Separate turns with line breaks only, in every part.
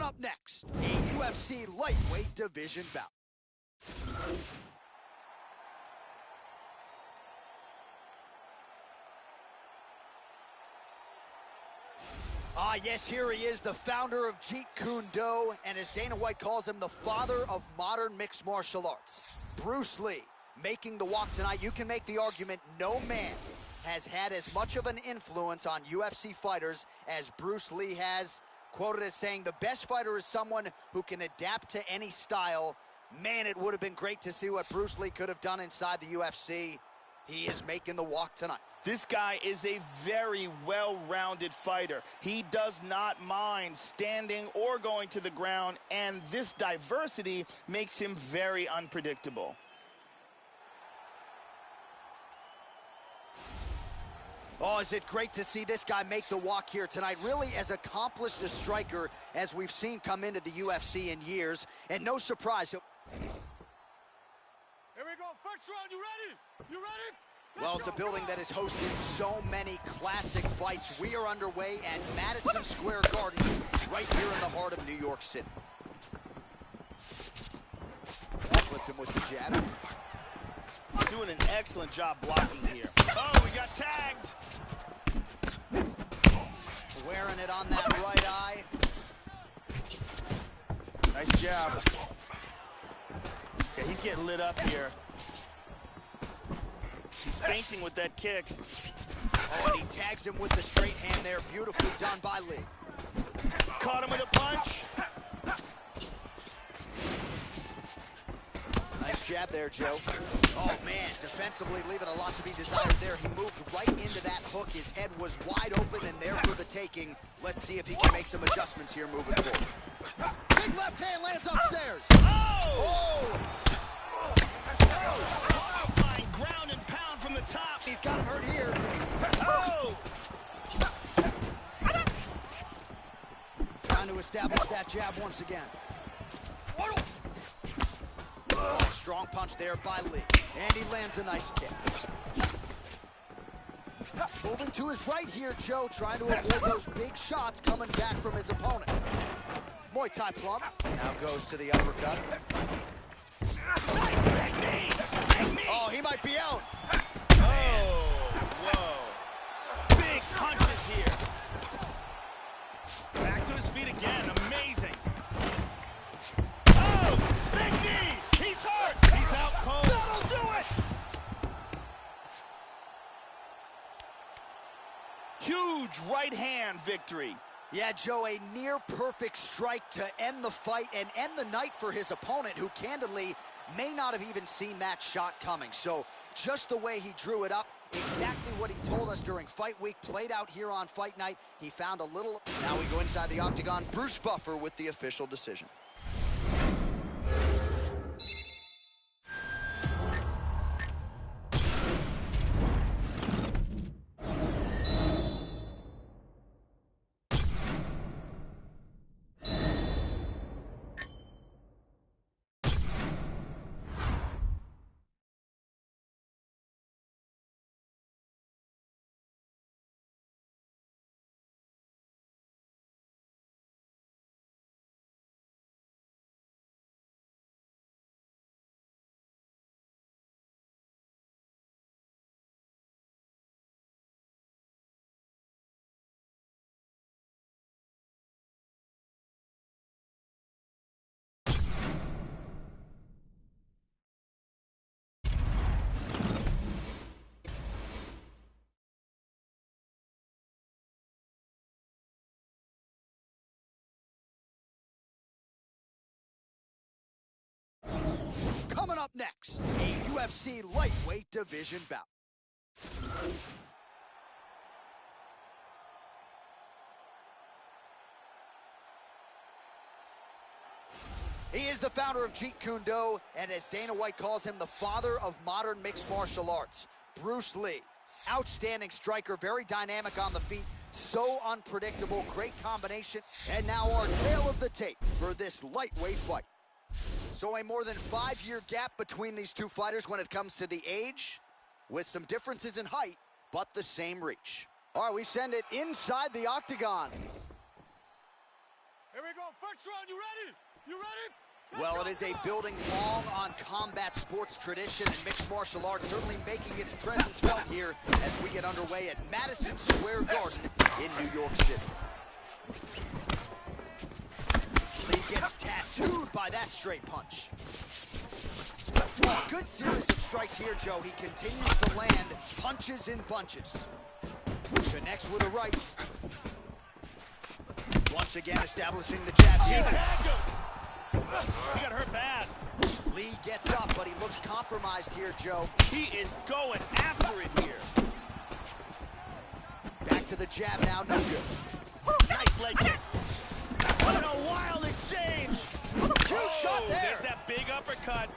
Coming up next, a UFC lightweight division bout. Ah, yes, here he is, the founder of Jeet Kune Do, and as Dana White calls him, the father of modern mixed martial arts. Bruce Lee, making the walk tonight. You can make the argument no man has had as much of an influence on UFC fighters as Bruce Lee has. Quoted as saying, the best fighter is someone who can adapt to any style. Man, it would have been great to see what Bruce Lee could have done inside the UFC. He is making the walk tonight.
This guy is a very well-rounded fighter. He does not mind standing or going to the ground, and this diversity makes him very unpredictable.
Oh, is it great to see this guy make the walk here tonight. Really as accomplished a striker as we've seen come into the UFC in years. And no surprise.
Here we go, first round, you ready? You ready?
Well, it's a building that has hosted so many classic fights. We are underway at Madison Square Garden, right here in the heart of New York City. Flipped him with the jab.
Doing an excellent job blocking here. Oh, we got tagged.
Wearing it on that right eye.
Nice jab. Okay, he's getting lit up here. He's feinting with that kick.
Oh, and he tags him with the straight hand there. Beautifully done by Lee.
Caught him with a punch.
Nice jab there, Joe. Oh, man, defensively leaving a lot to be desired there. He moved right into that hook. His head was wide open and there for the taking. Let's see if he can make some adjustments here moving forward. Big left hand lands upstairs.
Oh! Fine ground and pound from the top.
He's got him hurt here.
Oh!
Trying to establish that jab once again. Oh, strong punch there by Lee. And he lands a nice kick. Moving to his right here, Joe, trying to avoid those big shots coming back from his opponent. Muay Thai plum. Now goes to the uppercut. Oh, he might be out.
Oh, whoa. Big punches here. Back to his feet again. Amazing. Oh, big knee. He's hurt. He's out cold.
That'll do it.
Huge right hand victory.
Yeah, Joe, a near-perfect strike to end the fight and end the night for his opponent, who candidly may not have even seen that shot coming. So just the way he drew it up, exactly what he told us during fight week, played out here on fight night. He found a little. Now we go inside the octagon. Bruce Buffer with the official decision. Coming up next, a UFC lightweight division bout. He is the founder of Jeet Kune Do, and as Dana White calls him, the father of modern mixed martial arts. Bruce Lee, outstanding striker, very dynamic on the feet, so unpredictable, great combination. And now our tale of the tape for this lightweight fight. So a more than 5-year gap between these two fighters when it comes to the age, with some differences in height, but the same reach. All right, we send it inside the octagon.
Here we go. First round, you ready? You ready?
Well, it is a building long on combat sports tradition, and mixed martial arts certainly making its presence felt here as we get underway at Madison Square Garden in New York City. Lee gets tattooed by that straight punch. Oh, good series of strikes here, Joe. He continues to land punches in bunches. Connects with a right. Once again establishing the jab.
He tagged him. He got hurt bad.
Lee gets up, but he looks compromised here, Joe.
He is going after it here.
Back to the jab now, no good.
Nice leg kick. What a wild exchange.
Huge shot there.
There's that big uppercut.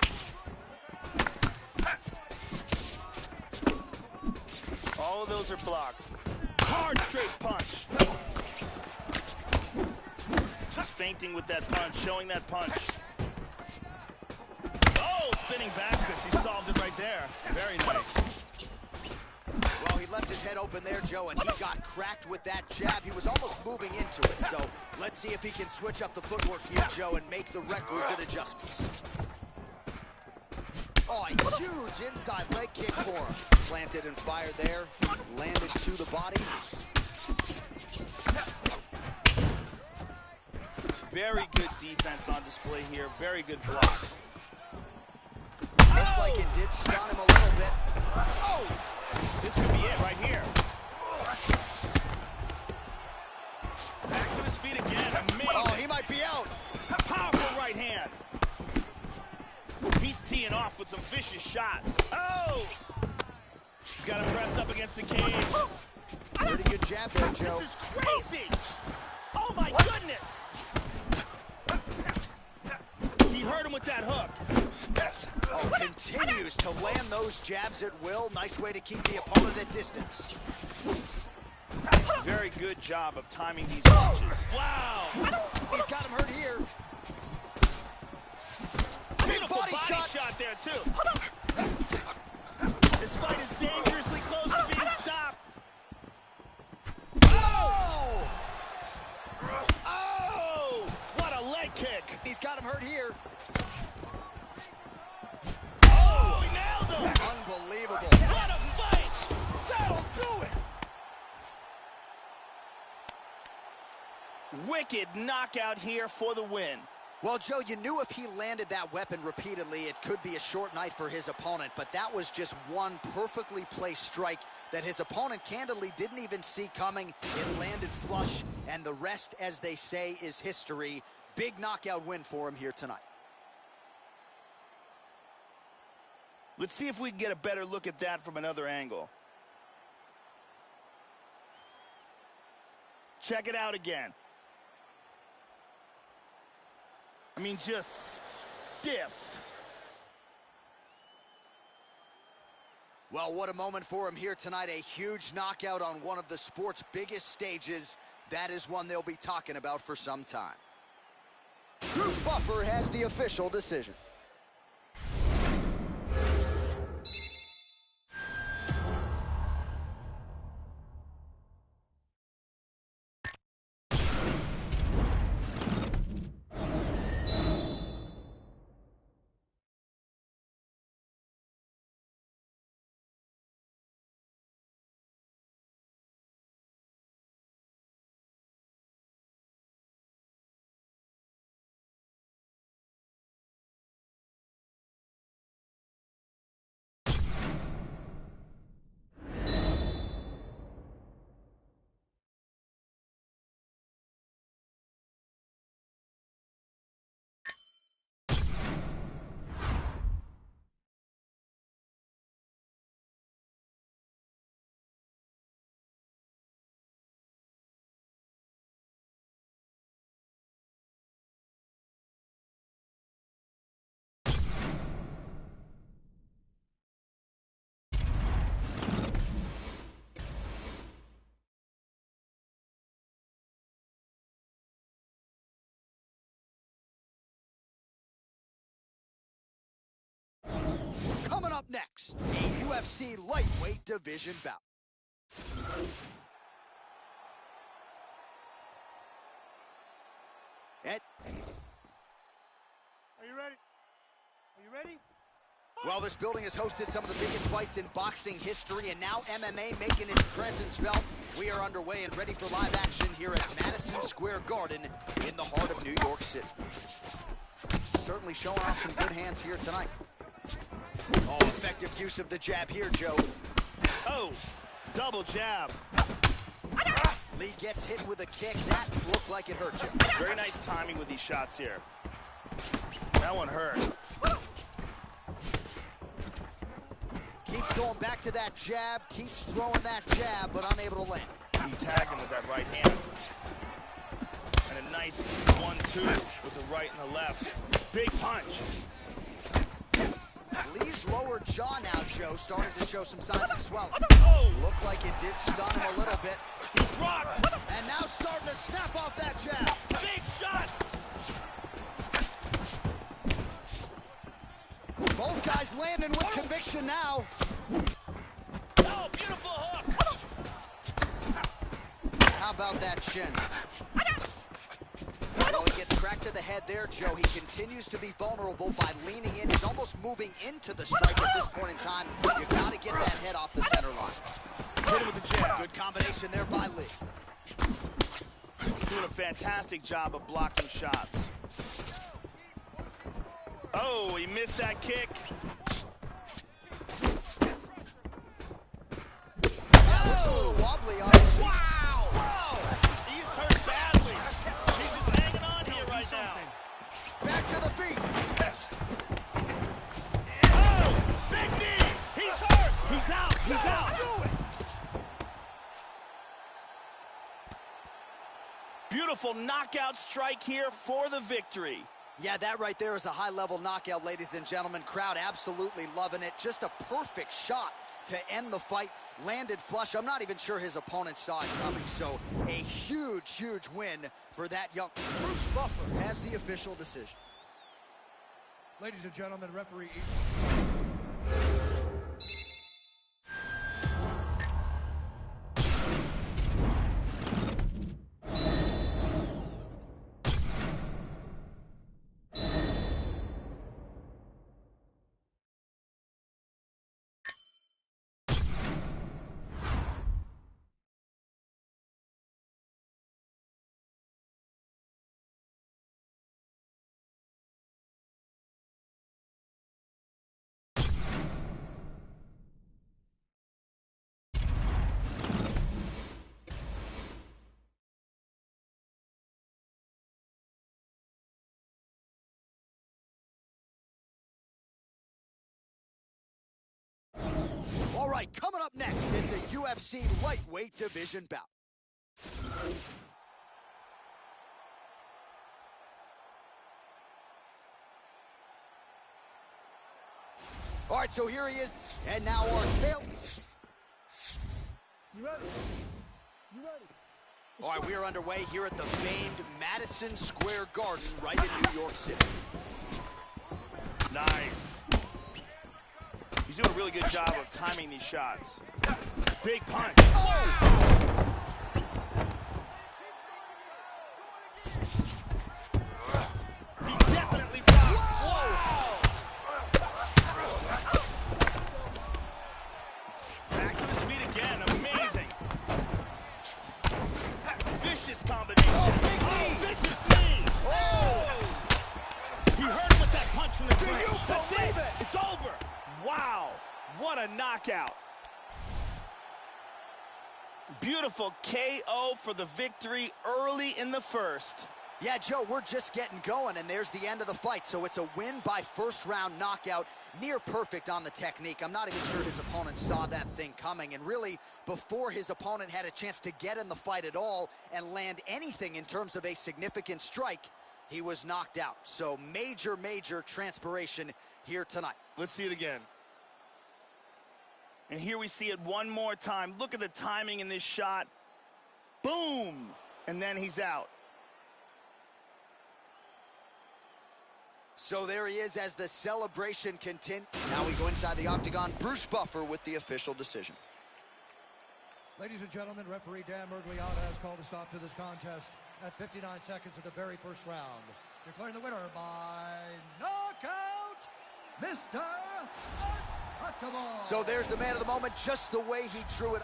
All of those are blocked. Hard straight punch. Just feinting with that punch, showing that punch. Oh, spinning back fist. He solved it right there. Very nice.
Well, he left his head open there, Joe, and he got cracked with that jab. He was almost moving into it. So let's see if he can switch up the footwork here, Joe, and make the requisite adjustments. Oh, a huge inside leg kick for him. Planted and fired there. Landed to the body.
Very good defense on display here. Very good blocks.
Looked like it did stun him a little bit.
Oh! This could be it right here. Back to his feet again. Amazing.
Oh, he might be out.
Powerful right hand. He's teeing off with some vicious shots. Oh! He's got him pressed up against the cage.
Pretty good jab there, Joe.
This is crazy! Oh my goodness! He hurt him with that hook.
Oh, continues to land those jabs at will. Nice way to keep the opponent at distance.
Very good job of timing these punches. Wow!
He's got him hurt here.
Beautiful body shot there, too. This fight is dangerously close to being stopped.
Oh!
Oh! What a leg kick.
He's got him hurt here.
Oh, he nailed him.
Unbelievable.
What a fight. That'll do it. Wicked knockout here for the win.
Well, Joe, you knew if he landed that weapon repeatedly, it could be a short night for his opponent, but that was just one perfectly placed strike that his opponent candidly didn't even see coming. It landed flush, and the rest, as they say, is history. Big knockout win for him here tonight.
Let's see if we can get a better look at that from another angle. Check it out again. I mean, just stiff.
Well, what a moment for him here tonight. A huge knockout on one of the sport's biggest stages. That is one they'll be talking about for some time. Bruce Buffer has the official decision. Coming up next, a UFC lightweight division bout. And
Are you ready? Are you ready?
well, this building has hosted some of the biggest fights in boxing history, and now MMA making its presence felt. We are underway and ready for live action here at Madison Square Garden in the heart of New York City. Certainly showing off some good hands here tonight. Oh, effective use of the jab here, Joe.
Oh, double jab.
Lee gets hit with a kick. That looked like it hurt you.
Very nice timing with these shots here. That one hurt.
Keeps going back to that jab, keeps throwing that jab, but unable to land.
He tagged him with that right hand. And a nice 1-2 with the right and the left. Big punch.
Lee's lower jaw now, Joe, starting to show some signs of swelling.
Oh!
Looked like it did stun him a little bit.
He's rocked.
And now starting to snap off that jab.
Big shots.
Both guys landing with conviction now.
Oh, beautiful hook.
How about that shin? Well, he gets cracked to the head there, Joe. He continues to be vulnerable by leaning in. He's almost moving into the strike at this point in time. You got to get that head off the center line.
Hit him with the jab.
Good combination there by Lee.
Doing a fantastic job of blocking shots. Oh, he missed that kick.
Yeah, looks a little wobbly on his.
Wow! Wow! He's hurt badly. He's just hanging on here right now.
Back to the feet.
Oh! Big knee! He's hurt! He's out! He's out!
Do it!
Beautiful knockout strike here for the victory.
Yeah, that right there is a high-level knockout, ladies and gentlemen. Crowd absolutely loving it. Just a perfect shot to end the fight. Landed flush. I'm not even sure his opponent saw it coming. So a huge, huge win for that young. Bruce Buffer has the official decision.
Ladies and gentlemen, referee.
All right, coming up next, it's a UFC lightweight division bout. All right, so here he is, and now our tail.
You ready? You ready?
All right, we are underway here at the famed Madison Square Garden right in New York City.
Nice. He's doing a really good job of timing these shots. Big punch.
Oh!
He's definitely rocked. Wow! Back to his feet again. Amazing. Vicious combination.
Oh, big knee.
Vicious knee.
Oh!
He hurt him with that punch from the
Do
clinch.
you
That's
believe it?
It's over. Wow. What a knockout. Beautiful KO for the victory early in the first.
Yeah, Joe, we're just getting going, and there's the end of the fight. So it's a win by first-round knockout, near perfect on the technique. I'm not even sure his opponent saw that thing coming. And really, before his opponent had a chance to get in the fight at all and land anything in terms of a significant strike, he was knocked out. So major, major transpiration here tonight.
Let's see it again. And here we see it one more time. Look at the timing in this shot. Boom! And then he's out.
So there he is as the celebration continues. Now we go inside the octagon. Bruce Buffer with the official decision.
Ladies and gentlemen, referee Dan Mergliata has called a stop to this contest At 59 seconds of the very first round, declaring the winner by knockout, Mr. Untouchable.
So there's the man of the moment, just the way he drew it.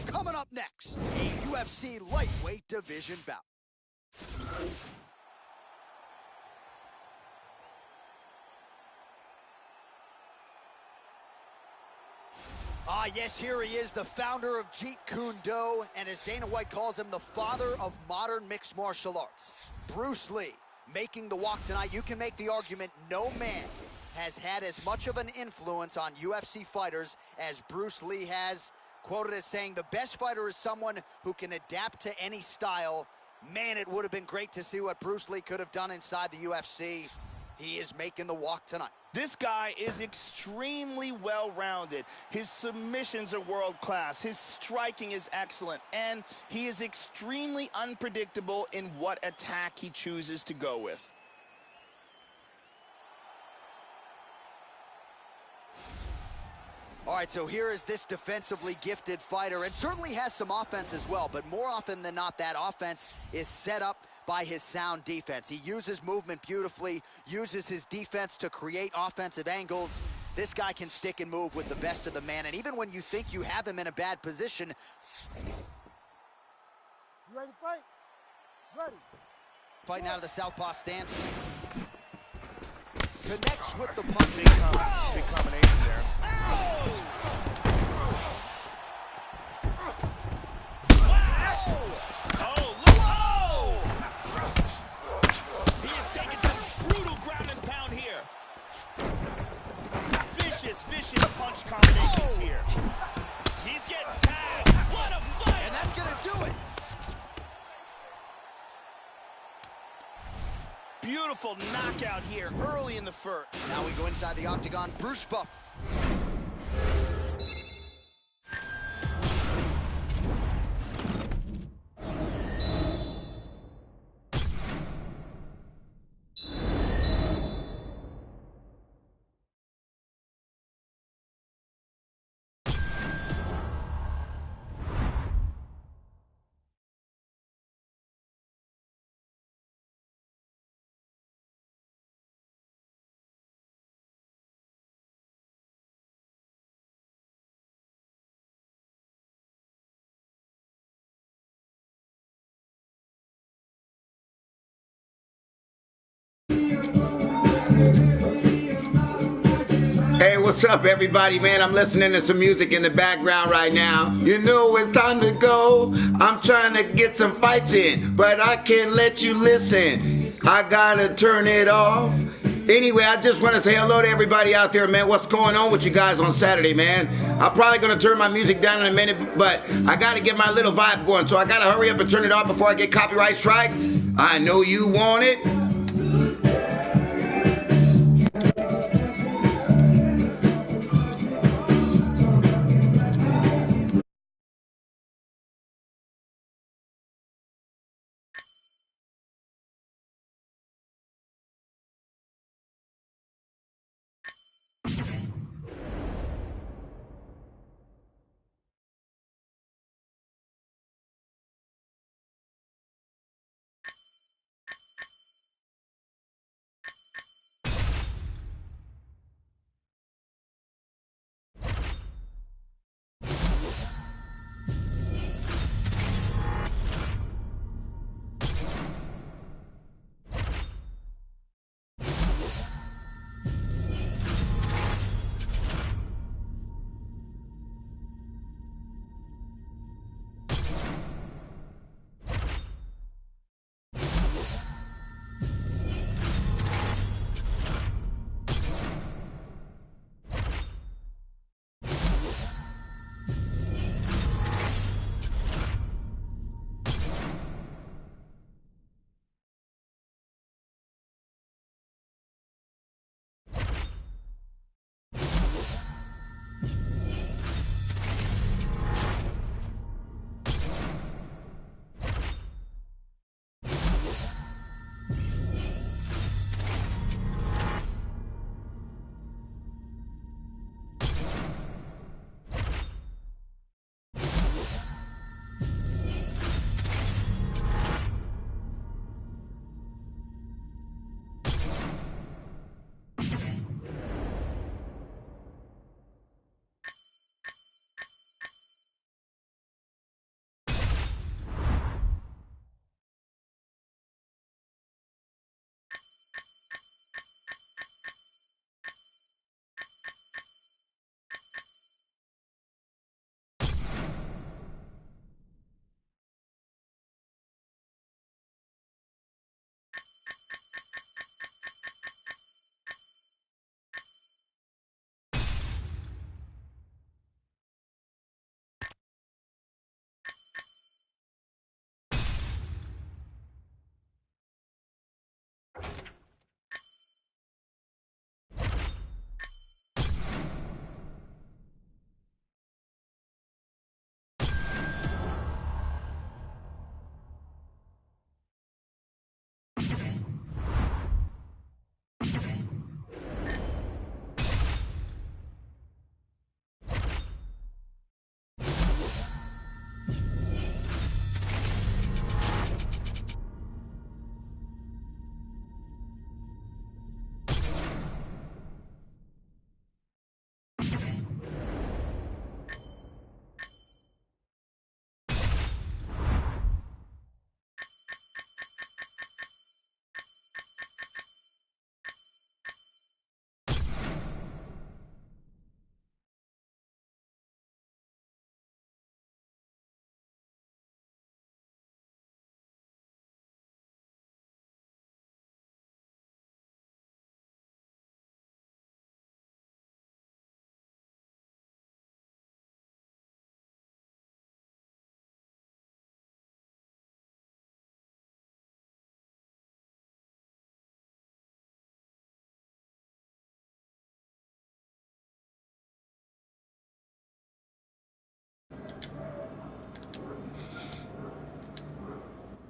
Coming up next, a UFC lightweight division bout. Yes, here he is, the founder of Jeet Kune Do, and as Dana White calls him, the father of modern mixed martial arts. Bruce Lee, making the walk tonight. You can make the argument no man has had as much of an influence on UFC fighters as Bruce Lee has. Quoted as saying, the best fighter is someone who can adapt to any style. Man, it would have been great to see what Bruce Lee could have done inside the UFC. He is making the walk tonight.
This guy is extremely well-rounded. His submissions are world-class. His striking is excellent. And he is extremely unpredictable in what attack he chooses to go with.
All right, so here is this defensively gifted fighter, and certainly has some offense as well, but more often than not, that offense is set up by his sound defense. He uses movement beautifully, uses his defense to create offensive angles. This guy can stick and move with the best of the man, and even when you think you have him in a bad position.
You ready to fight? Ready.
Fighting out of the southpaw stance. Connects with the punch.
Big combination there. He is taking some brutal ground and pound here. Vicious punch combinations here. He's getting tagged. What a fight!
And that's gonna do it.
Beautiful knockout here early in the first.
Now we go inside the octagon. Bruce Buff.
Hey, what's up, everybody, man? I'm listening to some music in the background right now. You know it's time to go. I'm trying to get some fights in, but I can't let you listen. I gotta turn it off. Anyway, I just want to say hello to everybody out there, man. What's going on with you guys on Saturday, man? I'm probably going to turn my music down in a minute, but I got to get my little vibe going, so I got to hurry up and turn it off before I get copyright strike. I know you want it.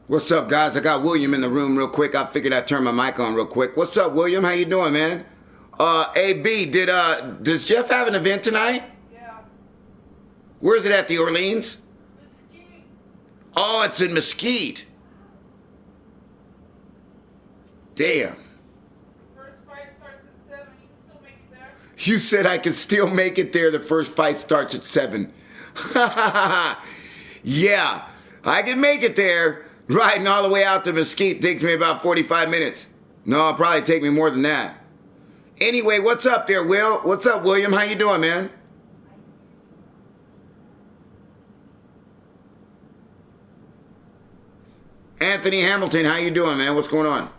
What's up, guys? I got William in the room real quick. I figured I'd turn my mic on real quick. What's up, William? How you doing, man? AB, does Jeff have an event tonight?
Yeah.
Where's it at, the Orleans?
Mesquite.
Oh, it's in Mesquite. Damn.
First fight starts at 7. You can still make it there.
You said I could still make it there. The first fight starts at 7. Yeah, I can make it there. Riding all the way out to Mesquite takes me about 45 minutes. No, it'll probably take me more than that. Anyway, what's up there, Will? What's up, William? How you doing, man? Anthony Hamilton, how you doing, man? What's going on?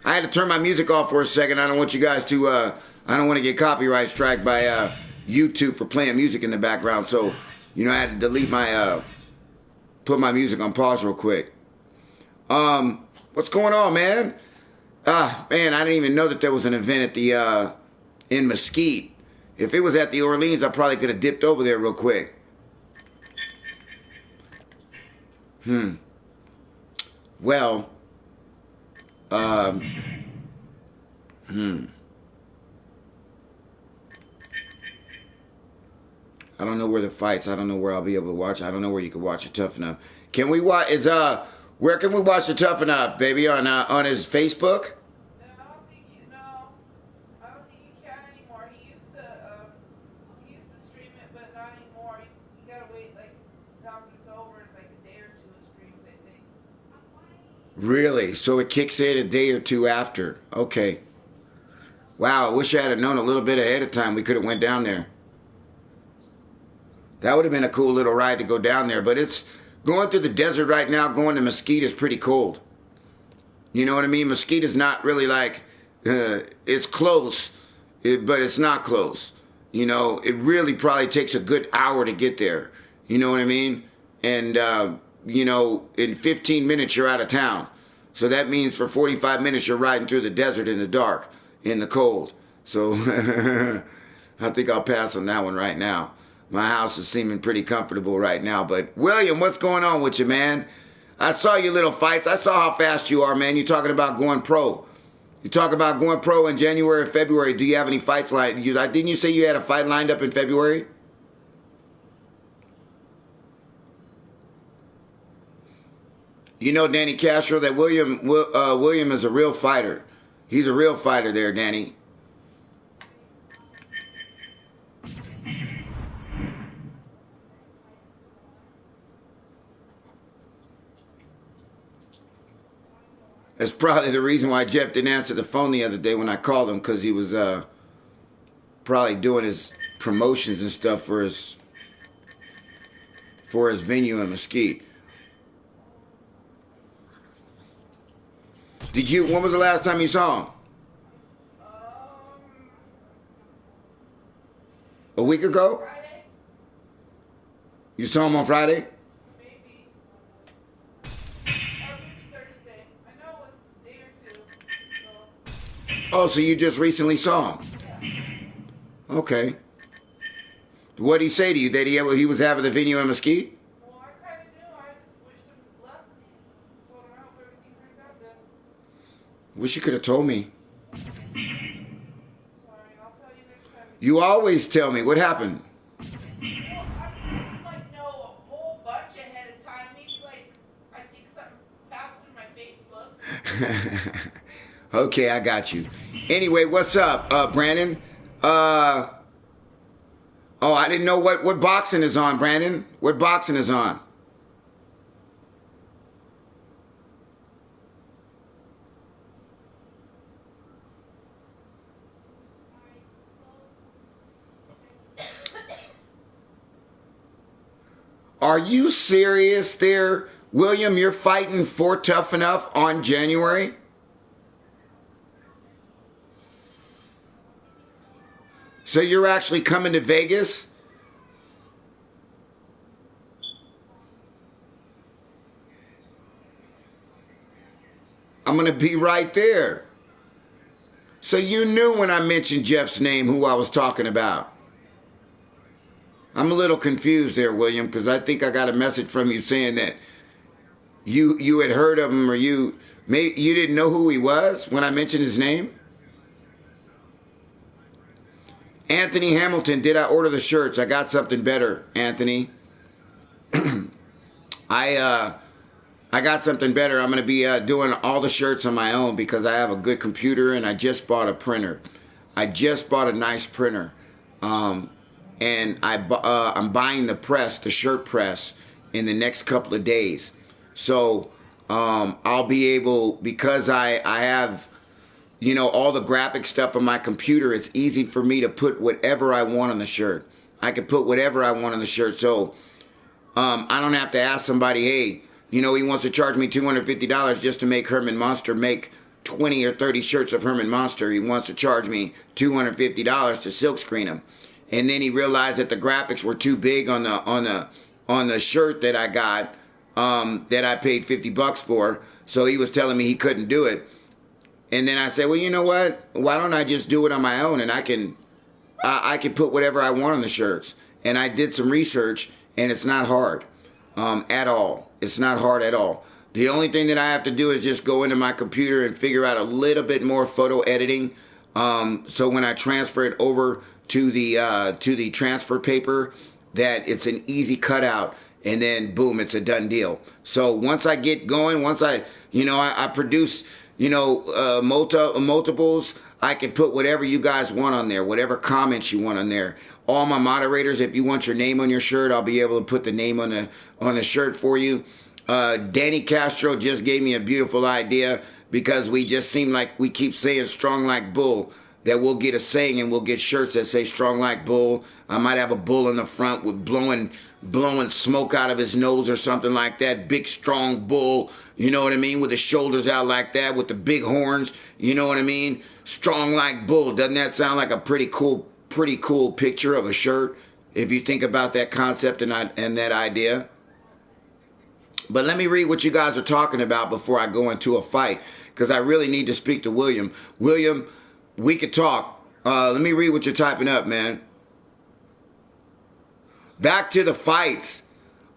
I had to turn my music off for a second. I don't want you guys to, I don't want to get copyright strike by YouTube for playing music in the background. So, you know, I had to delete my, put my music on pause real quick. What's going on, man? Man, I didn't even know that there was an event at the, in Mesquite. If it was at the Orleans, I probably could have dipped over there real quick. Well, I don't know where the fights. I don't know where I'll be able to watch. I don't know where you can watch it Tough Enough. Can we watch? Where can we watch it Tough Enough, baby? On his Facebook?
No, I don't think you can anymore. He used to stream it, but not anymore. You gotta wait like after it's over, like a day or two of streams, I think.
Really? So it kicks in a day or two after. Okay. Wow, I wish I had known a little bit ahead of time. We could have went down there. That would have been a cool little ride to go down there. But it's going through the desert right now, going to Mesquite is pretty cold. You know what I mean? Mesquite is not really like, it's close, but it's not close. You know, it really probably takes a good hour to get there. You know what I mean? And, you know, in 15 minutes, you're out of town. So that means for 45 minutes, you're riding through the desert in the dark, in the cold. So I think I'll pass on that one right now. My house is seeming pretty comfortable right now. But, William, what's going on with you, man? I saw your little fights. I saw how fast you are, man. You're talking about going pro. You talk about going pro in January or February. Do you have any fights lined? Didn't you say you had a fight lined up in February? You know, Danny Castro, that William is a real fighter. He's a real fighter there, Danny. That's probably the reason why Jeff didn't answer the phone the other day when I called him, because he was probably doing his promotions and stuff for his venue in Mesquite. When was the last time you saw him? A week ago?
Friday?
You saw him on Friday?
Maybe. Or maybe Thursday. I know it was a day or two. So.
Oh, so you just recently saw him?
Yeah.
Okay. What did he say to you? That he was having the venue in Mesquite?
Well, I kind of knew. I just wished him luck. Told him I hope everything turned out good.
Wish you could have told me.
Sorry, I'll tell you next time.
You always tell me. What happened?
Well, I didn't like know a whole bunch ahead of time. Maybe like I think something passed through my Facebook.
Okay, I got you. Anyway, what's up, Brandon? Oh, I didn't know what boxing is on, Brandon. What boxing is on? Are you serious there, William? You're fighting for Tough Enough on January? So you're actually coming to Vegas? I'm going to be right there. So you knew when I mentioned Jeff's name who I was talking about. I'm a little confused there, William, because I think I got a message from you saying that you had heard of him, or you didn't know who he was when I mentioned his name? Anthony Hamilton, did I order the shirts? I got something better, Anthony. I got something better. I'm going to be doing all the shirts on my own because I have a good computer and I just bought a printer. I just bought a nice printer. And I'm buying the press, the shirt press, in the next couple of days. So I'll be able, because I have, you know, all the graphic stuff on my computer, it's easy for me to put whatever I want on the shirt. I can put whatever I want on the shirt. So I don't have to ask somebody, hey, you know, he wants to charge me $250 just to make Herman Monster make 20 or 30 shirts of Herman Monster. He wants to charge me $250 to silkscreen him. And then he realized that the graphics were too big on the shirt that I got, that I paid $50 for. So he was telling me he couldn't do it. And then I said, well, you know what? Why don't I just do it on my own, and I can put whatever I want on the shirts. And I did some research, and it's not hard at all. It's not hard at all. The only thing that I have to do is just go into my computer and figure out a little bit more photo editing. So when I transfer it over to the transfer paper, that it's an easy cutout, and then boom, it's a done deal. So once I get going, once I produce, multiples, I can put whatever you guys want on there, whatever comments you want on there. All my moderators, if you want your name on your shirt, I'll be able to put the name on the shirt for you. Danny Castro just gave me a beautiful idea, because we just seem like we keep saying strong like bull, that we'll get a saying and we'll get shirts that say strong like bull. I might have a bull in the front with blowing smoke out of his nose or something like that. Big, strong bull, you know what I mean? With the shoulders out like that, with the big horns, you know what I mean? Strong like bull. Doesn't that sound like a pretty cool picture of a shirt, if you think about that concept and that idea? But let me read what you guys are talking about before I go into a fight, because I really need to speak to William. William, we could talk. Let me read what you're typing up, man. Back to the fights.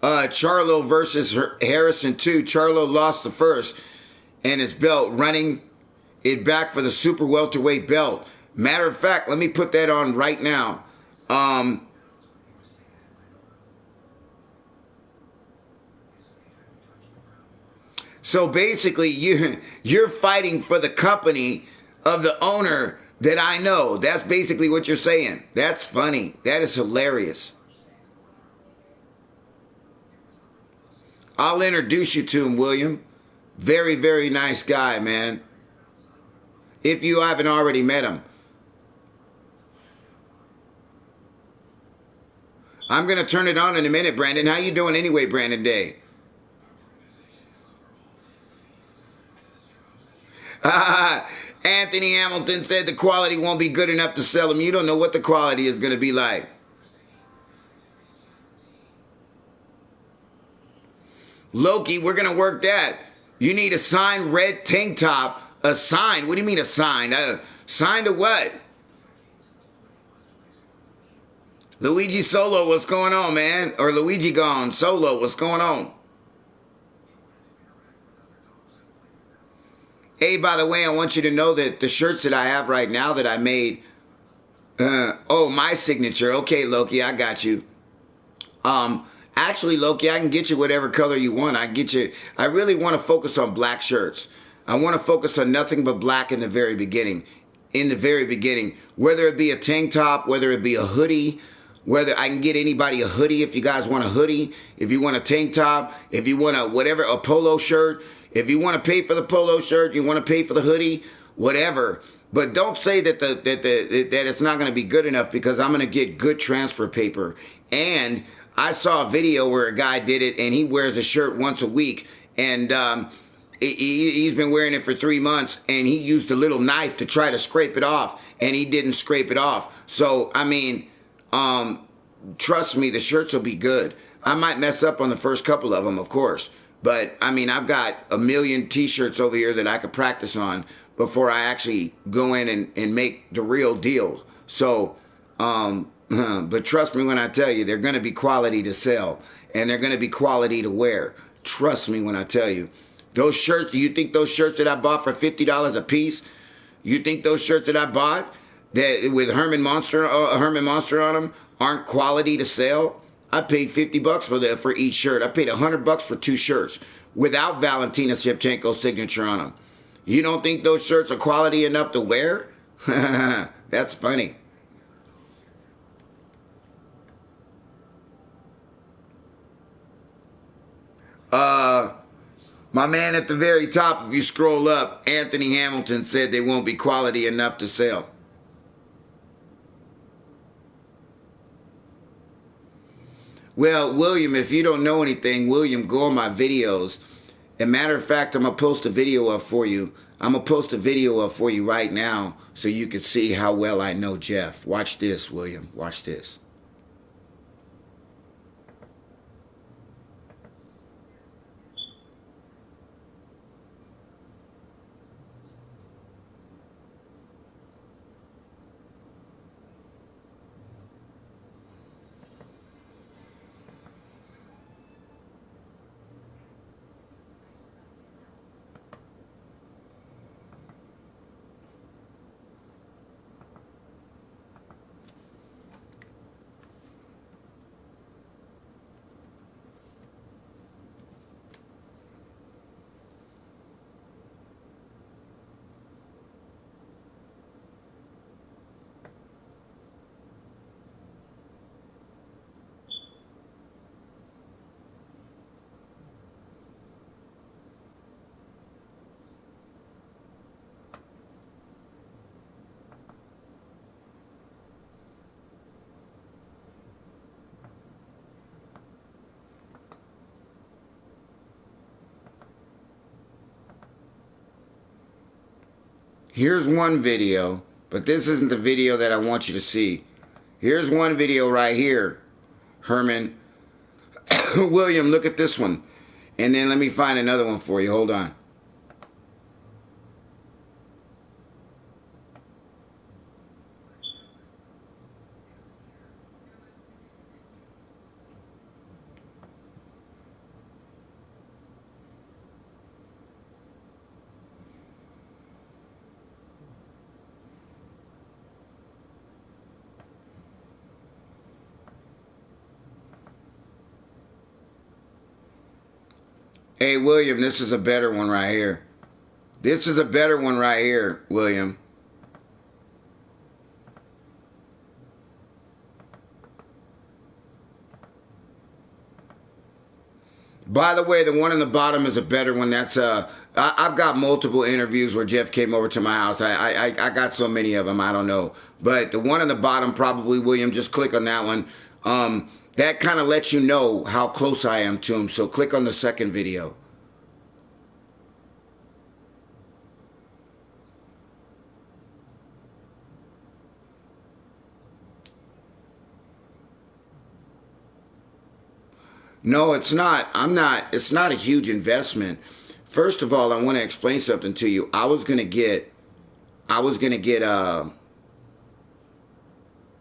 Charlo versus Harrison 2. Charlo lost the first and his belt, running it back for the super welterweight belt. Matter of fact, let me put that on right now. So basically, you're fighting for the company of the owner that I know. That's basically what you're saying. That's funny. That is hilarious. I'll introduce you to him, William. Very, very nice guy, man. If you haven't already met him. I'm going to turn it on in a minute, Brandon. How you doing anyway, Brandon Day? Anthony Hamilton said the quality won't be good enough to sell them. You don't know what the quality is going to be like. Loki, we're going to work that. You need a signed red tank top. A sign? What do you mean a sign? Signed to what? Luigi Solo, what's going on, man? Or Luigi Gone Solo, what's going on? Hey, by the way, I want you to know that the shirts that I have right now that I made, my signature. Okay, Loki, I got you. Actually, Loki, I can get you whatever color you want. I really want to focus on black shirts. I want to focus on nothing but black in the very beginning. Whether it be a tank top, whether it be a hoodie, whether I can get anybody a hoodie if you guys want a hoodie, if you want a tank top, if you want a polo shirt, if you want to pay for the polo shirt, you want to pay for the hoodie, whatever. But don't say that that it's not going to be good enough, because I'm going to get good transfer paper. And I saw a video where a guy did it, and he wears a shirt once a week, and he's been wearing it for 3 months, and he used a little knife to try to scrape it off, and he didn't scrape it off. So, I mean, trust me, the shirts will be good. I might mess up on the first couple of them, of course. But, I mean, I've got a million T-shirts over here that I could practice on before I actually go in and make the real deal. So, but trust me when I tell you, they're going to be quality to sell, and they're going to be quality to wear. Trust me when I tell you. Those shirts, you think those shirts that I bought for $50 a piece, you think those shirts that I bought that with Herman Monster on them aren't quality to sell? I paid $50 for each shirt. I paid $100 for 2 shirts without Valentina Shevchenko's signature on them. You don't think those shirts are quality enough to wear? That's funny. My man at the very top, if you scroll up, Anthony Hamilton said they won't be quality enough to sell. Well, William, if you don't know anything, William, go on my videos. As a matter of fact, I'm going to post a video up for you. I'm going to post a video up for you right now so you can see how well I know Jeff. Watch this, William. Watch this. Here's one video, but this isn't the video that I want you to see. Here's one video right here, Herman. William, look at this one. And then let me find another one for you. Hold on. Hey, William, this is a better one right here. This is a better one right here, William. By the way, the one on the bottom is a better one. That's I've got multiple interviews where Jeff came over to my house. I got so many of them, I don't know. But the one on the bottom, probably, William, just click on that one. That kind of lets you know how close I am to him. So click on the second video. No, it's not. It's not a huge investment. First of all, I want to explain something to you. I was gonna get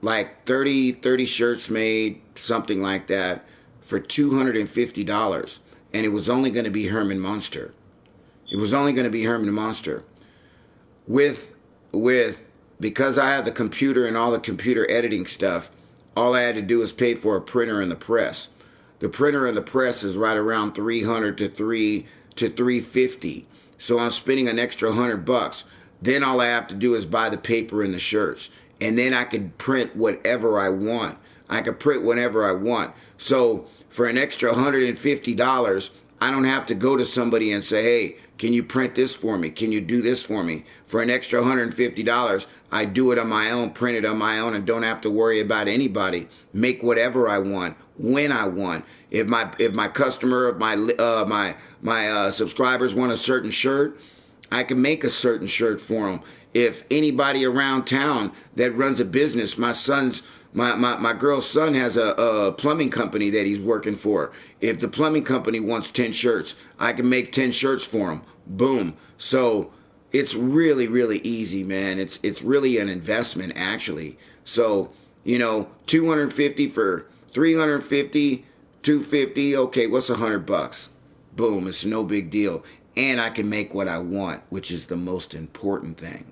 like 30 shirts made, something like that, for $250. And it was only gonna be Herman Monster. It was only gonna be Herman Monster. Because I have the computer and all the computer editing stuff, all I had to do was pay for a printer and the press. The printer and the press is right around $300 to $350. So I'm spending an extra $100. Then all I have to do is buy the paper and the shirts. And then I can print whatever I want. I can print whenever I want. So for an extra $150, I don't have to go to somebody and say, hey, can you print this for me? Can you do this for me? For an extra $150, I do it on my own, print it on my own, and don't have to worry about anybody. Make whatever I want, when I want. If my customer, my subscribers want a certain shirt, I can make a certain shirt for them. If anybody around town that runs a business, my girl's son has a plumbing company that he's working for. If the plumbing company wants 10 shirts, I can make 10 shirts for him. Boom. So it's really, really easy, man. It's really an investment, actually. So, you know, $250 for $350, $250. Okay, what's $100? Boom, it's no big deal. And I can make what I want, which is the most important thing.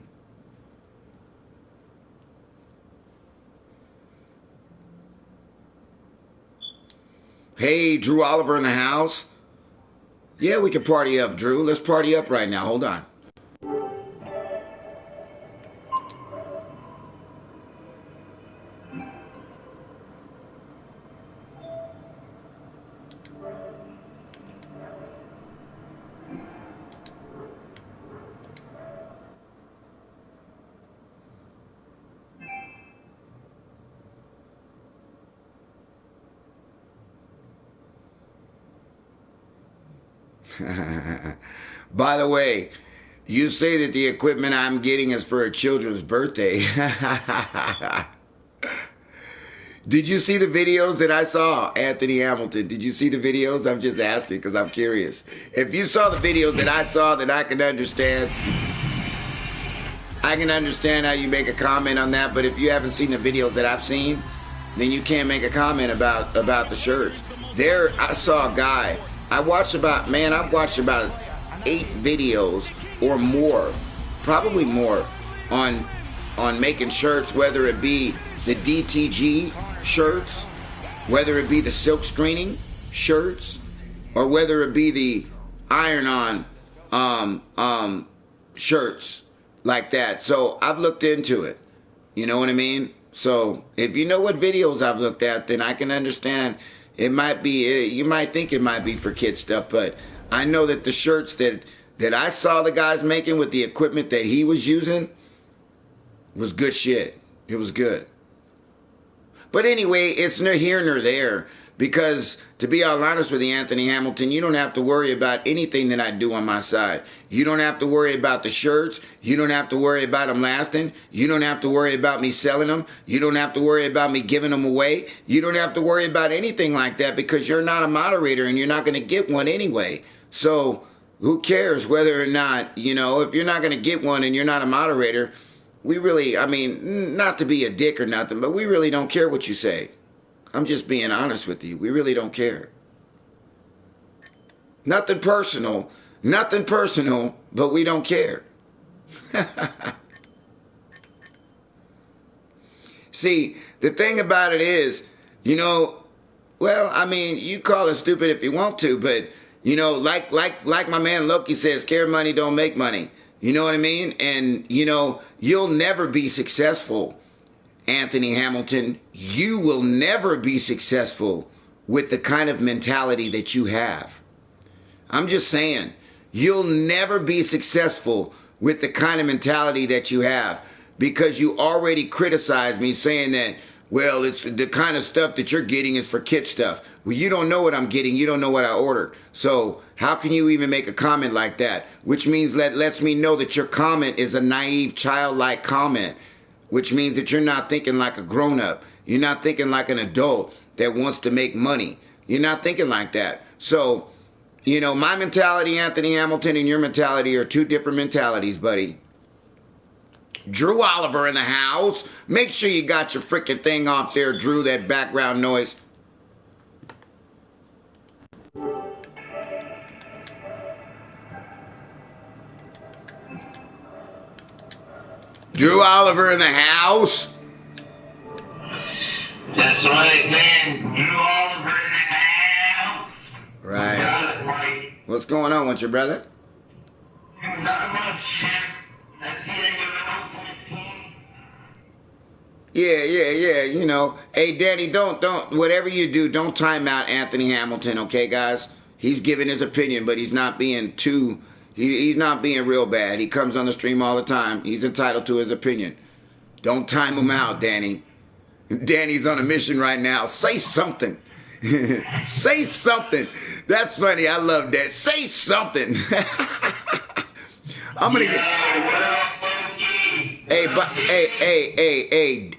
Hey, Drew Oliver in the house. Yeah, we can party up, Drew. Let's party up right now. Hold on. By the way, you say that the equipment I'm getting is for a children's birthday. Did you see the videos that I saw, Anthony Hamilton? Did you see the videos? I'm just asking because I'm curious. If you saw the videos that I saw, then I can understand. I can understand how you make a comment on that, but if you haven't seen the videos that I've seen, then you can't make a comment about the shirts. There, I saw a guy. I've watched about 8 videos or more, probably more, on making shirts, whether it be the DTG shirts, whether it be the silk screening shirts, or whether it be the iron-on shirts like that. So I've looked into it. You know what I mean? So if you know what videos I've looked at, then I can understand. It might be, you might think it might be for kid stuff, but I know that the shirts that I saw the guys making with the equipment that he was using was good shit. It was good. But anyway, it's neither here nor there, because to be all honest with you, Anthony Hamilton, you don't have to worry about anything that I do on my side. You don't have to worry about the shirts. You don't have to worry about them lasting. You don't have to worry about me selling them. You don't have to worry about me giving them away. You don't have to worry about anything like that because you're not a moderator and you're not going to get one anyway. So who cares whether or not, if you're not going to get one and you're not a moderator, we really, not to be a dick or nothing, but we really don't care what you say. I'm just being honest with you. We really don't care. Nothing personal, but we don't care. See, the thing about it is, you call it stupid if you want to, but, like my man Loki says, care money don't make money. You know what I mean? And, you'll never be successful, Anthony Hamilton. You will never be successful with the kind of mentality that you have. I'm just saying, you'll never be successful with the kind of mentality that you have because you already criticized me saying that, well, it's the kind of stuff that you're getting is for kid stuff. Well, you don't know what I'm getting. You don't know what I ordered. So how can you even make a comment like that? Which means that lets me know that your comment is a naive, childlike comment, which means that you're not thinking like a grown-up. You're not thinking like an adult that wants to make money. You're not thinking like that. So, my mentality, Anthony Hamilton, and your mentality are two different mentalities, buddy. Drew Oliver in the house. Make sure you got your freaking thing off there, Drew, that background noise. Drew Oliver in the house.
That's right, man. Drew Oliver in the house.
Right.
Got it, Mike.
What's going on with you, brother?
Not much, shit. I see that you're
Yeah. Hey, Danny, don't, whatever you do, don't time out Anthony Hamilton, okay, guys? He's giving his opinion, but he's not being he's not being real bad. He comes on the stream all the time. He's entitled to his opinion. Don't time him out, Danny. Danny's on a mission right now. Say something. Say something. That's funny. I love that. Say something. I'm gonna get.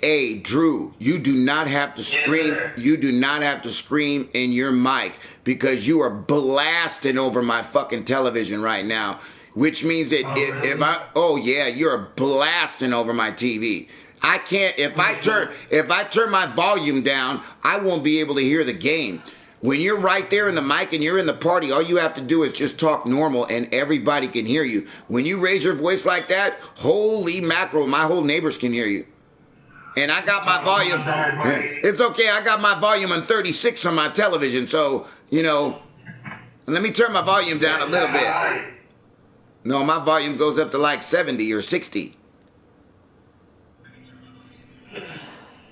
Hey, Drew, you do not have to scream. You do not have to scream in your mic because you are blasting over my fucking television right now, which means that you're blasting over my TV. I can't, if I turn my volume down, I won't be able to hear the game, When you're right there in the mic and you're in the party, all you have to do is just talk normal and everybody can hear you. When you raise your voice like that, holy mackerel, my whole neighbors can hear you. And I got my volume. It's okay. I got my volume on 36 on my television. So, you know, let me turn my volume down a little bit. No, my volume goes up to like 70 or 60.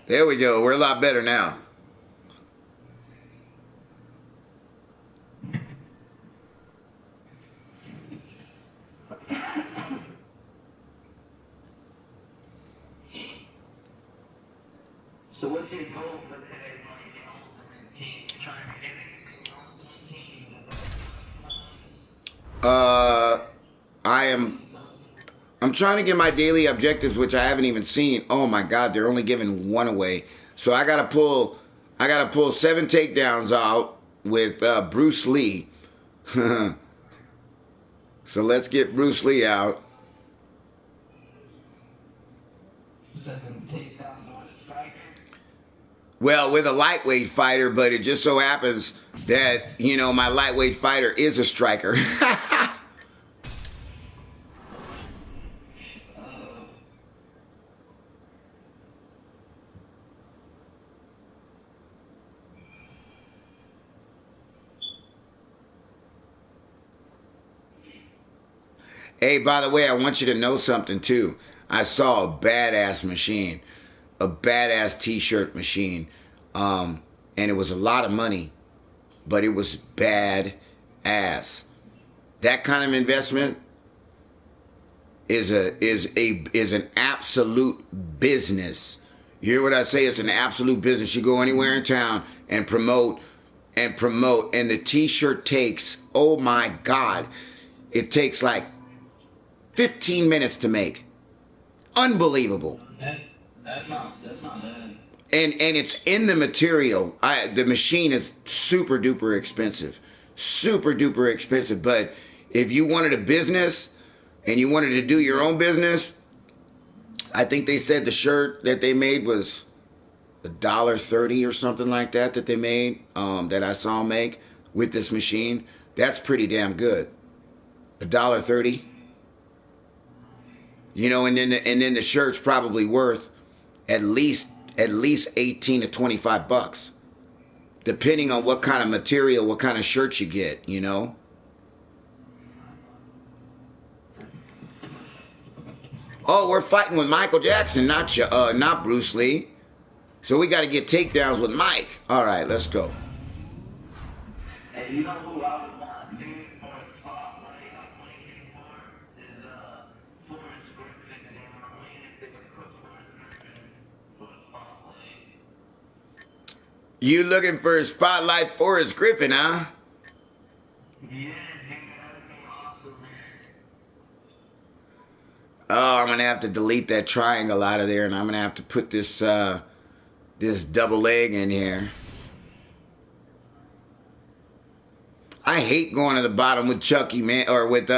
There we go. We're a lot better now.
So what's your goal for today, like an ultimate team? Trying to get anything on the team?
I'm trying to get my daily objectives, which I haven't even seen. Oh my God, they're only giving one away. So I gotta pull 7 takedowns out with Bruce Lee. So let's get Bruce Lee out.
7 takedowns on a striker?
Well, with a lightweight fighter, but it just so happens that, you know, my lightweight fighter is a striker. Hey, by the way, I want you to know something too. I saw a badass machine, a badass t-shirt machine, and it was a lot of money, but it was bad ass. That kind of investment is an absolute business. You hear what I say? It's an absolute business. You go anywhere in town and promote, and the t-shirt takes, oh my God, it takes like 15 minutes to make. Unbelievable.
That's not bad.
And it's in the material. The machine is super duper expensive. Super duper expensive. But if you wanted a business and you wanted to do your own business, I think they said the shirt that they made was $1.30 or something like that they made, that I saw them make with this machine. That's pretty damn good. $1.30. You know, and then the shirt's probably worth at least 18 to 25 bucks, depending on what kind of material, what kind of shirt you get, you know. Oh, we're fighting with Michael Jackson, not Bruce Lee. So we got to get takedowns with Mike. All right, let's go.
And you know who I would want to for a spotlight I'm waiting for is Forrest Griffin, and I'm waiting if they can put Forrest Griffin for a spotlight.
You looking for a spotlight for Forrest Griffin, huh?
Yeah, dude, that would be awesome, man.
Oh, I'm gonna have to delete that triangle out of there, and I'm gonna have to put this this double leg in here. I hate going to the bottom with Chucky, man, or with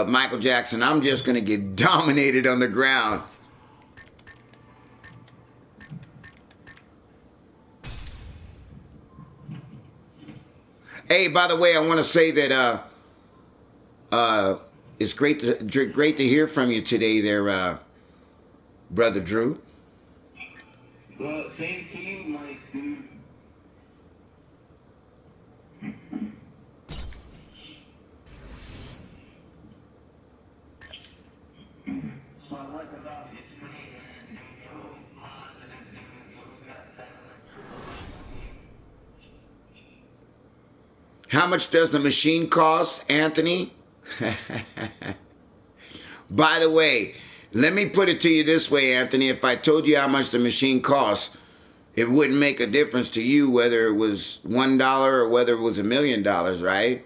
Michael Jackson. I'm just gonna get dominated on the ground. Hey, by the way, I want to say that it's great to hear from you today, there, brother Drew.
Well, same team, like, dude. So I like about this screen, man, dude, you're always positive, dude, you always got that,
How much does the machine cost, Anthony? By the way, let me put it to you this way, Anthony. If I told you how much the machine costs, it wouldn't make a difference to you whether it was $1 or whether it was $1 million, right?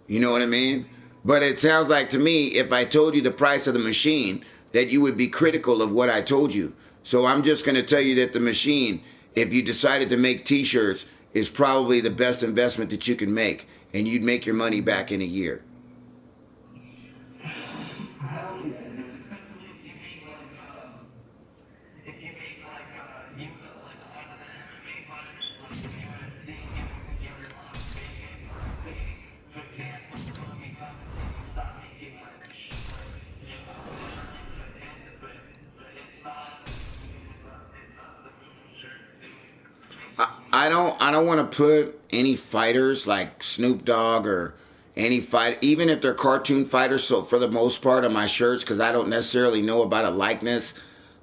You know what I mean? But it sounds like to me, if I told you the price of the machine, that you would be critical of what I told you. So I'm just going to tell you that the machine, if you decided to make t-shirts, is probably the best investment that you can make, and you'd make your money back in a year. I don't want to put any fighters like Snoop Dogg or any fight, even if they're cartoon fighters. So for the most part on my shirts, because I don't necessarily know about a likeness,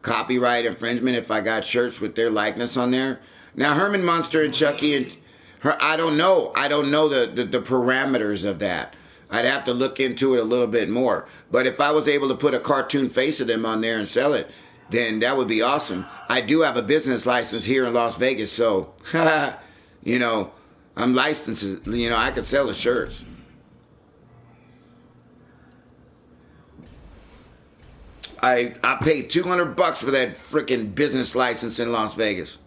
copyright infringement if I got shirts with their likeness on there. Now Herman Munster and Chucky and her, I don't know. I don't know the parameters of that. I'd have to look into it a little bit more. But if I was able to put a cartoon face of them on there and sell it, then that would be awesome. I do have a business license here in Las Vegas, so, you know, I'm licensed. You know, I could sell the shirts. I paid $200 for that freaking business license in Las Vegas.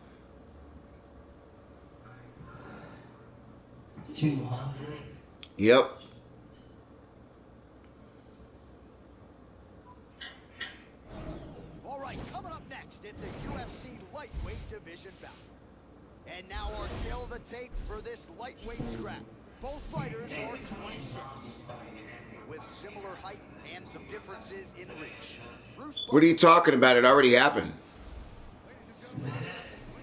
200.
Yep.
All right, coming up next, it's a UFC lightweight division bout. And now our tail of the tape for this lightweight scrap. Both fighters are 26, with similar height and some differences in reach.
What are you talking about? It already happened.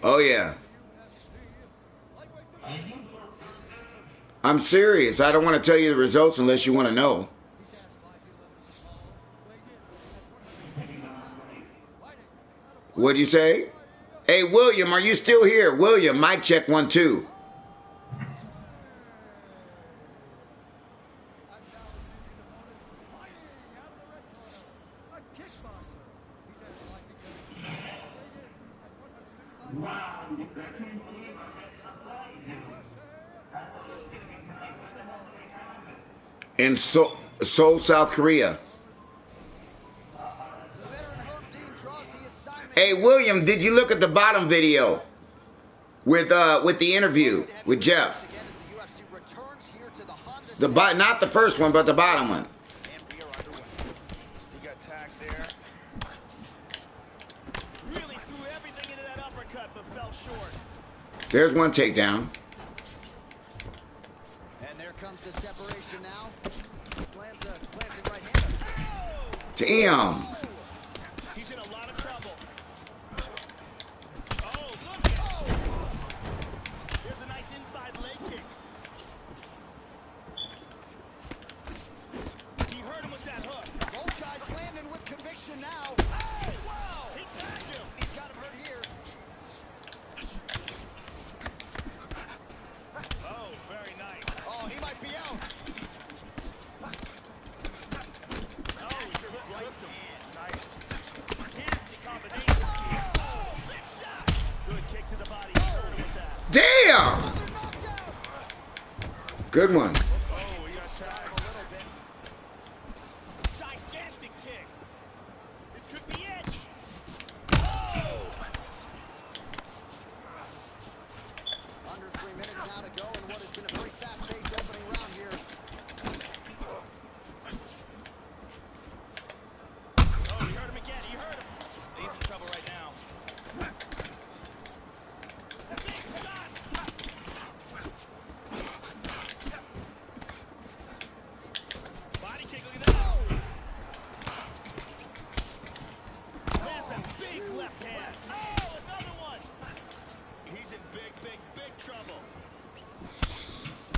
Oh, yeah. I'm serious. I don't want to tell you the results unless you want to know. What'd you say? Hey, William, are you still here? William, mic check 1, 2. In Seoul, South Korea. Hey, William, did you look at the bottom video with the interview with Jeff? Not the first one, but the bottom one.
He got tagged there. Really threw everything into that uppercut, but fell short.
There's one takedown.
And there comes the separation now. Lands a glancing right hand.
Damn.
He's in a lot of trouble. Oh, look at Here's a nice inside leg kick. He hurt him with that hook.
Both guys landing with conviction now. Oh, wow!
He tagged him.
He's got him hurt here.
Oh, very nice.
Oh, he might be out.
Oh, he's right hand. Nice. Here's the combination. Oh, big shot. Good kick to the body. He hurt him with that.
Damn. Good one.
Oh, he got tagged a little bit. Gigantic kicks. This could be it. Oh!
Under 3 minutes now to go in what has been a very fast-paced opening round here.
Oh, he hurt him again. He hurt him. He's in trouble right now. Big shots. Body kick. Look at that. That's a big left hand. Oh, another one. He's in big, big, big trouble.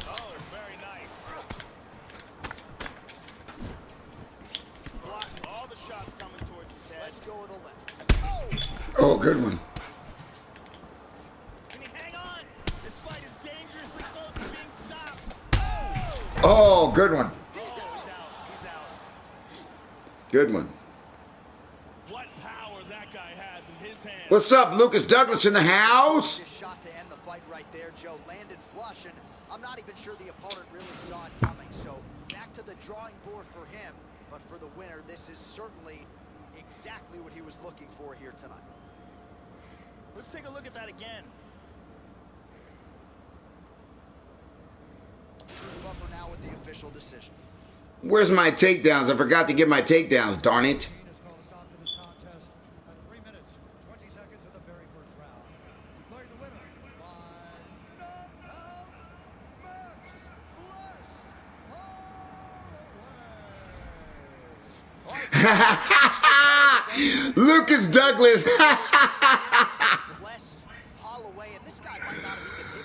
Oh, very nice. Blocking all the shots coming towards his head.
Let's go with the left.
Oh, good one.
Can he hang on? This fight is dangerously close to being stopped.
Oh, good one.
He's out. He's out.
Good one.
What power that guy has in his hands.
What's up, Lucas Douglas in the house?
Just shot to end the fight right there, Joe. Landed flush, and I'm not even sure the opponent really saw it coming. So back to the drawing board for him. But for the winner, this is certainly exactly what he was looking for here tonight.
Let's take a look at that again.
Bruce Buffer now with the official decision.
Where's my takedowns? I forgot to get my takedowns, darn it.
Has called a stop to this contest at 3 minutes, 20 seconds of the very first round. Declaring the winner by knockout, Max Bless Holloway.
Lucas Douglas.
Blessed Holloway, and this guy might not have even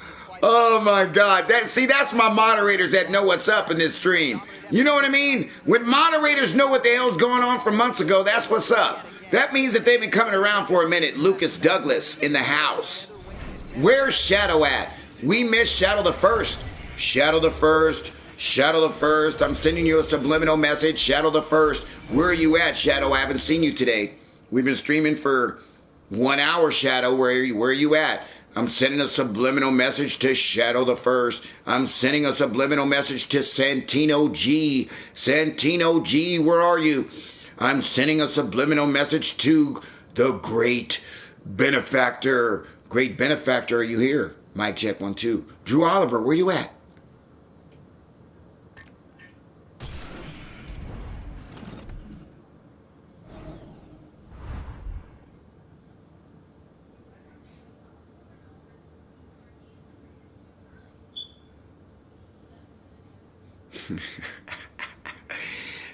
Oh my God. That's my moderators that know what's up in this stream. You know what I mean? When moderators know what the hell's going on from months ago, that's what's up. That means that they've been coming around for a minute. Lucas Douglas in the house. Where's Shadow at? We missed Shadow the First. Shadow the First. Shadow the First. I'm sending you a subliminal message. Shadow the First. Where are you at, Shadow? I haven't seen you today. We've been streaming for 1 hour, Shadow. Where are you at? I'm sending a subliminal message to Shadow the First. I'm sending a subliminal message to Santino G. Santino G, where are you? I'm sending a subliminal message to the great benefactor. Great benefactor, are you here? Mic check 1 2. Drew Oliver, where you at?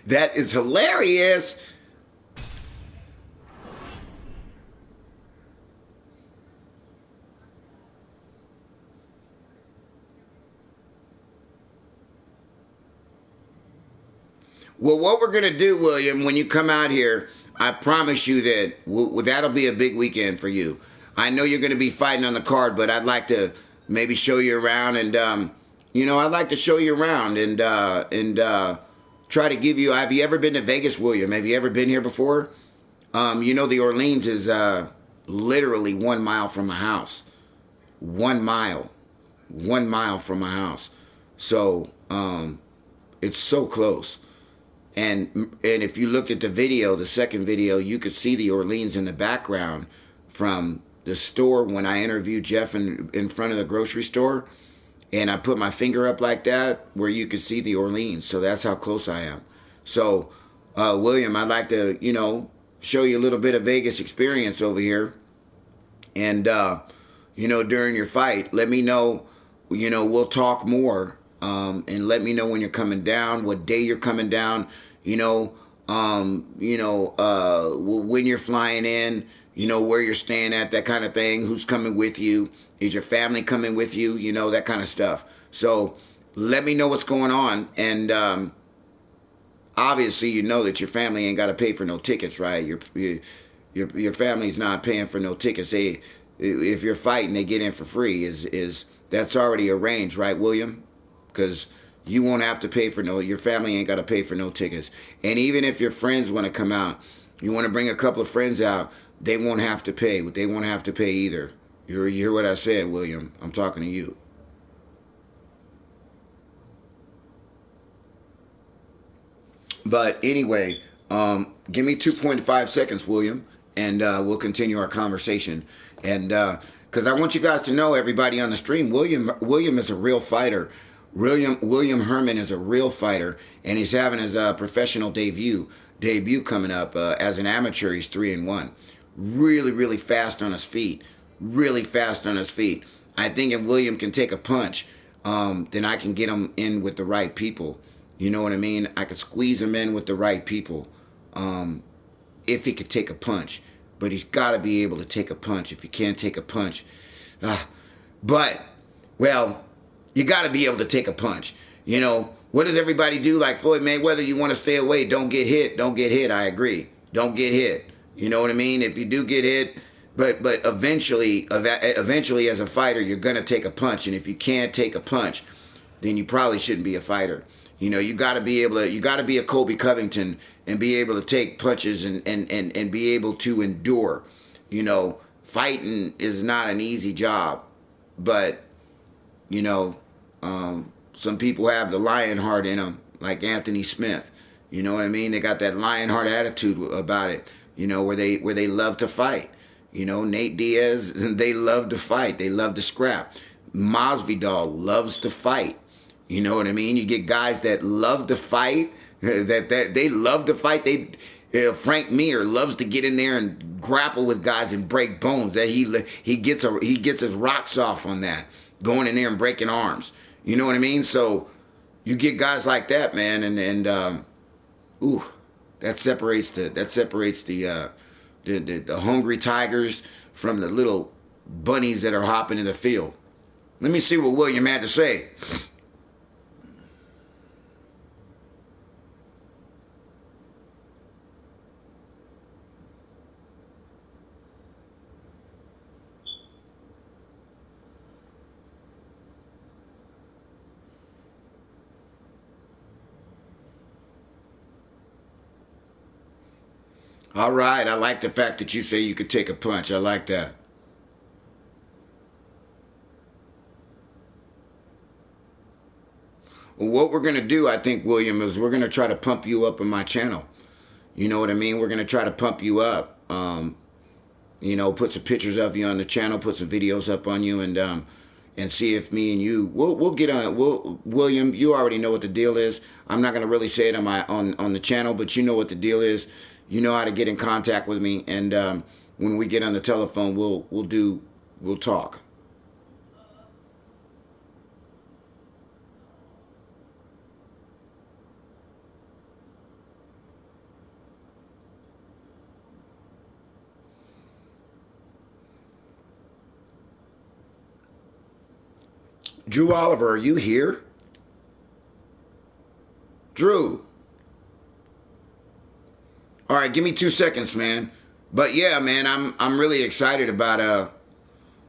That is hilarious. Well, what we're going to do, William, when you come out here, I promise you that that'll be a big weekend for you. I know you're going to be fighting on the card, but I'd like to maybe show you around and, I'd like to show you around and try to give you, have you ever been to Vegas, William? Have you ever been here before? The Orleans is literally 1 mile from my house. 1 mile. 1 mile from my house. So it's so close. And if you looked at the video, the second video, you could see the Orleans in the background from the store when I interviewed Jeff in front of the grocery store. And I put my finger up like that where you could see the Orleans. So that's how close I am. So, William, I'd like to, show you a little bit of Vegas experience over here. And, during your fight, let me know, we'll talk more. And let me know when you're coming down, what day you're coming down, when you're flying in, where you're staying at, that kind of thing, who's coming with you, is your family coming with you, that kind of stuff. So let me know what's going on. And obviously, you know that your family ain't got to pay for no tickets, right? Your family's not paying for no tickets. If you're fighting, they get in for free. Is that's already arranged, right, William? Because you won't have to pay for your family ain't got to pay for no tickets. And even if your friends want to come out, you want to bring a couple of friends out, they won't have to pay. They won't have to pay either. You hear what I said, William? I'm talking to you. But anyway, give me 2.5 seconds, William, and we'll continue our conversation. And because I want you guys to know, everybody on the stream, William is a real fighter. William Herman is a real fighter, and he's having his professional debut coming up. As an amateur, he's 3-1. Really, really fast on his feet. Really fast on his feet. I think if William can take a punch, then I can get him in with the right people. You know what I mean? I could squeeze him in with the right people if he could take a punch. But he's got to be able to take a punch. If he can't take a punch. You got to be able to take a punch. What does everybody do? Like Floyd Mayweather, you want to stay away. Don't get hit. Don't get hit. I agree. Don't get hit. You know what I mean? If you do get hit, but eventually as a fighter, you're going to take a punch. And if you can't take a punch, then you probably shouldn't be a fighter. You got to be able to, you got to be a Colby Covington and be able to take punches and be able to endure. Fighting is not an easy job, but, some people have the lion heart in them, like Anthony Smith. You know what I mean? They got that lion heart attitude about it, where they love to fight. Nate Diaz, they love to fight. They love to scrap. Masvidal loves to fight. You know what I mean? You get guys that love to fight, that they love to fight. Frank Mir loves to get in there and grapple with guys and break bones. That he gets his rocks off on that, going in there and breaking arms. You know what I mean? So you get guys like that, man, and that separates the hungry tigers from the little bunnies that are hopping in the field. Let me see what William had to say. All right, I like the fact that you say you could take a punch. I like that. Well, what we're going to do, I think, William, is we're going to try to pump you up in my channel. You know what I mean? We're going to try to pump you up. You know, put some pictures of you on the channel, put some videos up on you, and see if me and you we'll get on. William, you already know what the deal is. I'm not going to really say it on the channel, but you know what the deal is. You know how to get in contact with me, and when we get on the telephone, we'll talk. Drew Oliver, are you here? Drew. All right, give me 2 seconds, man. But yeah, man, I'm really excited about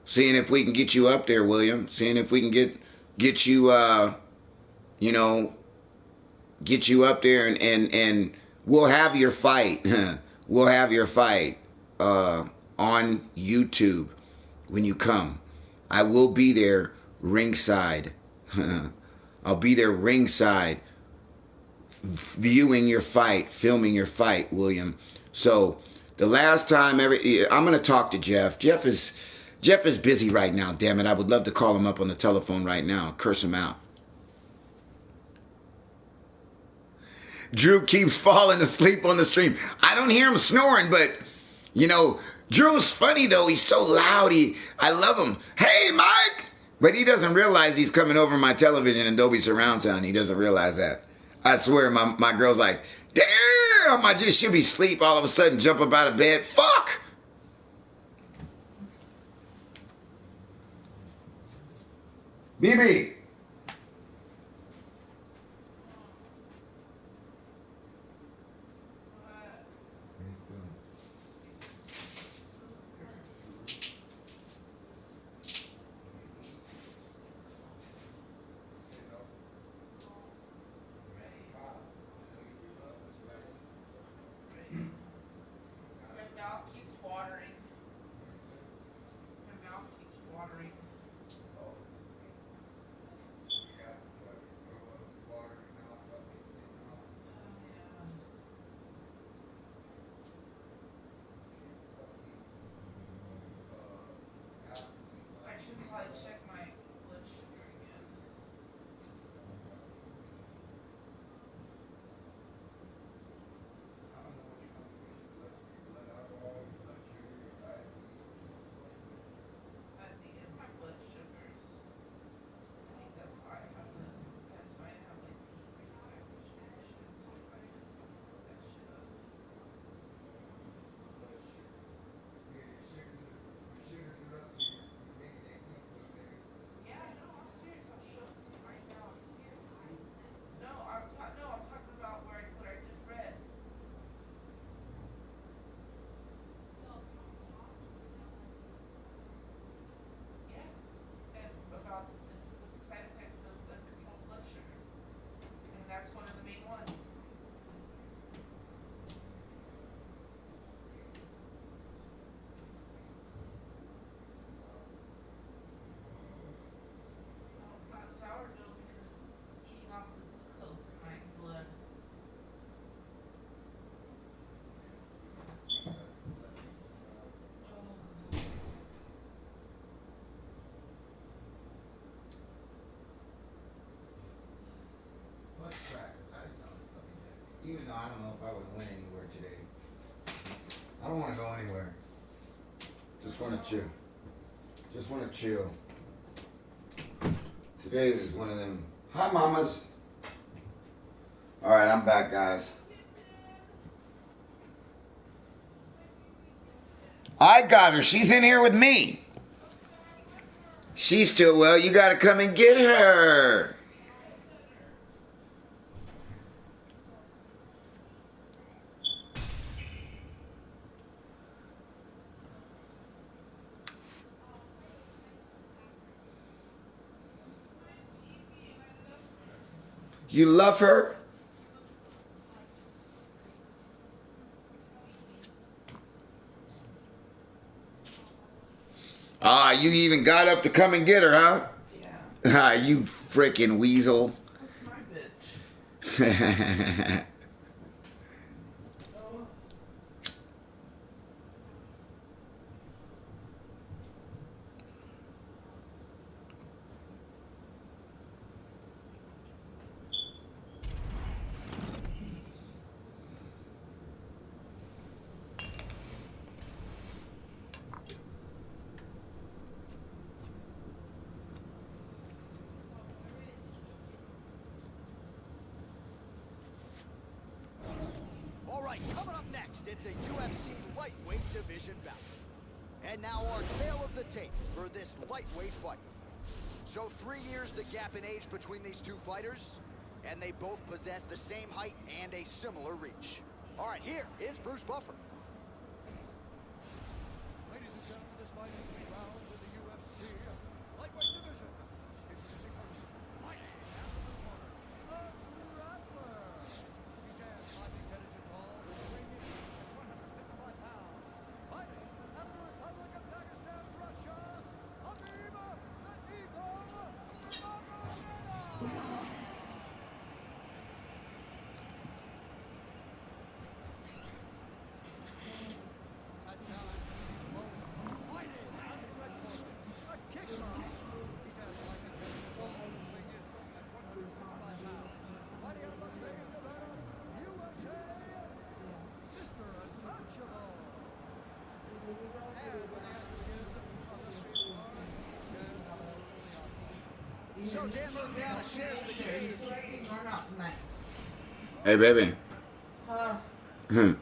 seeing if we can get you up there, William. Seeing if we can get you you know, get you up there, and we'll have your fight. We'll have your fight on YouTube when you come. I will be there ringside. I'll be there ringside viewing your fight, filming your fight, William. So the last time I'm going to talk to Jeff. Jeff is busy right now, damn it. I would love to call him up on the telephone right now, curse him out. Drew keeps falling asleep on the stream. I don't hear him snoring, but, you know, Drew's funny, though. He's so loud. I love him. Hey, Mike! But he doesn't realize he's coming over my television in Dolby Surround Sound. He doesn't realize that. I swear, my girl's like, damn, I just should be asleep. All of a sudden, jump up out of bed. Fuck! BB.
My mouth keeps watering. My mouth keeps watering. I should probably check my blood sugar again. I think it's my blood sugars. I think that's why I have like these hypertension. I just don't look that shit up. Yeah, no, I'm serious. I'll show it to you right now. No, I'm talking about what I just read. Yeah, and about what's the side effects of uncontrolled blood sugar, and that's one of the main ones. No, it's not sourdough because it's eating off the glucose in my blood. Oh.
Fuck crackers. I didn't know it was fucking dead. Even though I don't know if I would win anywhere today. I don't want to go anywhere. Just want to chill. Just want to chill. Today is one of them. Hi, mamas. All right, I'm back, guys. I got her. She's in here with me. She's still well. You got to come and get her. You love her? Ah, you even got up to come and get her, huh?
Yeah.
Ah, you freaking weasel.
That's my bitch. Oh.
All right, coming up next, it's a UFC lightweight division bout. And now our tale of the tape for this lightweight fight. So 3 years the gap in age between these two fighters, and they both possess the same height and a similar reach. All right, here is Bruce Buffer.
Ladies and gentlemen, this fight is 3 rounds in the UFC lightweight division. Introducing first, fighting out of the corner, a grappler. He stands 5 feet 10 inches tall, weighing in at 155 pounds. Fighting out of the Republic of Dagestan, Russia, Habib the Eagle Nurmagomedov. At times, fighting out of the red corner, a kickboxer. He stands 5 feet 10 inches tall, weighing in at 155 pounds. Fighting out of Las Vegas, Nevada, USA, Mr. Untouchable. And when the action begins on the stage card, Dan Moriarty.
So Dan Moriarty shares the cage.
Or not tonight.
Hey, baby.
Huh?
And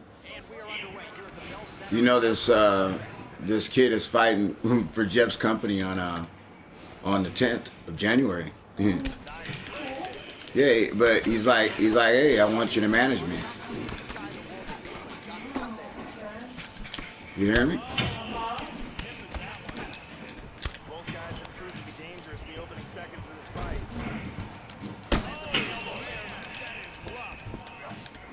we are underway here at the Bell Center.
You know this kid is fighting for Jeff's company on the 10th of January. Yeah, but he's like, hey, I want you to manage me. You hear me?
Both guys have proved to be dangerous in the opening seconds of this fight. That is rough.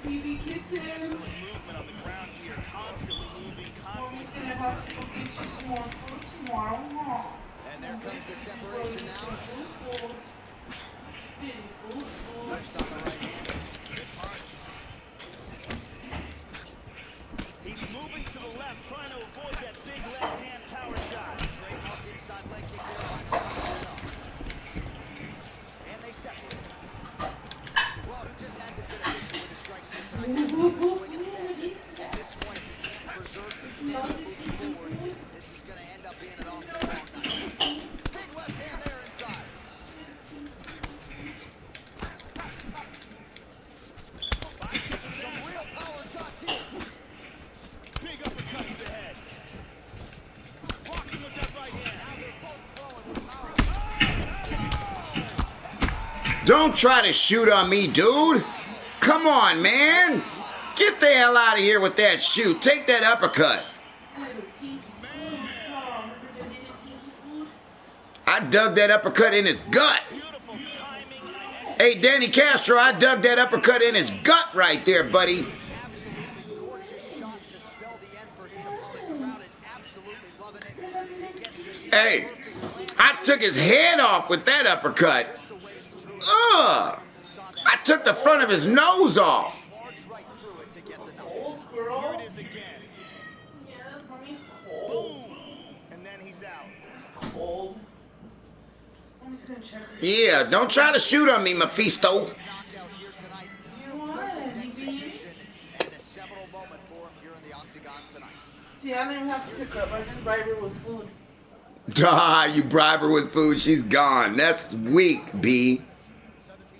BB Kitten.
Excellent movement on the ground here. Constantly moving, constantly
Mommy's gonna have to go get you some more food tomorrow, Mom.
And there comes the separation now.
Food.
Left on the right hand.
He's moving to the left, trying to avoid that big left-hand power shot.
Trademark inside leg kick there by Marcel. And they separate. Well, he just hasn't been efficient with his strikes here tonight. This is swing and a miss. At this point, if he can't preserve some stamina moving forward, this is going to end up being an awful long night. Big left hand there inside. Some real power shots here.
Big uppercut to the head. Blocking with that right hand.
Now they're both throwing with power.
Don't try to shoot on me, dude. Come on, man. Get the hell out of here with that shoot. Take that uppercut. I dug that uppercut in his gut.
Beautiful timing and
Hey, Danny Castro, I dug that uppercut in his gut right there, buddy.
Absolutely gorgeous shot to spell the end for his opponent. Crowd is absolutely loving it. He gets the
Hey, I took his head off with that uppercut.
just the way he drew it.
Ugh. I took the front of his nose off.
Barged right through it to get the knock.
Cold,
here
girl.
it is again.
Yes, Mommy's cold.
Boom. And then he's out.
Cold. Mommy's gonna check her.
Yeah, don't try to shoot on me, Mephisto.
Knockout here tonight. Near perfect execution. And a seminal moment for him here in the octagon tonight.
See, I don't even have to pick her up. I just bribe her with food.
Ah, you bribe her with food, she's gone. That's weak, B.
17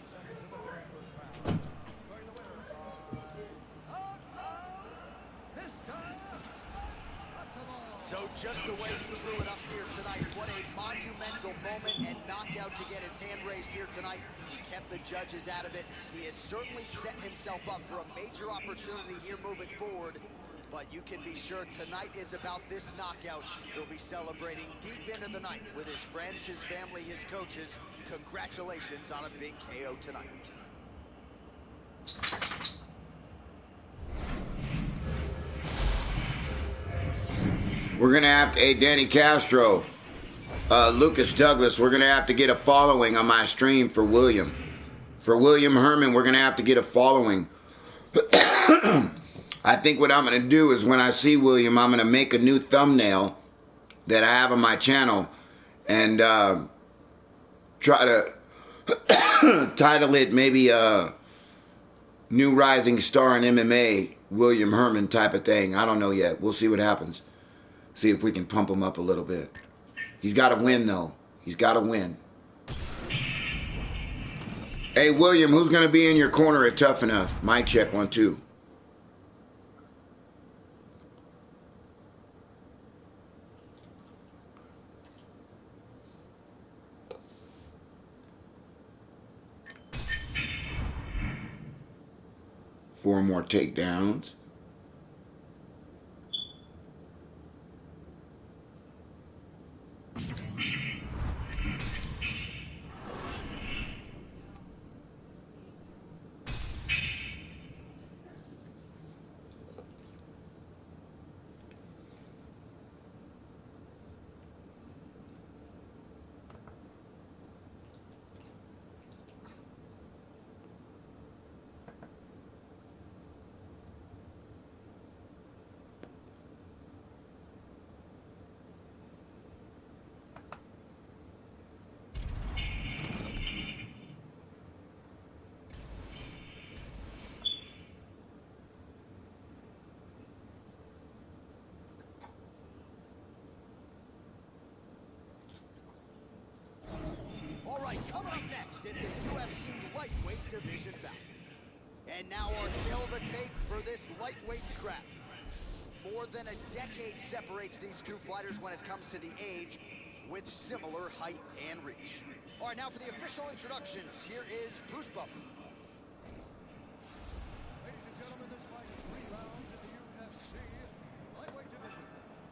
seconds of the very first round. Going the winner by knockout, Mr. Untouchable.
So just the way he drew it up here tonight, what a monumental tonight. He kept the judges out of it. He has certainly set himself up for a major opportunity here moving forward. But you can be sure tonight is about this knockout. He'll be celebrating deep into the night with his friends, his family, his coaches. Congratulations on a big KO tonight.
We're going to have to, hey, Danny Castro, Lucas Douglas, we're going to have to get a following on my stream for William. For William Herman, we're going to have to get a following. I think what I'm going to do is when I see William, I'm going to make a new thumbnail that I have on my channel and try to title it maybe New Rising Star in MMA, William Herman type of thing. I don't know yet. We'll see what happens. See if we can pump him up a little bit. He's got to win, though. He's got to win. Hey, William, who's going to be in your corner at Tough Enough? Mic check, 1, 2. Four more takedowns.
Coming up next, it's a UFC lightweight division bout. And now our tale of the tape for this lightweight scrap. More than a decade separates these two fighters when it comes to the age, with similar height and reach. All right, now for the official introductions, here is Bruce Buffer.
Ladies and gentlemen, this fight is 3 rounds in the UFC lightweight division.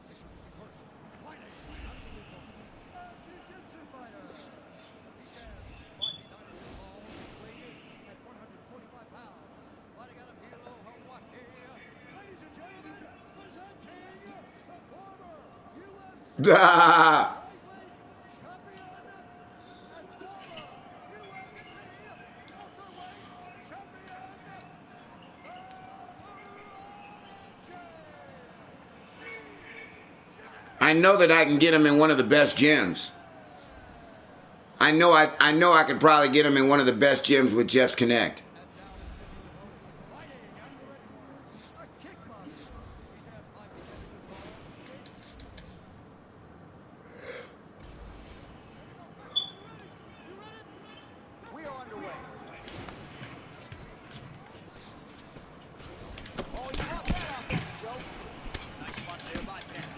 Introducing first, fighting out of the blue corner, a jiu-jitsu fighter. He stands 5 feet 9 inches tall, weighing at 145 pounds. Fighting out of Hilo, Hawaii. Ladies and gentlemen, presenting the former UFC lightweight champion and former UFC welterweight champion,
I know that I can get him in one of the best gyms. I know I could probably get him in one of the best gyms with Jeff's Connect.
We are underway. Oh, you got that off, Joe. Nice punch there by Penn.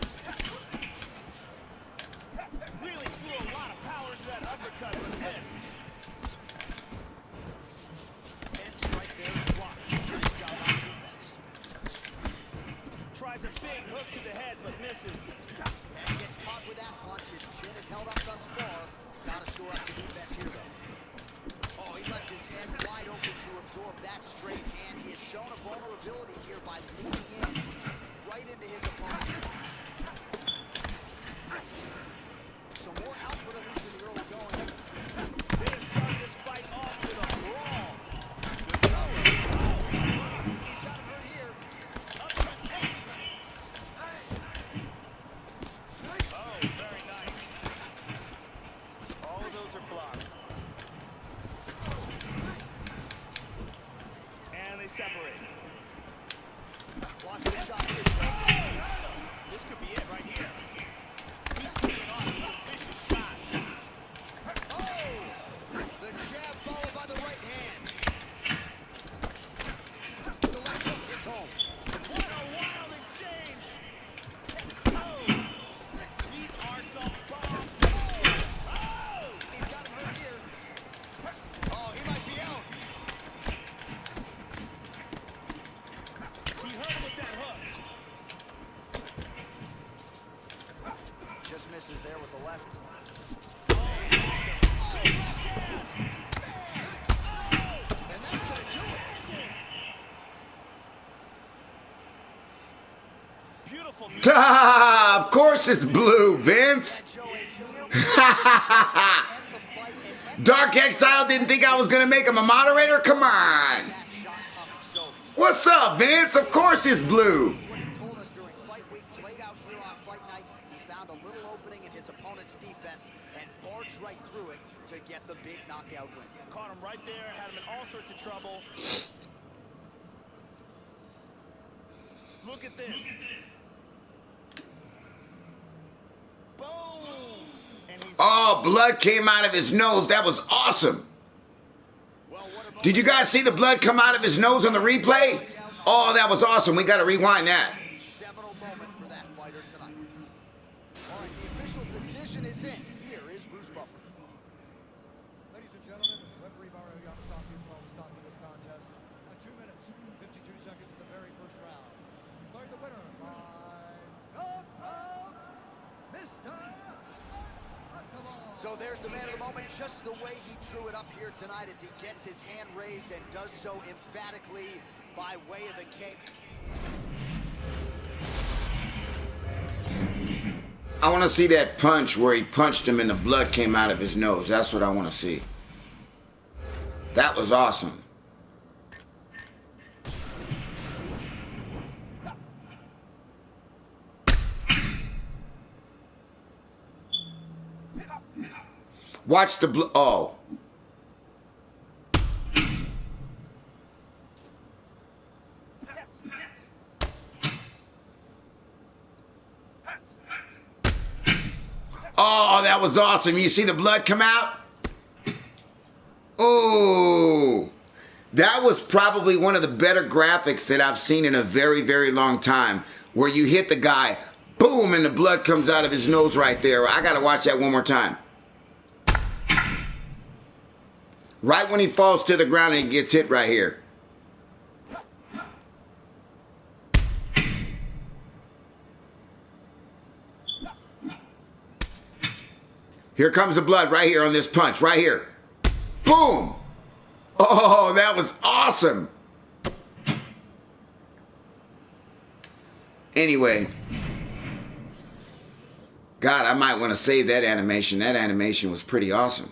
Really threw a lot of power to that uppercut, but missed.
And strike there is blocked. Nice job on defense.
Tries a big hook to the head, but misses.
And gets caught with that punch. His chin is held up thus far. Gotta shore up the defense here, though. Oh, he left his head wide open to absorb that straight hand. He has shown a vulnerability here by leaning in right into his opponent. Some more output, at least in the early going.
They have started this fight off with a brawl. Good cover.
He's got him hurt here.
Up to the head. Oh, very nice. All of those are blocked. And they separate.
Watch the shot here.
This could be it right here. He's seeing
Of course it's blue, Vince. Dark Exile didn't think I was going to make him a moderator? Come on. What's up, Vince? Of course it's blue.
Right through it to get the big knockout win.
Caught him right there, had him in all sorts of trouble. Look at this. Boom!
Oh, blood came out of his nose. That was awesome. Did you guys see the blood come out of his nose on the replay? Oh, that was awesome. We got to rewind that.
Seminal moment for that fighter tonight. All right, the official decision is in. Here is Bruce Buffer.
Ladies and gentlemen, referee Mario Yamasaki has called a stop to this contest at 2 minutes, 52 seconds of the very first round. Declaring the winner by knockout, Mr.
So there's the man of the moment, just the way he drew it up here tonight as he gets his hand raised and does so emphatically by way of the cape.
I want to see that punch where he punched him and the blood came out of his nose. That's what I want to see. That was awesome. Watch the blood. Oh. Oh, that was awesome. You see the blood come out? Oh, that was probably one of the better graphics that I've seen in a very, very long time, where you hit the guy, boom, and the blood comes out of his nose right there. I got to watch that one more time. Right when he falls to the ground and he gets hit right here. Here comes the blood right here on this punch, right here. Boom! Oh, that was awesome. Anyway. God, I might want to save that animation. That animation was pretty awesome.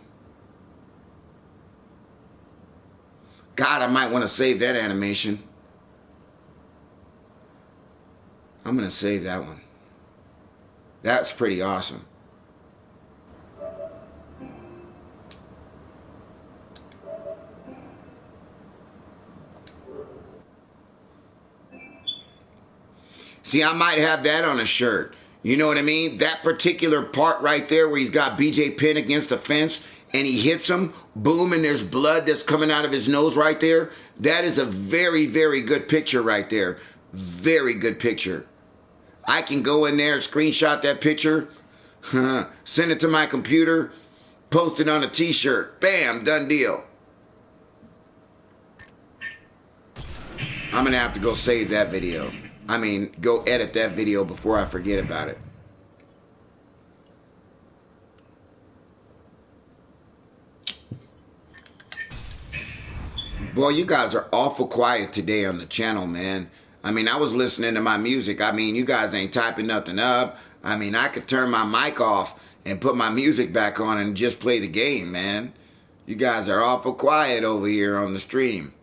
God, I might want to save that animation. I'm going to save that one. That's pretty awesome. See, I might have that on a shirt. You know what I mean? That particular part right there where he's got BJ Penn against the fence and he hits him, boom, and there's blood that's coming out of his nose right there. That is a very, very good picture right there. Very good picture. I can go in there, screenshot that picture, send it to my computer, post it on a t-shirt. Bam, done deal. I'm going to have to go save that video. I mean, go edit that video before I forget about it. Boy, you guys are awful quiet today on the channel, man. I mean, I was listening to my music. I mean, you guys ain't typing nothing up. I mean, I could turn my mic off and put my music back on and just play the game, man. You guys are awful quiet over here on the stream.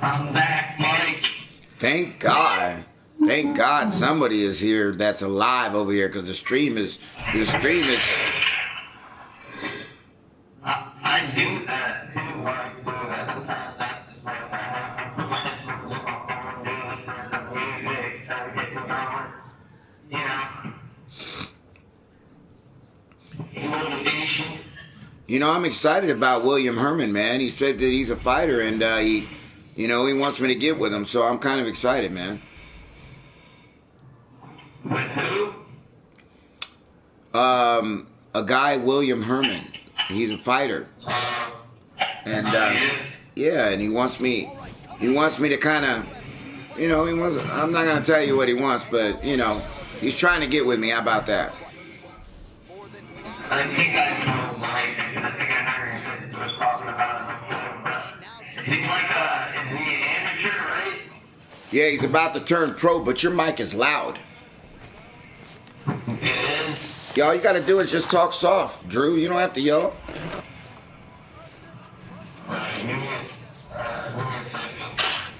I'm back, Mike.
Thank God. Thank God somebody is here that's alive over here, because the stream is
I do that too, like, that's the time that's like I have to put my phone, do the music, try to get the power, motivation.
You know, I'm excited about William Herman, man. He said that he's a fighter, and he wants me to get with him, so I'm kind of excited, man.
With who?
A guy, William Herman. He's a fighter. And, yeah, and he wants me to kind of, I'm not going to tell you what he wants, but, he's trying to get with me. How about that?
I think I know Mike. I think I heard he was talking about it before. But he's like is he an amateur, right?
Yeah, he's about to turn pro, but your mic is loud.
It is.
Yeah, all you got to do is just talk soft, Drew. You don't have to yell.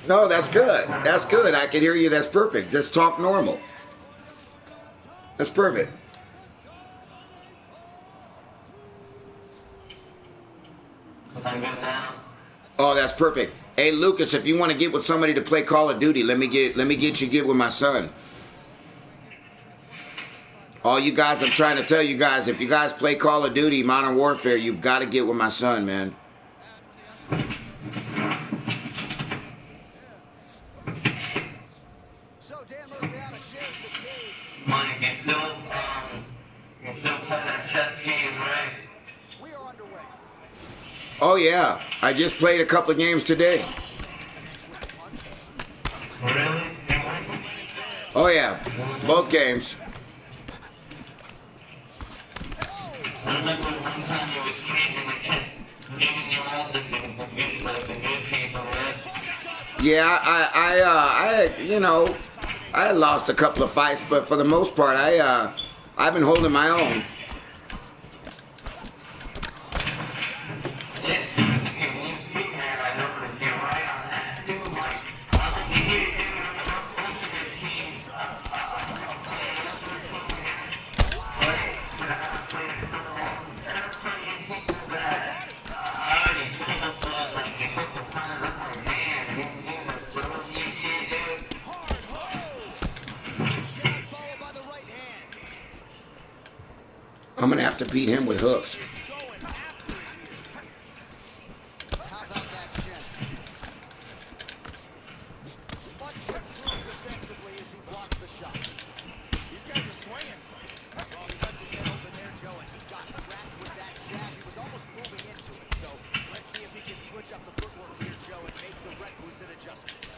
No, that's good. That's good. I can hear you. That's perfect. Just talk normal. That's perfect. Oh, that's perfect. Hey, Lucas, if you want to get with somebody to play Call of Duty, let me get you get with my son. All you guys, I'm trying to tell you guys, if you guys play Call of Duty, Modern Warfare, you've got to get with my son, man.
Mike, you still play that chess game, right?
We are underway.
Oh, yeah. I just played a couple of games today.
Really?
Oh, yeah. Both games.
I remember one time you were streaming the kid, giving you all the good people, right?
Yeah, I lost a couple of fights, but for the most part, I've been holding my own. I'm going to have to beat him with hooks.
How about that chin? Much improved defensively as he blocks the shot. These guys are swinging. Well, he left his head open there, Joe, and he got cracked with that jab. He was almost moving into it. So let's see if he can switch up the footwork here, Joe, and make the requisite adjustments.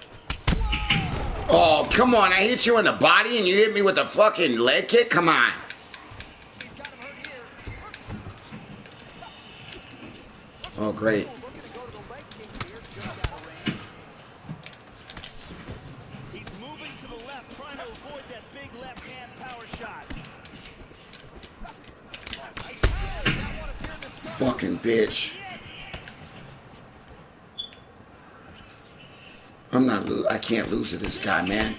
Oh, come on. I hit you in the body and you hit me with a fucking leg kick? Come on. Oh, great.
He's moving to the left, trying to avoid that big left-hand power shot.
Fucking bitch. I can't lose to this guy, man.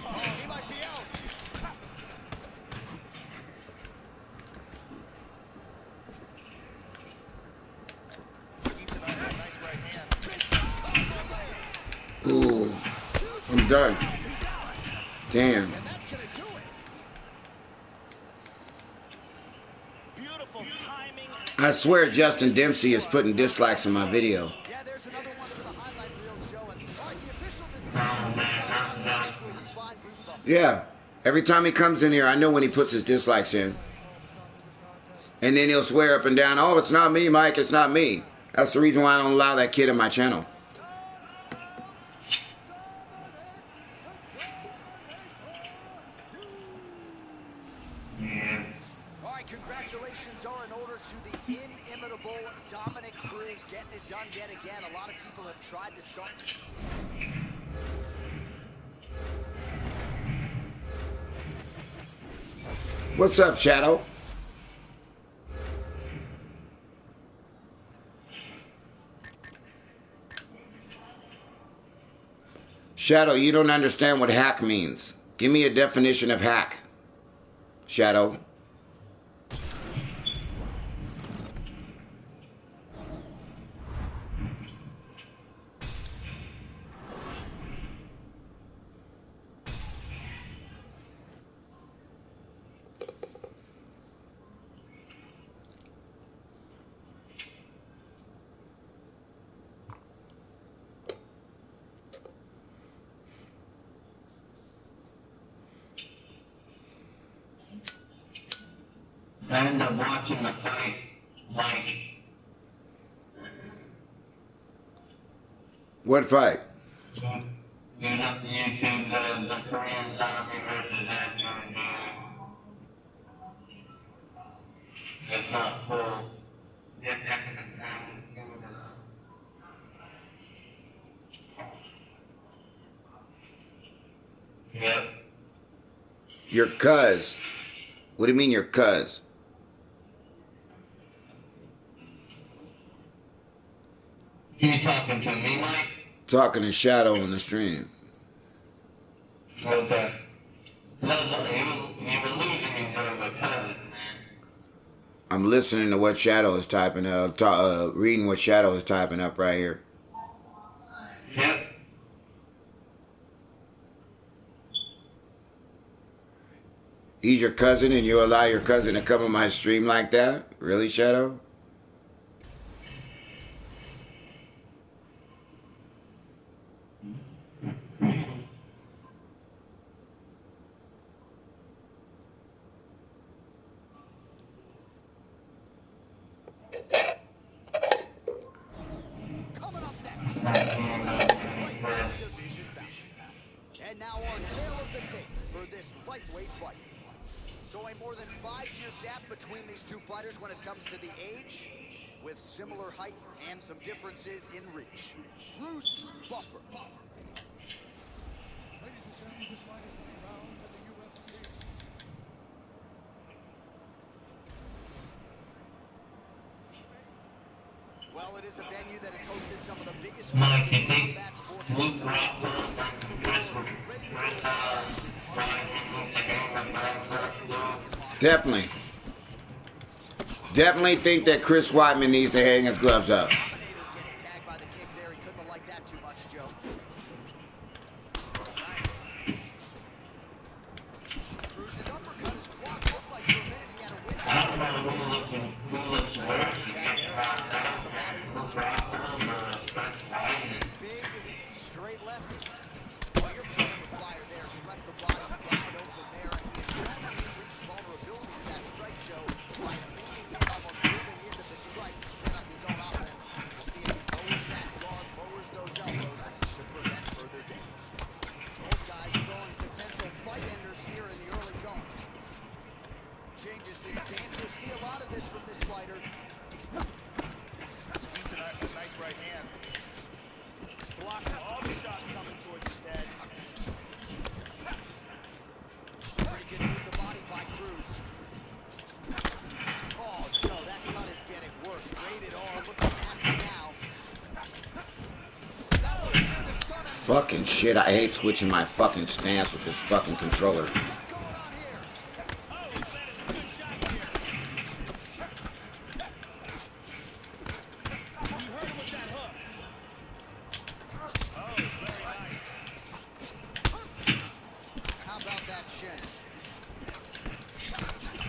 Ooh, I'm done. Damn. I swear Justin Dempsey is putting dislikes on my video.
Yeah, there's another one for the highlight reel, Joe. And all right, the official decision. That's where we find Bruce Buffalo.
Yeah. Every time he comes in here, I know when he puts his dislikes in. And then he'll swear up and down, oh, it's not me, Mike, it's not me. That's the reason why I don't allow that kid in my channel.
All right, congratulations are in order to the inimitable Dominic Cruz getting it done yet again. A lot of people have tried to start.
What's up, Shadow? Shadow, you don't understand what hack means. Give me a definition of hack. Shadow.
I ended up watching the fight, like...
What fight?
You have to YouTube the Korean Zombie versus Andrew. It's not full. Yep.
Your cuz. What do you mean your cuz?
Who you talking to, me, Mike?
Talking to Shadow on the stream.
Okay. You were losing me during the cuz, man.
I'm listening to what Shadow is typing up, reading what Shadow is typing up right here.
Yep.
He's your cousin and you allow your cousin to come on my stream like that? Really, Shadow?
Coming up next, lightweight division bout. And now our tale of the tape for this lightweight fight. So a more than 5-year gap between these two fighters when it comes to the age, with similar height and some differences in reach. Bruce Buffer.
Ladies and gentlemen, this fight is 3 rounds in the UFC.
Well, it is a venue that has hosted some of the biggest
Mike,
fights
you
in
think
combat sports
Luke
history.
Rockhold and Chris
Definitely. Definitely think that Chris Weidman needs to hang his gloves up.
Dominator gets tagged by the kick there. He couldn't have liked that too much, Joe. Bruce's uppercut is blocked. Looked like for a minute he had a win.
I don't know who looks worse. You think it's Luke Rockhold or Chris Weidman?
Big, straight left. Well, you're playing with fire there. He left the body wide open there, and he has shown some increased vulnerability to that strike, Joe, by leaning in, almost moving into the strike to set up his own offense. We'll see if he lowers that guard, lowers those elbows to prevent further damage. Both guys throwing potential fight enders here in the early goings. Changes his stance. You'll see a lot of this from this fighter.
Nice right hand. Blocked all the shots coming towards his head.
Pretty good knee to the body by Cruz. Oh, Joe, that cut is getting worse. Rated R, looking nasty now. That one here to stun him.
Fucking shit, I hate switching my fucking stance with this fucking controller.
What's going on here?
Oh, he's landed some good shots here. You heard him with that hook. Oh, very nice.
How about that shin?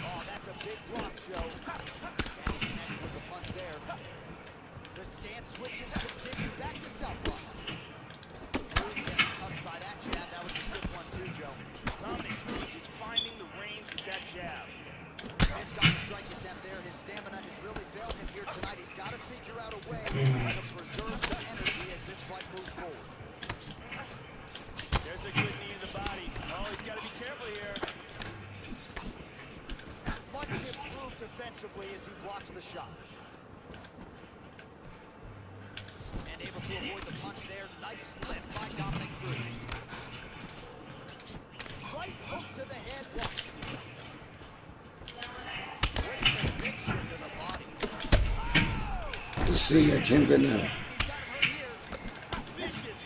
Oh, that's a big block, Joe. Can't connect with the punch there. The stance switches continue back to southpaw. Cruz getting touched by that jab. That was a stiff one too, Joe.
Dominic Cruz is finding the range with that jab.
Missed on the strike attempt there. His stamina has really failed him here tonight. He's got to figure out a way to preserve some energy as this fight moves forward.
There's a good knee in the body. Oh, he's got to be careful here.
Much improved defensively as he blocks the shot. And able to avoid the punch there. Nice lift by Dominic Cruz. Right hook to the head. Blocked. With conviction to the body.
See ya, Jim. Good night.
He's got him hurt here.
Vicious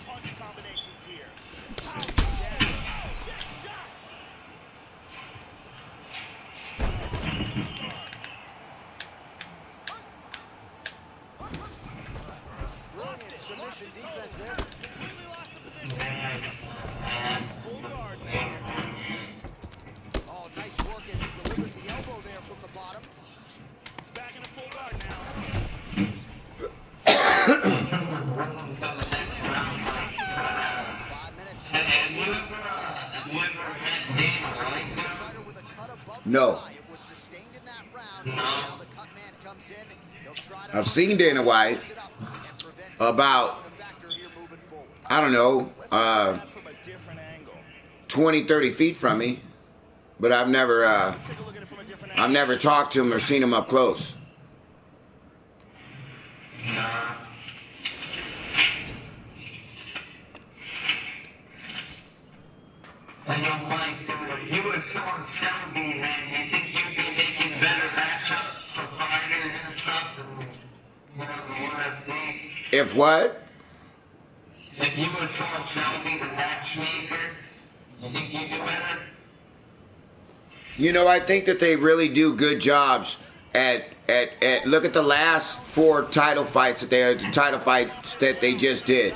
punch combinations here.
Brilliant submission defense there.
Completely lost the position. Full guard now.
Oh, nice work as he delivers the elbow there from the bottom.
He's back in a full guard now.
5 minutes.
Have you ever met Dana White?
Fighter with a cut above the
No.
eye. It was sustained in that round. Now the cut man comes in. He'll try to
I've seen Dana White
it up and prevent
about,
the factor here moving forward.
I don't know,
That from a different angle.
20, 30 feet from me. But I've never,
Let's take a look at it from a
I've never talked to him or seen him up close.
Nah. And yo, Mike, dude, you were so unselfie, man. You think you'd be making better matchups for fighters and stuff than, you know, the UFC?
If what?
If you were so unselfie, the matchmaker, you think you'd do better?
You know, I think that they really do good jobs at look at the last 4 title fights that they just did.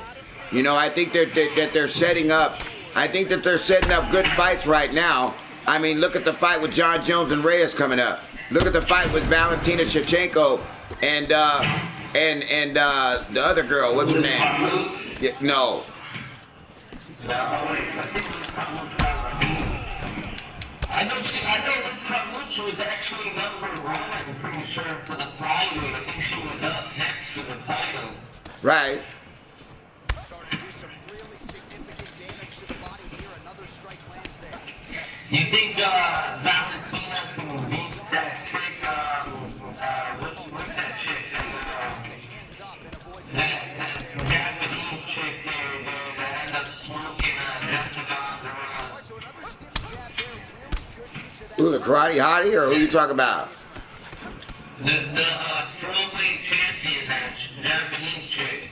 You know, I think that they're setting up. I think that they're setting up good fights right now. I mean, look at the fight with John Jones and Reyes coming up. Look at the fight with Valentina Shevchenko and the other girl. What's her name? Yeah, no.
I know Liz Carlucci was actually number 1, I'm pretty sure, for the flyweight. I think she was up next for the title.
Right.
Starting to do some really significant damage to the body here. Another strike lands there.
You think Valentina can beat that chick, what's that chick? That Japanese chick there that ended up smoking Jessica around.
So another stiff jab there. Really good use of that.
Who, the karate hottie, or who you talking about?
The strawweight champion match, Japanese chick.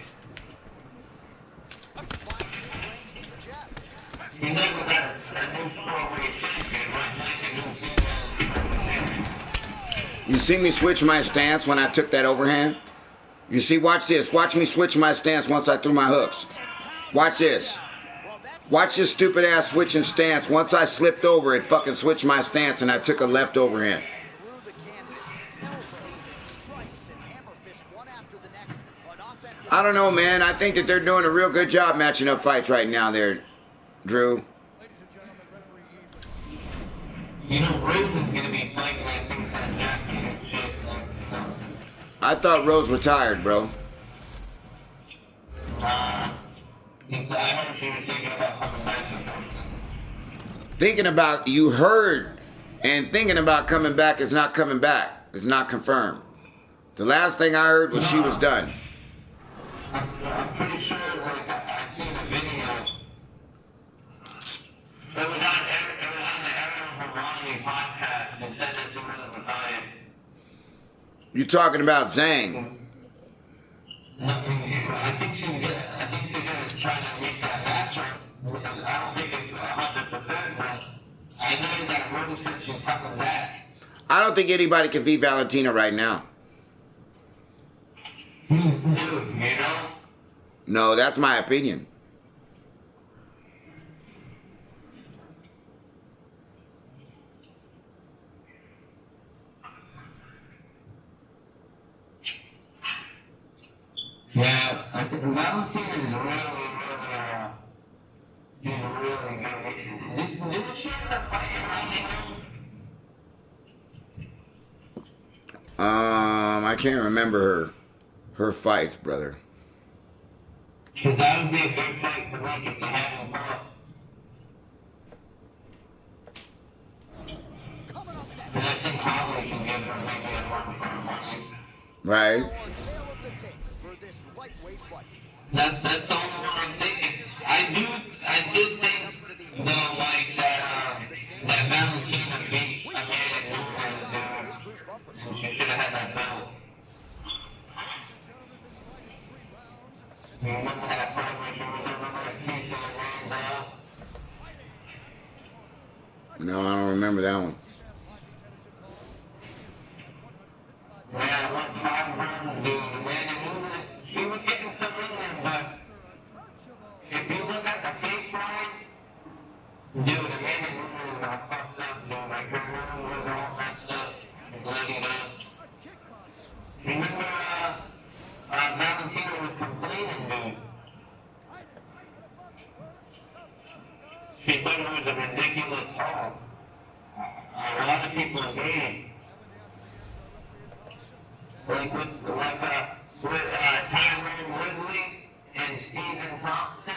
You never got a new strawweight champion, right? Like a new female.
You see me switch my stance when I took that overhand? You see, watch this. Watch me switch my stance once I threw my hooks. Watch this. Watch this stupid ass switching stance. Once I slipped over, it fucking switched my stance and I took a left overhand. I don't know, man. I think that they're doing a real good job matching up fights right now there, Drew.
You know, Rose is going to be fighting, I think, that Japanese chick.
I thought Rose retired, bro.
I heard she was thinking about coming back or something.
Thinking about, you heard, and thinking about coming back is not coming back. It's not confirmed. The last thing I heard was she was done.
I'm pretty sure, like, I seen a video. It was on the Aaron Harani podcast. They said that she was retired.
You talking about Zhang?
No, I think they're gonna try to make that match up. I don't think it's 100%, but I know that Rose said she's coming back.
I don't think anybody can beat Valentina right now.
Dude, you know?
No, that's my opinion.
Yeah, I think Valentina is really good. Didn't she end up fighting right now?
I can't remember her fights, brother.
Because that would be a good fight to make if they had them both. Because I think Holly can give her maybe a run for her money.
Right.
That's the only one I'm thinking. I do think though, like that Valentina beat Amanda Nunes, dude. She should have had that belt. You remember that fight when she was over that piece of the ring belt?
No, I don't remember that one.
Yeah, what 5 rounds, dude. Amanda Nunes, she was getting some in there, but if you look at the face-wise, dude, Amanda Nunes got fucked up, dude. Like, her room was all messed up, bloodied up. Remember, Valentina was complaining, dude. She thought it was a ridiculous fall. A lot of people agreed. Like with Tyron Woodley and Stephen Thompson,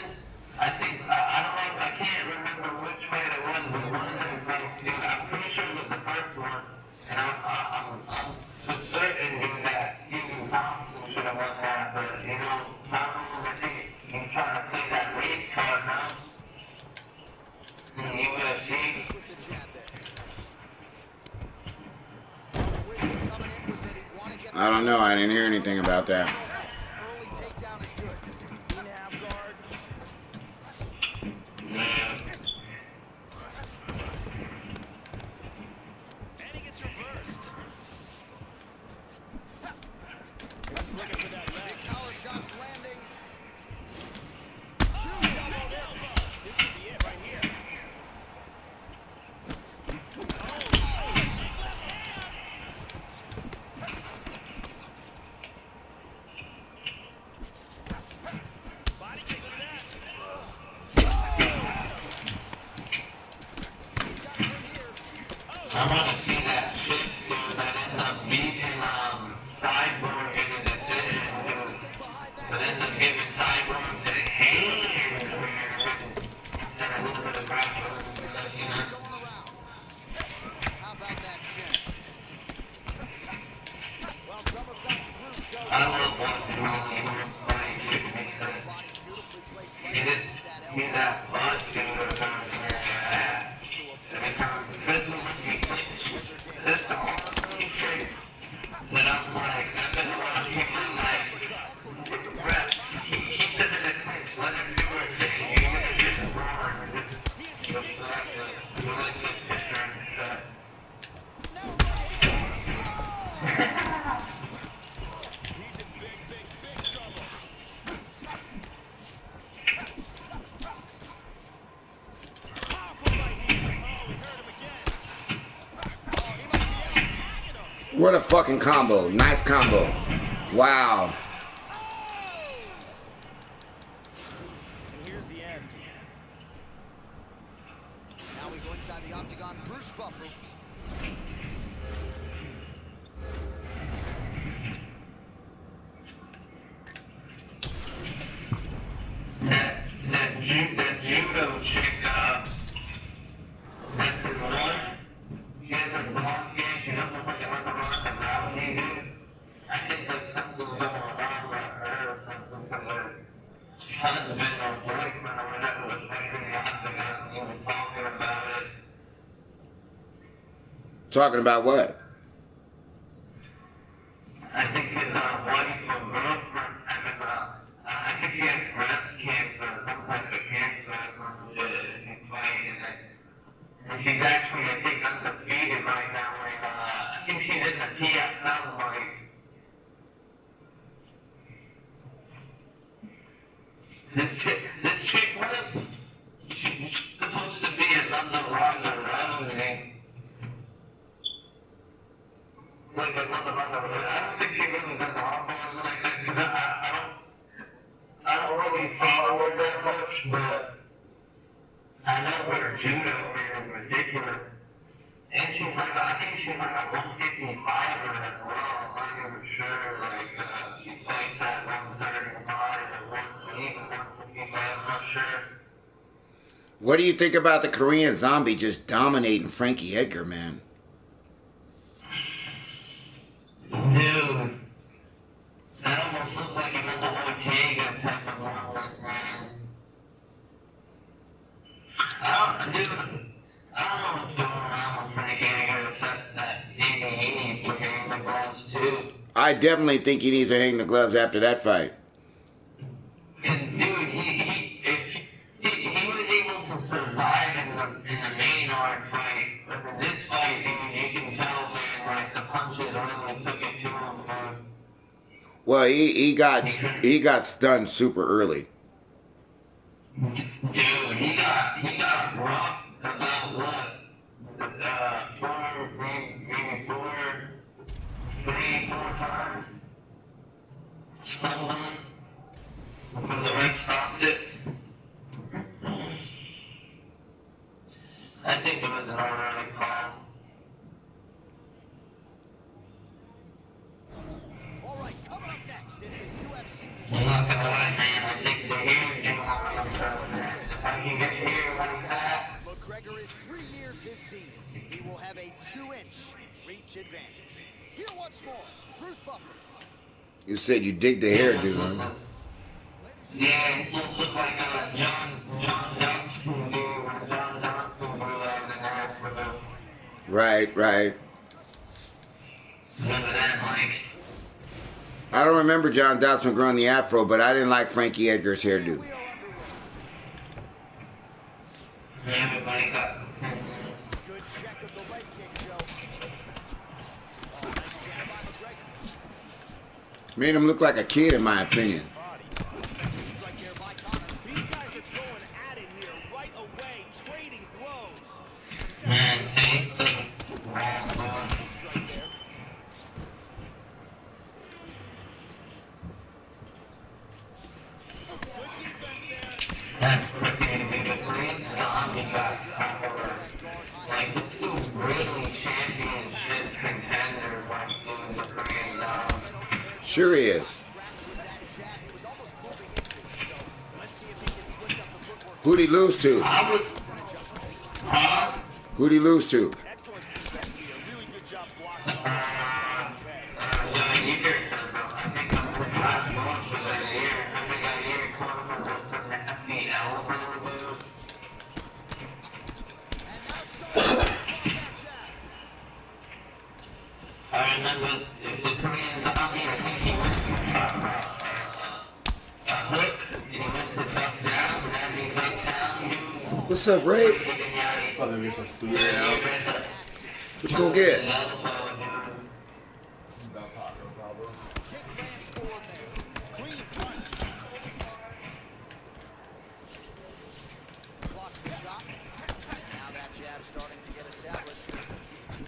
I think, I can't remember which fight it was, but one of them fights, dude, I'm pretty sure it was the first one. in the UFC.
With the jab there. The wisdom coming in was that he'd want to get
I don't know. I didn't hear anything about that.
early takedown is good.
In half guard.
Yeah.
And he gets reversed. He's looking for that leg.
Big collar shots landing.
This could be it right here. Body kick to that.
I want to see that shit too that ends up beating Cyborg in the decision too. But ends up giving Cyborg the hand and a little bit of pressure. You know?
How about that chin? Well, some have gotten through, Joe.
I love watching all the English fight because
Body beautifully placed
he
right
just
underneath that
he's
elbow.
that busted or something like that. And it comes physical this the only trick that I'm like, I've been around people like, rep, keep it in the clinch, let him do her thing, you're gonna get the wrong, and this is the really good picture and stuff.
He's in big trouble. Powerful right here. Oh, we heard him again. Oh, he might be out. Tagging him.
What a fucking combo. Nice combo. Wow.
And here's the end.
Now we go inside the octagon. Bruce Buffer.
That judo chick, that's his one. She has a block game. She doesn't look like the rest of the he did. I think like something's going on with her or something because her husband or boyfriend or whatever was fighting the octagon. He was talking about it.
Talking about what?
I think his wife or girlfriend, I think she has breast cancer or some type of cancer or something shit. She's fighting it. And she's actually, I think, undefeated right now. And I think she's in the PFL fight. This chick, what? She's supposed to be another Ronda Rousey. Like another Ronda Rousey. I don't think she really does offense like that because I don't really follow her that much, but I know her judo is ridiculous. And she's like, I think she's like a 155er as well. I'm not even sure. Like, she fights at 135 or even 155. I'm not sure.
What do you think about the Korean Zombie just dominating Frankie Edgar, man?
Dude, that almost looks like another Ortega type of moment, man. I don't know what's going on with Frankie Edgar except that maybe he needs to hang the gloves too.
I definitely think he needs to hang the gloves after that fight.
And dude, he was able to survive in the main art fight, but in this fight, dude, you can tell, man, like the punches really took it to him, dude.
Well, he got stunned super early.
Dude, he got rocked about what? Three, four times. Stumbling. Before the ref stopped it. I think it was an early call.
All right, coming up next, it's a UFC.
I'm not gonna lie, man. I think the hair is on himself, man. If I can get here like that.
McGregor is 3 years his senior. He will have a 2-inch reach advantage. Here once more, Bruce Buffer.
You said you dig the hairdo, huh?
Yeah, he looks like John Johnson, dude. John Johnson.
Right, right.
Remember that, Mike?
I don't remember John Dodson growing the afro, but I didn't like Frankie Edgar's hairdo.
Everybody got
Good check of the leg kick, Joe. Oh, nice jab by McGregor.
Made him look like a kid, in my opinion.
Seems like they're by Connor.
These guys are throwing at it here right away, trading blows.
man, take the
Strike there.
Good defense there.
that's the thing. The Korean zombie got covered. Like, the two really championship contenders like doing the Korean zombie.
Sure he is. Who'd he lose to?
I would, huh?
Who'd he lose to?
Excellent defense here. Really good job blocking.
Yeah, you hear I think the last month was a year. I think a year called for some nasty elevator move. I remember the Korean zombie, I think he went a hook, and he went to duck down, and as he ducked down,
What's up, Ray?
Probably get some food.
yeah,
What you gonna get?
Clean punch.
Blocks the shot. Now that jab starting to get established. And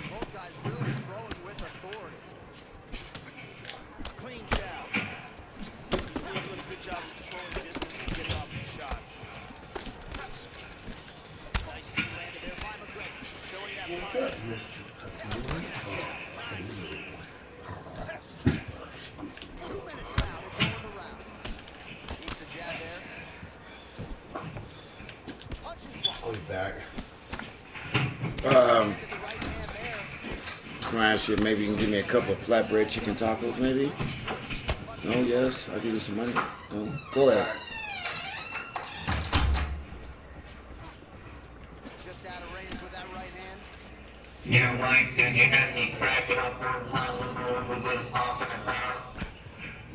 both guys really throwing with authority.
Clean jab. He's really doing a good job controlling distance and getting off the shots.
Nice knee landed there by McGregor.
Showing that punch.
I'll be back.
I'm gonna ask you, maybe you can give me a couple of flatbread chicken tacos, maybe? No, yes, I'll give you some money. No, go ahead.
Just out of range with that right hand.
you know, like, dude, you had me cracking up one time when we were talking about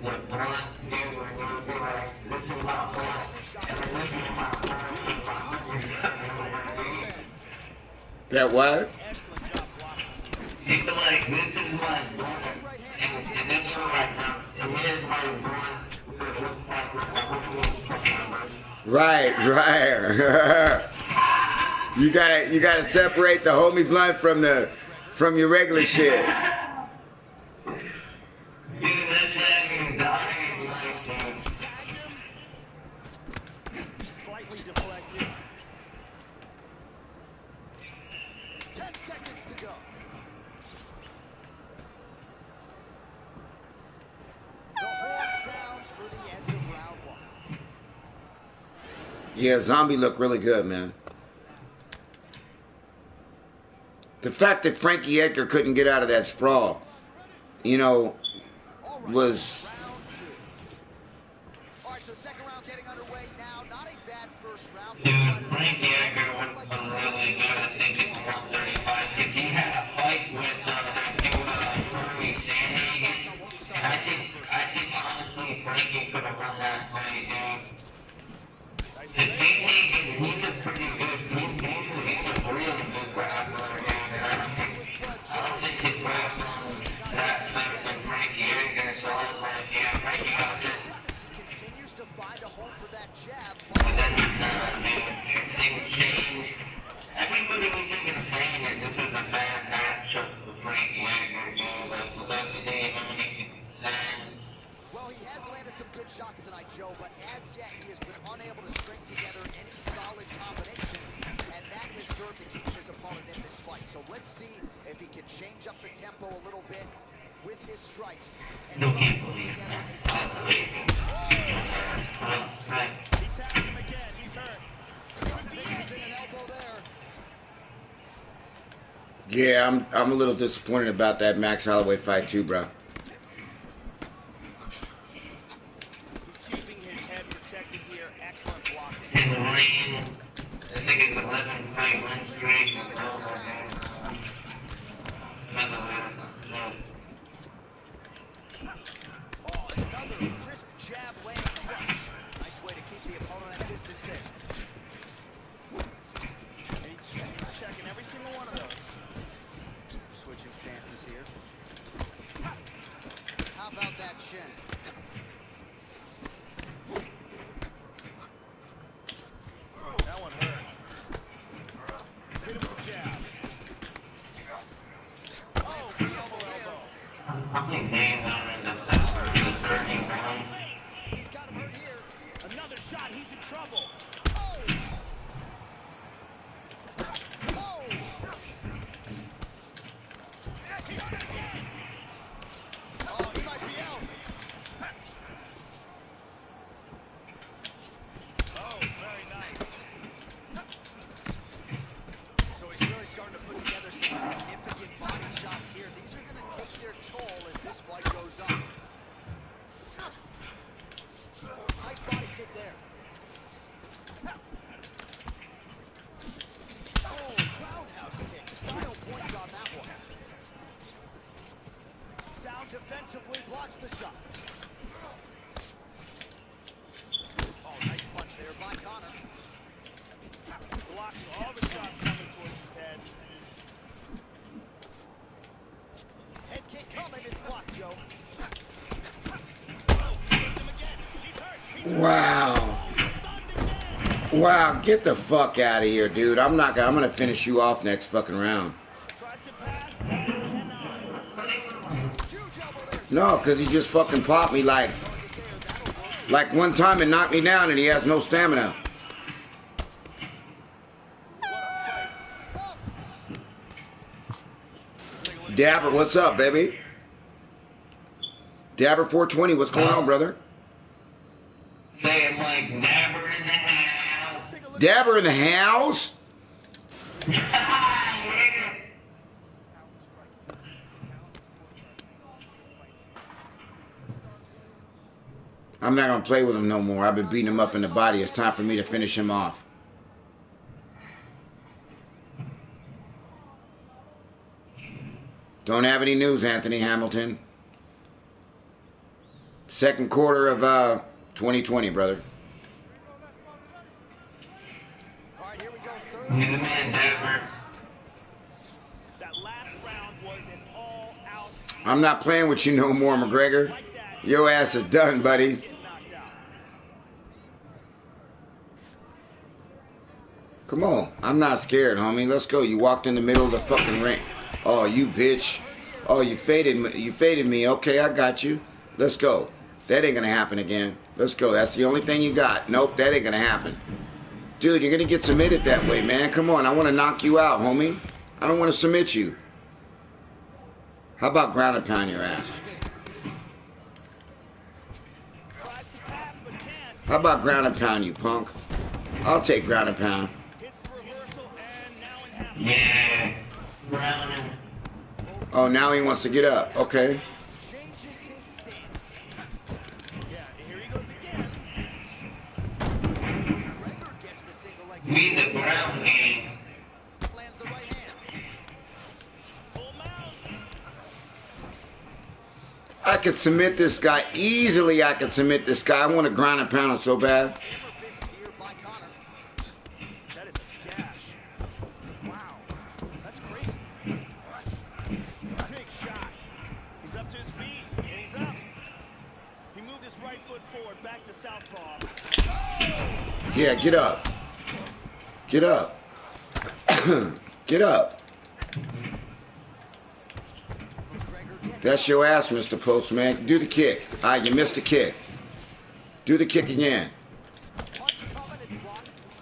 what blunt do when you would be like, this is my blunt, and then this is my blunt, and my blunt.
That what?
Excellent job blocking.
People like, this is my blunt, and then you're like, now, and here's my blunt, it looks like this whole
Right, right. you gotta separate the homie blunt from your regular shit.
dude, that's having me dying, like, dude.
Slightly deflected.
10 seconds to go. The horn sounds for the end of round one.
Yeah, Zombie looked really good, man. The fact that Frankie Edgar couldn't get out of that sprawl, you know,
All right,
was
round two. All right, so second round getting underway now. Not a bad first round.
Dude, Frankie Edgar was really good, I think, in 135, because he had a fight with, Bernie Sandhagen, and I think, honestly, Frankie could have won that fight, dude. And Sandhagen, he's a pretty good, he's a really good grappler, dude, and I don't think his grappling is that better than Frankie Edgar, so I was like, yeah, Frankie got this.
Continues to find a home for that jab.
But then, things change. Everybody was even saying that this was a bad matchup for Frankie Edgar, dude. Like, that didn't even make sense.
Well, he has landed some good shots tonight, Joe, but as yet he has been unable to string together any solid combinations, and that has served to keep his opponent in this fight. So let's see if he can change up the tempo a little bit with his strikes and
No,
try
he
to put
believes
together
that.
a
Right.
He tapped him again. He's hurt.
fingers in an elbow there.
yeah. I'm a little disappointed about that Max Holloway fight too, bro.
He's keeping his head protected here. Excellent blocking.
His reign, I think it's 11 fight win streak.
Oh, another crisp jab landing flush. Nice way to keep the opponent at distance there.
He's checking every single one of those.
Switching stances here. How about that shin?
That one hurt. Hit him with a jab. Oh, elbow.
I think these are in the third round.
He's got him hurt here.
Another shot, he's in trouble.
Oh! Oh! Oh, he might be out.
Oh, very nice.
So he's really starting to put together some significant body shots here. These are going to take their toll as this fight goes on. Nice body kick there. Oh, roundhouse kick. Style points on that one. Sound defensively blocks the shot. Oh, nice punch there by Connor.
Blocking all the shots coming towards his head.
Head kick coming. It's blocked, Joe.
Wow. Wow, get the fuck out of here, dude. I'm gonna finish you off next fucking round.
Tries to pass, cannot.
No, because he just fucking popped me like one time and knocked me down and he has no stamina. Dabber, what's up, baby? Dabber 420, what's going on, brother?
Say it like Dabber in the house.
Dabber in the house? I'm not going to play with him no more. I've been beating him up in the body. It's time for me to finish him off. Don't have any news, Anthony Hamilton. Second quarter of 2020, brother.
All right, here we go. Third.
He's a man, Dabber.
That last round was an all-out.
I'm not playing with you no more, McGregor.
Like that.
Your ass is done, buddy.
Getting knocked out.
Come on. I'm not scared, homie. Let's go. You walked in the middle of the fucking ring. Oh, you bitch. Oh, you faded me. You faded me. Okay, I got you. Let's go. That ain't gonna happen again. Let's go. That's the only thing you got. Nope, that ain't gonna happen. Dude, you're gonna get submitted that way, man. Come on. I want to knock you out, homie. I don't want to submit you. How about ground and pound your ass?
Tries to pass, but can't.
How about ground and pound, you punk? I'll take ground and pound.
Hits the reversal, and now in half.
Yeah. Brown.
Oh, now he wants to get up. Okay.
Changes his stance.
Yeah, here he goes again.
McGregor gets the single leg.
We the ground game.
Lands the right hand.
Full mount.
I could submit this guy easily. I could submit this guy. I want to ground and pound him so bad.
Hammer fist here by Connor.
That is a gash. Wow. That's crazy. Big shot. He's up to his feet, and he's up. He moved his right foot forward, back to southpaw.
Yeah, get up. Get up. Get up. That's your ass, Mr. Postman. Do the kick. All right, you missed the kick. Do the kick again.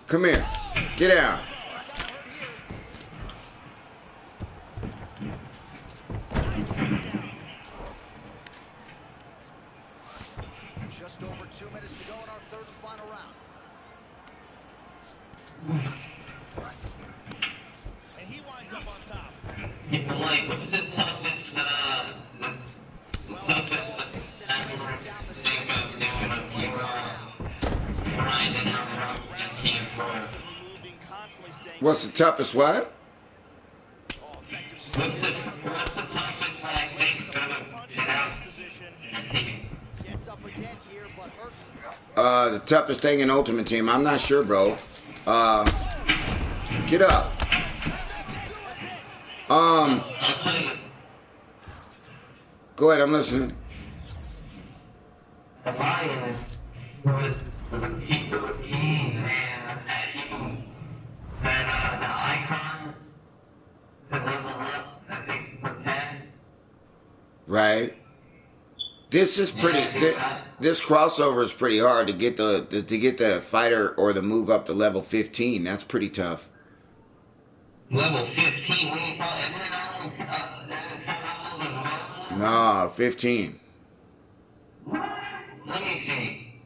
Come here. Get down.
Just over 2 minutes to go in our third and final round.
And he winds up on top.
Yeah, Mike, what's the toughest, thing about doing what you grinding out the team for?
What's the toughest what?
What's the
The toughest thing in Ultimate Team. I'm not sure, bro. Get up. Go ahead, I'm listening.
The Lions would keep the routine, man, that the icons to level up, I think, to 10.
Right. This is pretty. This crossover is pretty hard to get the fighter or the move up to level 15. That's pretty tough.
Level 15. When you thought, and then I don't 10 levels as well.
Nah, 15.
What? Let me see.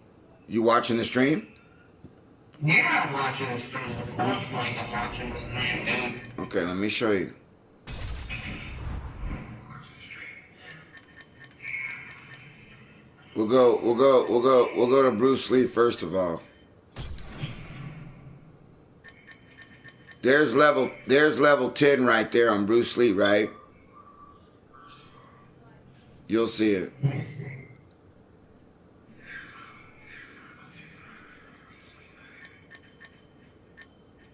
You watching the stream?
Yeah, I'm watching the stream. It looks like I'm watching the stream, dude.
Okay, let me show you. We'll go to Bruce Lee first of all. There's level 10 right there on Bruce Lee, right? You'll see it.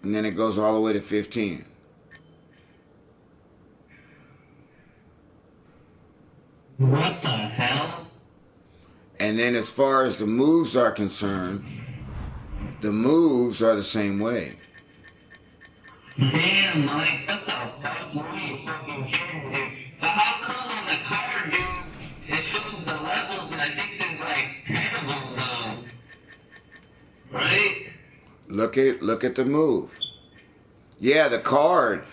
And then it goes all the way to 15.
What the hell?
And then as far as the moves are concerned, the moves are the same way.
Damn, Mike, what the fuck? What are you fucking kidding, dude? But how come on the card, dude, it shows the levels, and I think there's like 10 of them, though. Right?
Look at the move. Yeah, the card,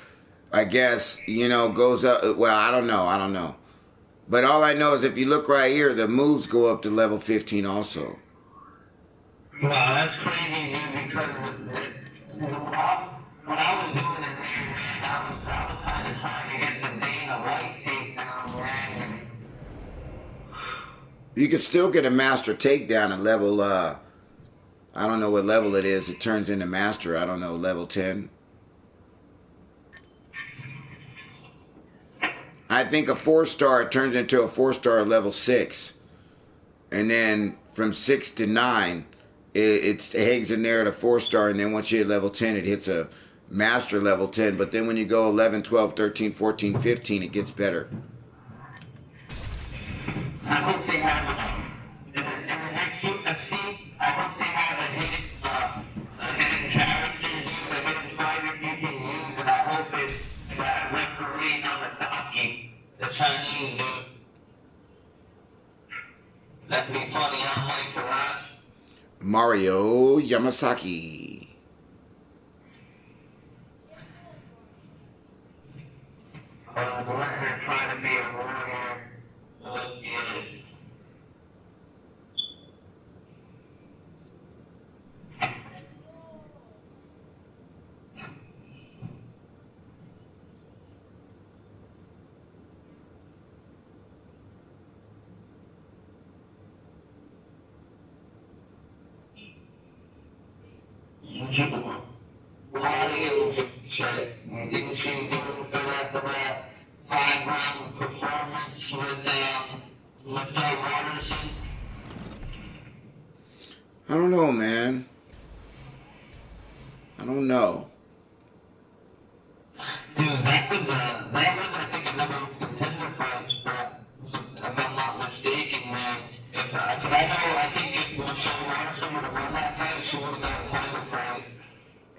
I guess, goes up. Well, I don't know. But all I know is if you look right here, the moves go up to level 15 also.
Wow, that's crazy, dude, because when I was doing it, I was kind of trying to get the Dana White takedown, man.
You could still get a master takedown at level, I don't know what level it is. It turns into master, I don't know, level 10. I think a 4-star turns into a 4-star at level 6. And then from 6 to 9, it hangs in there at a 4-star. And then once you hit level 10, it hits a master level 10. But then when you go 11, 12, 13, 14, 15, it gets better.
I hope they have in the next UFC, I hope they have a hidden character, a hidden fighter you can use, and I hope it's that referee Nagasaki, the Chinese dude. That'd be funny, I'm waiting for us.
Mario Yamasaki.
Let her try to be a warrior. Yes. Didn't she do that 5-round performance with MIKE-TYSON?
I don't know, man. I don't know.
Dude, that was I think another contender fight, if I'm not mistaken, man. I think if Michelle Watterson would have won that fight, she would have got a title fight.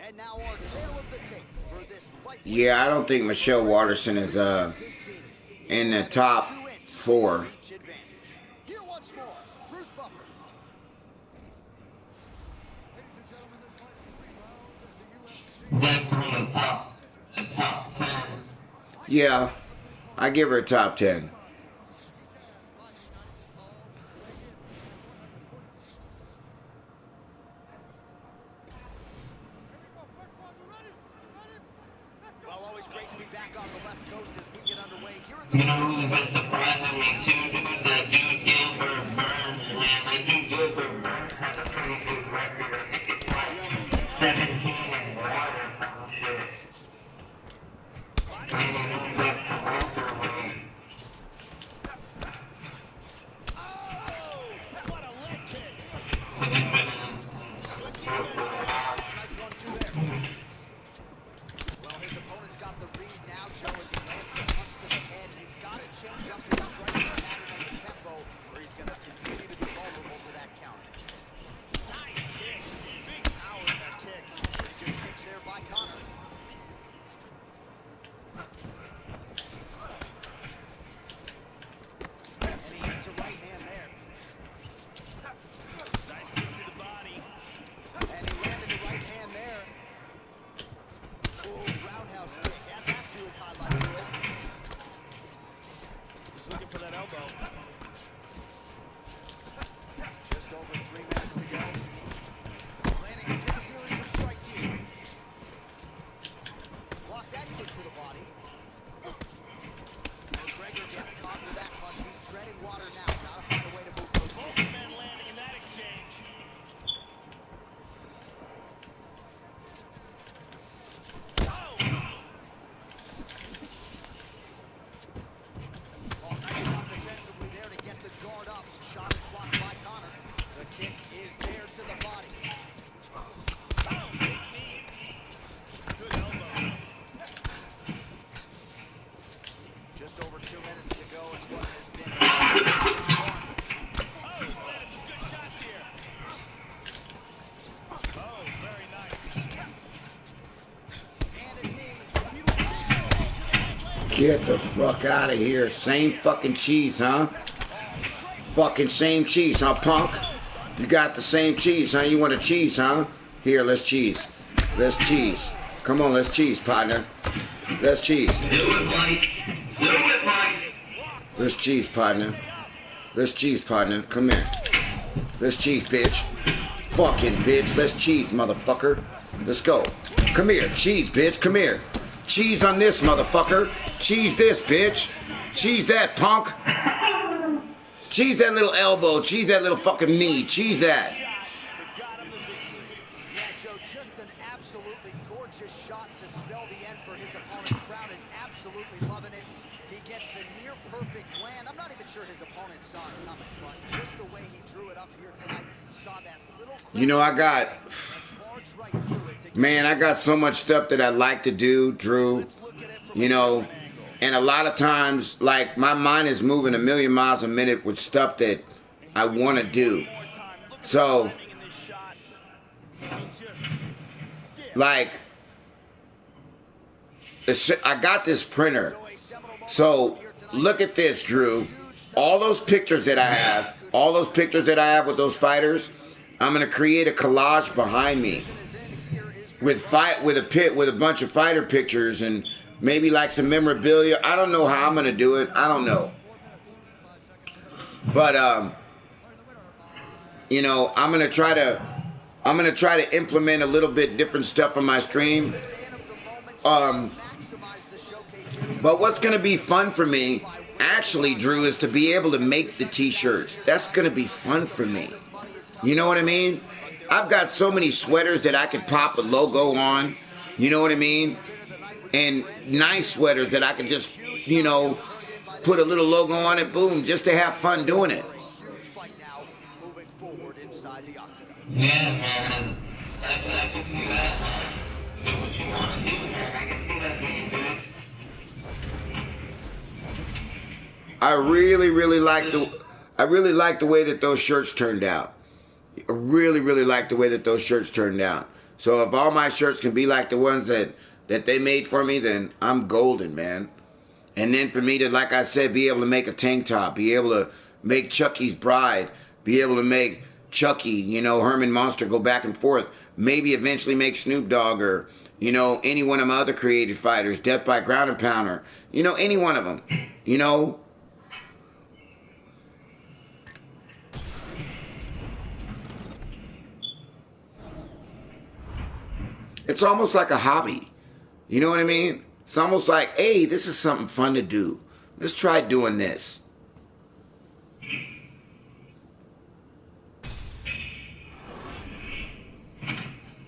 And now our tale of the tape for this fight.
Yeah, I don't think Michelle Watterson is in the top 4.
Here once more, Bruce Buffer.
Definitely a top 10.
Yeah, I give her a top 10.
Well, always great to be back on the left coast as we get underway here at
You know who's been surprising me too, dude? That dude Gilbert Burns, man. That dude Gilbert Burns has a pretty good record. I think it's like 17 and 1 or some shit. And he moved up to welterweight.
Oh, what a leg kick.
But he's been
highlight reel.
He's looking for that elbow.
Just over 3 minutes to go. Landing a good series of strikes here. Block that kick to the body. McGregor gets caught with that punch. He's treading water now. Gotta find a way to move those.
Both men landing in that exchange.
Oh, nice job defensively there to get the guard up. Shot is blocked by Connor. The kick is there to the body.
Good elbow.
Just over 2 minutes to go in what has been a
Oh, he's landed some good shots here. Oh, very nice.
and a knee.
Get the fuck out of here. Same fucking cheese, huh? Fucking same cheese, huh, punk? You got the same cheese, huh? You want a cheese, huh? Here, let's cheese. Let's cheese. Come on, let's cheese, partner. Let's cheese.
Do it, Mike. Do it, Mike.
Let's cheese, partner. Let's cheese, partner. Come here. Let's cheese, bitch. Fucking bitch. Let's cheese, motherfucker. Let's go. Come here. Cheese, bitch. Come here. Cheese on this, motherfucker. Cheese this, bitch. Cheese that, punk. Cheese that little elbow. Cheese that little fucking knee. Cheese that.
Yeah, Joe, just an absolutely gorgeous shot to spell the end for his opponent. Crowd is absolutely loving it. He gets the near perfect land. I'm not even sure his opponent saw it coming, but just the way he drew it up here tonight, saw that little.
You know, I got...
Barge right through it to get
Man, I got so much stuff that I like to do, Drew. You know, and a lot of times, like, my mind is moving a million miles a minute with stuff that I want to do. So, like, I got this printer. So, look at this, Drew. All those pictures that I have, with those fighters, I'm going to create a collage behind me with a bunch of fighter pictures and maybe like some memorabilia. I don't know how I'm going to do it. I don't know. But you know, I'm going to try to implement a little bit different stuff on my stream. But what's going to be fun for me, actually, Drew, is to be able to make the t-shirts. That's going to be fun for me. You know what I mean? I've got so many sweaters that I could pop a logo on. You know what I mean? And nice sweaters that I could just, you know, put a little logo on it, boom, just to have fun doing it.
Yeah, man. I can see that, man. Do what you want to do, man. I can see that being good.
I really like the way that those shirts turned out. I really like the way that those shirts turned out. So if all my shirts can be like the ones that they made for me, then I'm golden, man. And then for me to, like I said, be able to make a tank top, be able to make Chucky's Bride, be able to make Chucky, you know, Herman Monster go back and forth, maybe eventually make Snoop Dogg or, you know, any one of my other creative fighters, Death by Ground and Pounder, you know, any one of them, you know. It's almost like a hobby. You know what I mean? It's almost like, hey, this is something fun to do. Let's try doing this.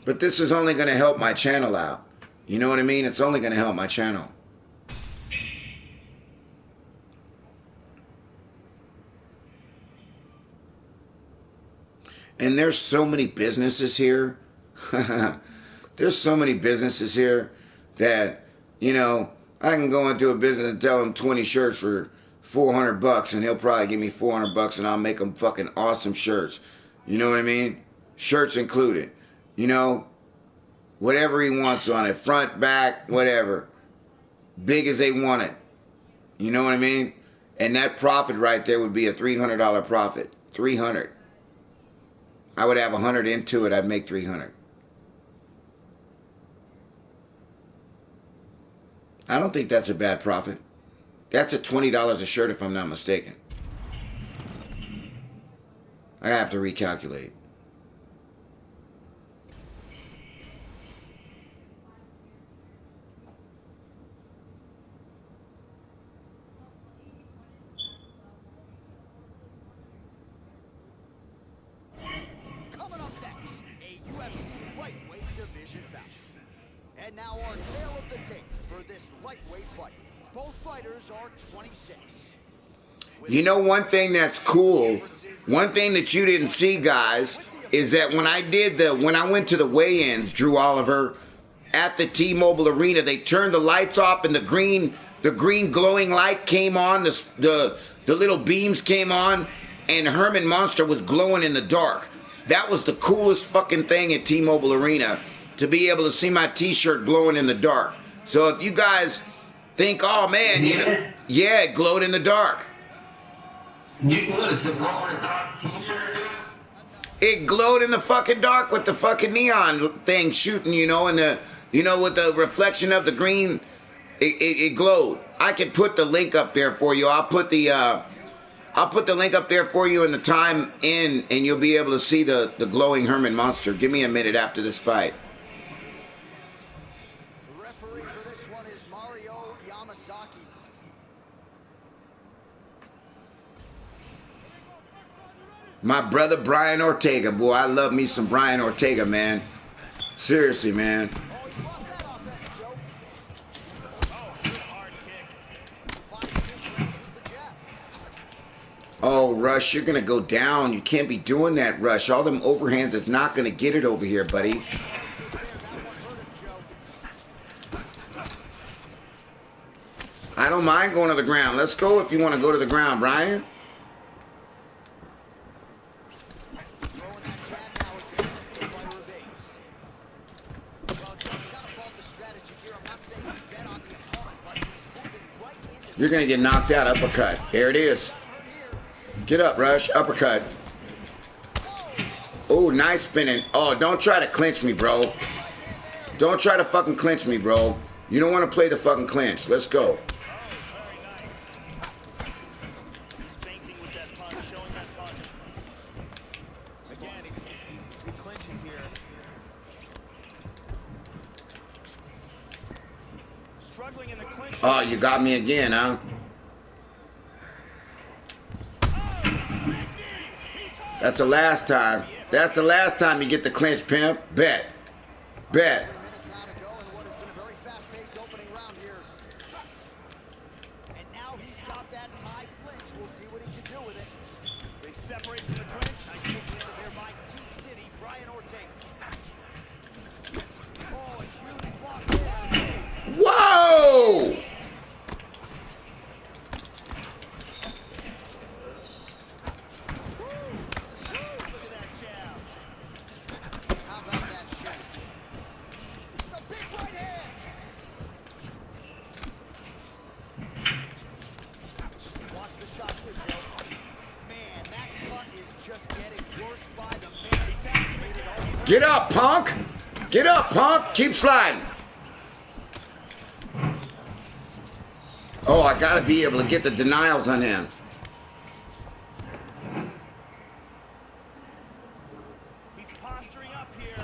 But this is only going to help my channel out. You know what I mean? It's only going to help my channel. And there's so many businesses here. There's so many businesses here that, you know, I can go into a business and tell him 20 shirts for $400 and he'll probably give me $400 and I'll make him fucking awesome shirts. You know what I mean? Shirts included. You know, whatever he wants on it, front, back, whatever. Big as they want it. You know what I mean? And that profit right there would be a $300 profit. 300. I would have 100 into it, I'd make 300. I don't think that's a bad profit. That's at $20 a shirt if I'm not mistaken. I have to recalculate.
Coming up next, a UFC lightweight division bout. And now our tale of the tape for this lightweight fight. Both fighters are 26.
You know one thing that's cool, one thing that you didn't see, guys, is that when I went to the weigh-ins, Drew Oliver, at the T-Mobile Arena, they turned the lights off and the green glowing light came on, the little beams came on, and Herman Monster was glowing in the dark. That was the coolest fucking thing at T-Mobile Arena, to be able to see my t-shirt glowing in the dark. So if you guys think, oh man, you know, yeah, it glowed in the dark.
What is it, glow in the dark t-shirt, dude?
It glowed in the fucking dark with the fucking neon thing shooting, you know, and with the reflection of the green, it glowed. I could put the link up there for you. I'll put the link up there for you in the time in, and you'll be able to see the glowing Herman Monster. Give me a minute after this fight.
The referee for this one is Mario Yamasaki.
My brother Brian Ortega, boy, I love me some Brian Ortega, man. Seriously, man.
Oh, he lost that offense, Joe.
Oh, good hard kick.
5-6 ranges the jab.
Oh, Rush, you're going to go down. You can't be doing that, Rush. All them overhands is not going to get it over here, buddy.
That one hurt him, Joe.
I don't mind going to the ground. Let's go if you want to go to the ground, Brian.
Throwing that jab now again. The fighter evades. Well, Joe, you gotta fault the strategy here. I'm not saying he bet on the opponent, but he's moving right into.
You're going to get knocked out. Uppercut. There it is. Get up, Rush. Uppercut. Oh, nice spinning. Oh, don't try to clinch me, bro. Don't try to fucking clinch me, bro. You don't want to play the fucking clinch. Let's go.
Very nice. He's feinting with that punch, showing that punch. Again, he clinches here. Struggling in the clinch.
Oh, you got me again, huh? That's the last time. That's the last time you get the clinch, pimp. Bet. Bet.
3 minutes now to go in what has been a very fast-paced opening round here. And now he's got that tie clinch. We'll see what he can do with it.
They separate from the clinch.
Nice kick into there by T-City, Brian Ortega. Oh, a huge block there.
Whoa!
Look at that jab.
How about that shot? The big right hand. Watch the shot here, Joe. Man, that cut is just getting worse by the minute.
Get up, punk. Get up, punk. Keep sliding. Oh, I got to be able to get the denials on him.
He's posturing up here.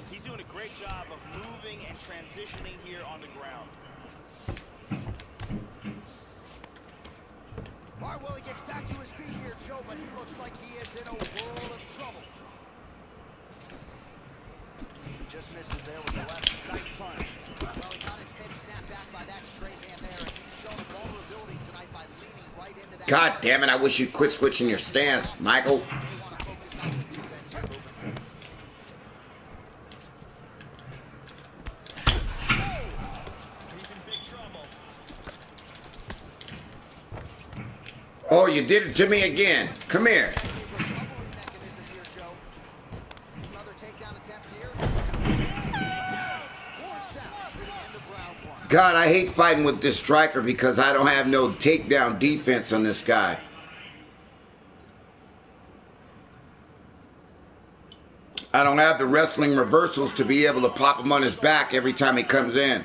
He's doing a great job of moving and transitioning here on the ground.
Barwell gets back to his feet here, Joe, but he looks like he is in a world of trouble. He just misses there with the left.
Nice punch.
Well, he got his head snapped back by that straight hand there, and he's shown vulnerability tonight by leaning right into that.
God damn it, I wish you'd quit switching your stance, Michael.
They want to focus on some defense here moving forward.
He's in big trouble.
Oh, you did it to me again. Come here.
Recovery mechanism here, Joe. Another takedown attempt here. Horn sounds for the end of round one.
God, I hate fighting with this striker because I don't have no takedown defense on this guy. I don't have the wrestling reversals to be able to pop him on his back every time he comes in.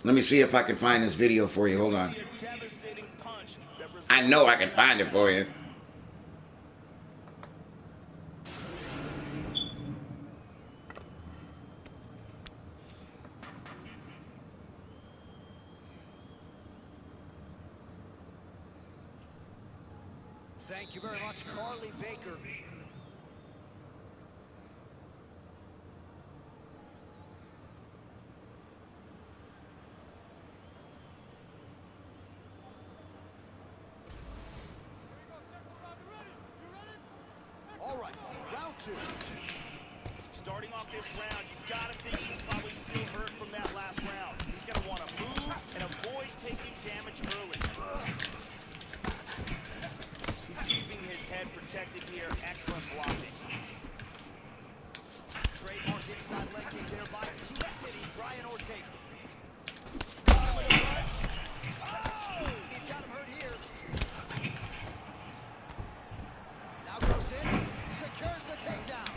Let me see if I can find this video for you. Hold on.
A devastating punch that
I know I can find it for you.
Thank you very much, Carly Baker. All right, round two.
Starting off this round, you gotta think he's probably still hurt from that last round. He's gonna want to move and avoid taking damage early. He's keeping his head protected here. Excellent blocking.
Trademark inside leg kick there by T-City, Brian Ortega. Oh! He's got him hurt here. Now goes in and secures the takedown.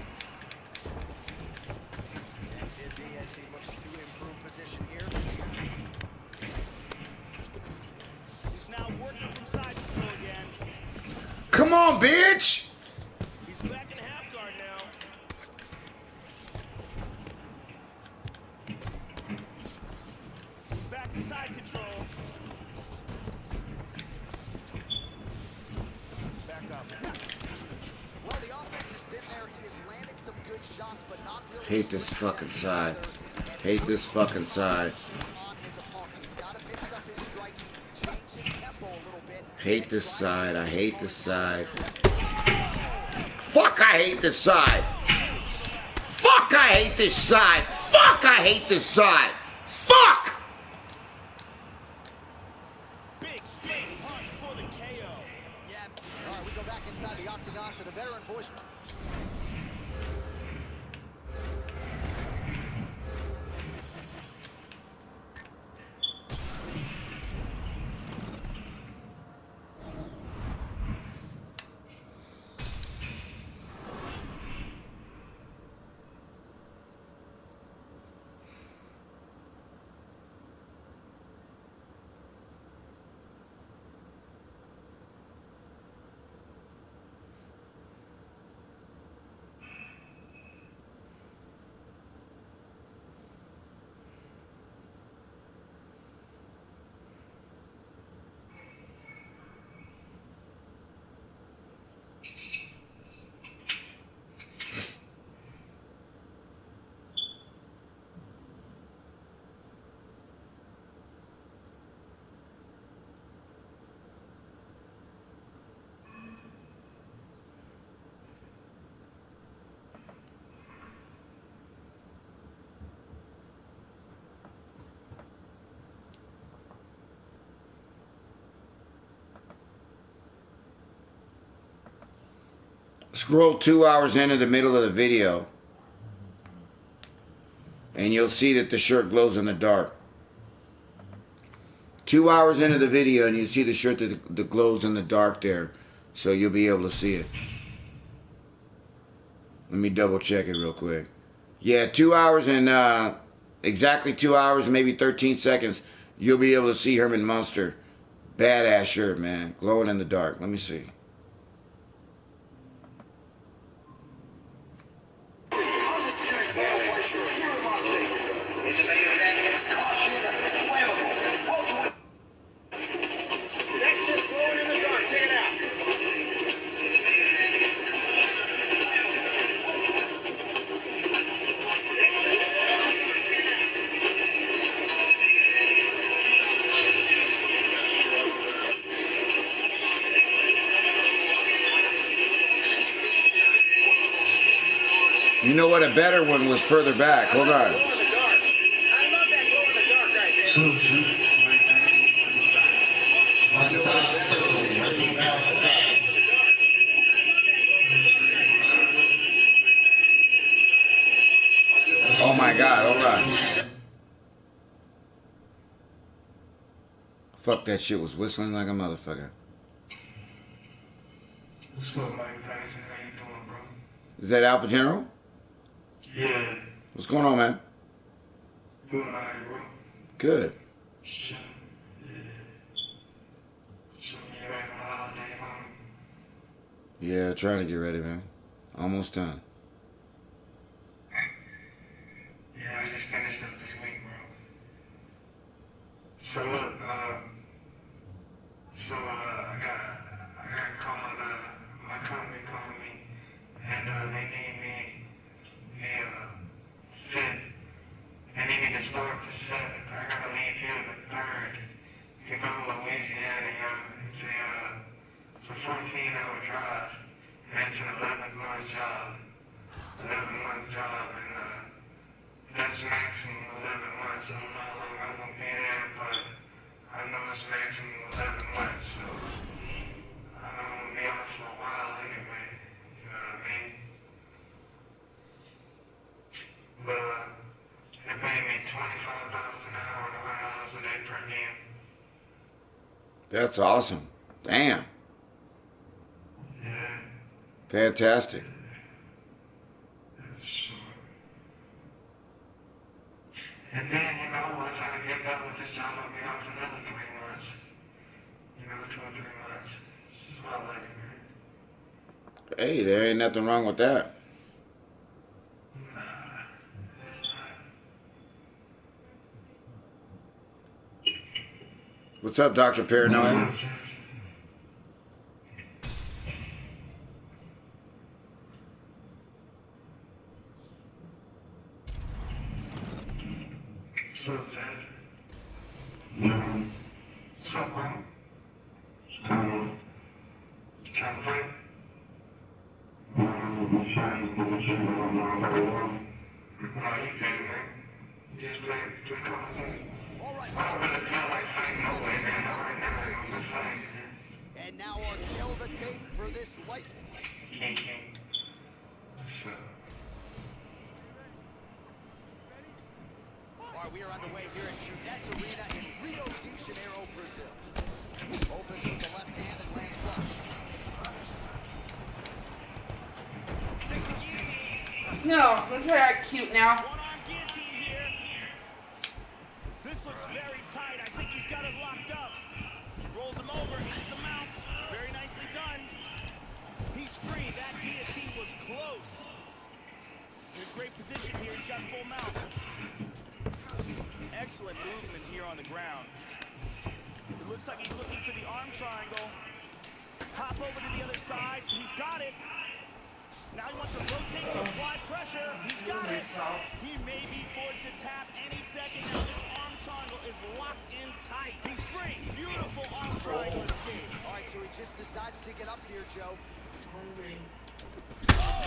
And busy as he looks to improve position here.
He's now working from side control again.
Come on, bitch!
He's back in half guard now. Back to side control. Back up.
Well, the offense has been there. He has landed some good shots, but not really.
Hate this fucking side. Hate this fucking side.
On his opponent. He's got to mix up his strikes, change his tempo a little bit.
Hate this side. I hate this side. Fuck, I hate this side. Fuck, I hate this side. Fuck, I hate this side. Fuck!
Big straight punch for the KO.
Yeah. All right, we go back inside the octagon to the veteran voice.
Scroll 2 hours into the middle of the video, and you'll see that the shirt glows in the dark. 2 hours into the video, and you see the shirt that glows in the dark there, so you'll be able to see it. Let me double check it real quick. Yeah, 2 hours and exactly 2 hours and maybe 13 seconds, you'll be able to see Herman Munster. Badass shirt, man. Glowing in the dark. Let me see. You know what? A better one was further back. Hold on. Oh my God, hold on. Fuck, that shit was whistling like a motherfucker.
What's up, Mike-TYSON? How you doing, bro?
Is that Alpha General?
Yeah.
What's going on, man?
Doing alright, bro.
Good.
Should be ready for the holidays, homie.
Yeah, trying to get ready, man. Almost done.
Yeah, I just finished up this week, bro. So look, I got called, my company called me, and they need me a fifth, and they need to start the 7th. I gotta leave here the 3rd to go to Louisiana. It's a 14-hour drive, and it's an 11-month job. 11-month job, and that's maximum 11 months. I don't know how long I'm gonna be there, but I know it's maximum 11 months, so I'm gonna be out for a while anyway. You know what I mean? But they pay me $25 an hour and $100 a day per diem.
That's awesome. Damn.
Yeah.
Fantastic.
Sure. And then, once I get done with this job, I'll be out for another 3 months. 2 or 3 months. It's just my life, man.
Hey, there ain't nothing wrong with that.
Nah, it's not.
What's up, Dr. Paranoia?
So, Judge, so, trying to fight? No, you can't, man. You just play Call of Duty.
All right.
I don't really feel like fighting no way, man. Right now, I'm just fighting.
And now our kill the tape for this light.
King. So,
All right, we are underway here at Chuness Arena in Rio de Janeiro, Brazil. Opens with the left hand and lands flush.
No, let's try act cute now.
One-arm guillotine here. This looks very tight. I think he's got it locked up. Rolls him over into the mount. Very nicely done. He's free. That guillotine was close. In a great position here. He's got full mount. Excellent movement here on the ground. It looks like he's looking for the arm triangle. Hop over to the other side. He's got it. Now he wants to rotate to apply pressure. He's got it. He may be forced to tap any second. Now this arm triangle is locked in tight. He's free. Beautiful arm triangle escape.
All right, so he just decides to get up here, Joe.
Oh!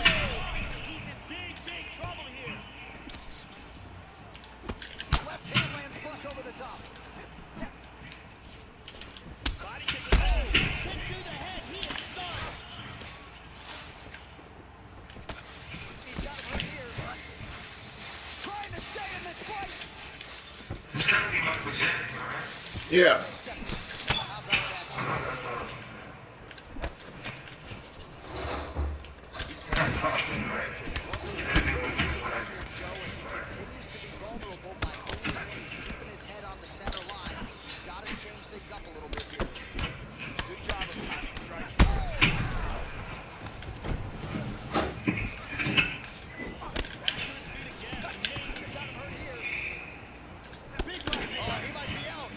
He's in big trouble here.
Left hand lands flush over the top.
Body kick. Oh! Kick to the head. He is stunned.
He's got it right here. Trying to stay in this fight.
it's gotta be Michael Jackson, right?
Yeah.
How about that?
That's awesome. That's awesome, right?
Joe, and he continues to be vulnerable by leaning in. He's keeping his head on the center line. He's got to change things up a little bit here.
Good job of timing strikes.
He might be out.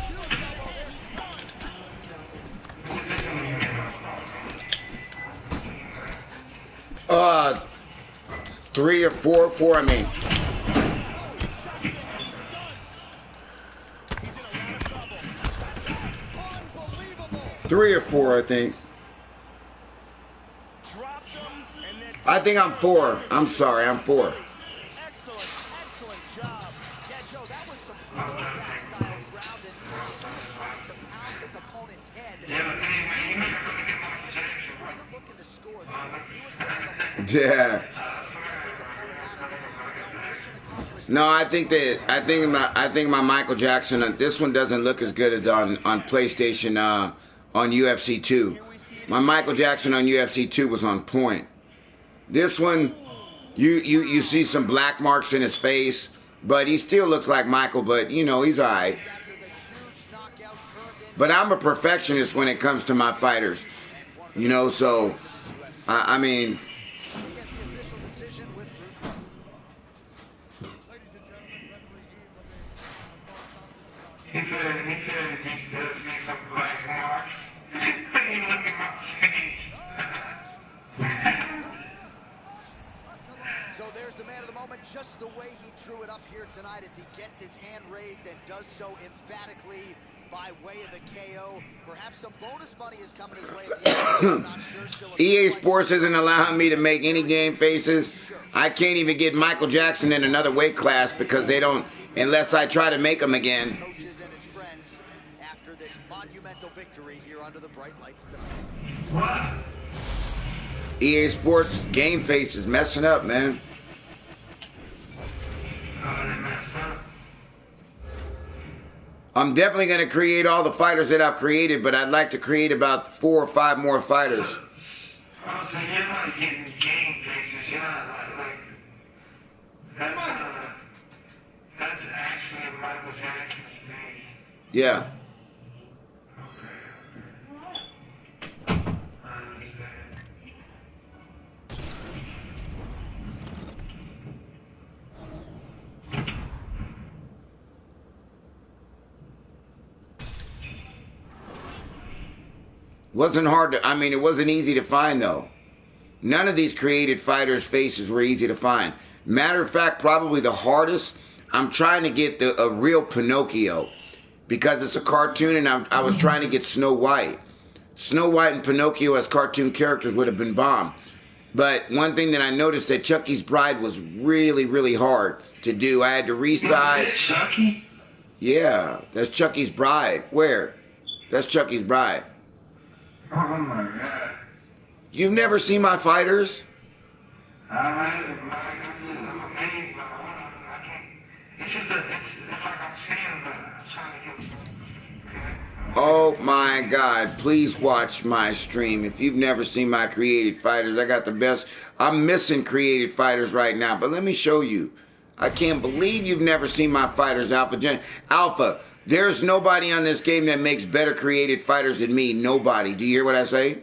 Huge elbow there.
3 or 4, I mean.
Unbelievable.
3 or 4, I think.
Dropped him, and then
I think I'm 4. I'm sorry, I'm 4.
excellent job.
Yeah, Joe, that was some throwback style ground and pound. He was trying to pound his opponent's head. He wasn't looking to score, though. He was looking to land.
Yeah.
Get his opponent out of there. No, mission accomplished.
No, I think my Michael Jackson. This one doesn't look as good as on PlayStation on UFC 2. My Michael Jackson on UFC 2 was on point. This one, you see some black marks in his face, but he still looks like Michael. But he's all right.
He's
But I'm a perfectionist when it comes to my fighters. You know, so, I mean...
He said he does see some black marks. He looked at my face.
So there's the man of the moment, just the way he drew it up here tonight as he gets his hand raised and does so emphatically by way of the KO. Perhaps some bonus money is coming his way at the end. I'm not sure. Still
EA Sports isn't allowing me to make any game faces. I can't even get Michael Jackson in another weight class because they don't, unless I try to make him again.
Coaches and his friends after this monumental victory here under the bright lights tonight.
What?
EA Sports game face is messing up, man.
Oh, they messed up.
I'm definitely going to create all the fighters that I've created, but I'd like to create about 4 or 5 more fighters.
Oh, so you're not getting game faces. You're not like that's actually Michael Jackson's face.
Yeah.
Okay. I understand.
Wasn't hard to, I mean, it wasn't easy to find, though. None of these created fighters' faces were easy to find. Matter of fact, probably the hardest, I'm trying to get a real Pinocchio because it's a cartoon, and I was trying to get Snow White. Snow White and Pinocchio as cartoon characters would have been bomb. But one thing that I noticed that Chucky's Bride was really, really hard to do. I had to resize.
Chucky?
Yeah, that's Chucky's Bride. Where? That's Chucky's Bride.
Oh my God.
You've never seen my fighters?
I'm amazed by one of them. I can't. It's just it's like I'm seeing, but I'm trying to get.
Oh my God, please watch my stream. If you've never seen my created fighters, I got the best. I'm missing created fighters right now, but let me show you. I can't believe you've never seen my fighters, Alpha. There's nobody on this game that makes better created fighters than me. Nobody. Do you hear what I say?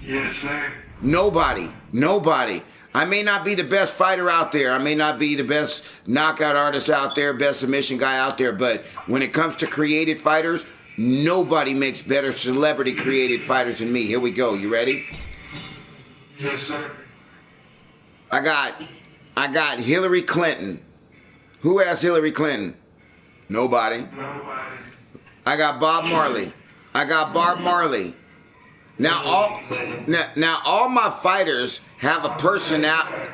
Yes, sir.
Nobody. Nobody. I may not be the best fighter out there. I may not be the best knockout artist out there, best submission guy out there. But when it comes to created fighters, nobody makes better celebrity created fighters than me. Here we go. You ready?
Yes, sir.
I got Hillary Clinton. Who has Hillary Clinton? Nobody.
Nobody.
I got Bob Marley. I got Bob Marley. Now all my fighters have a personality.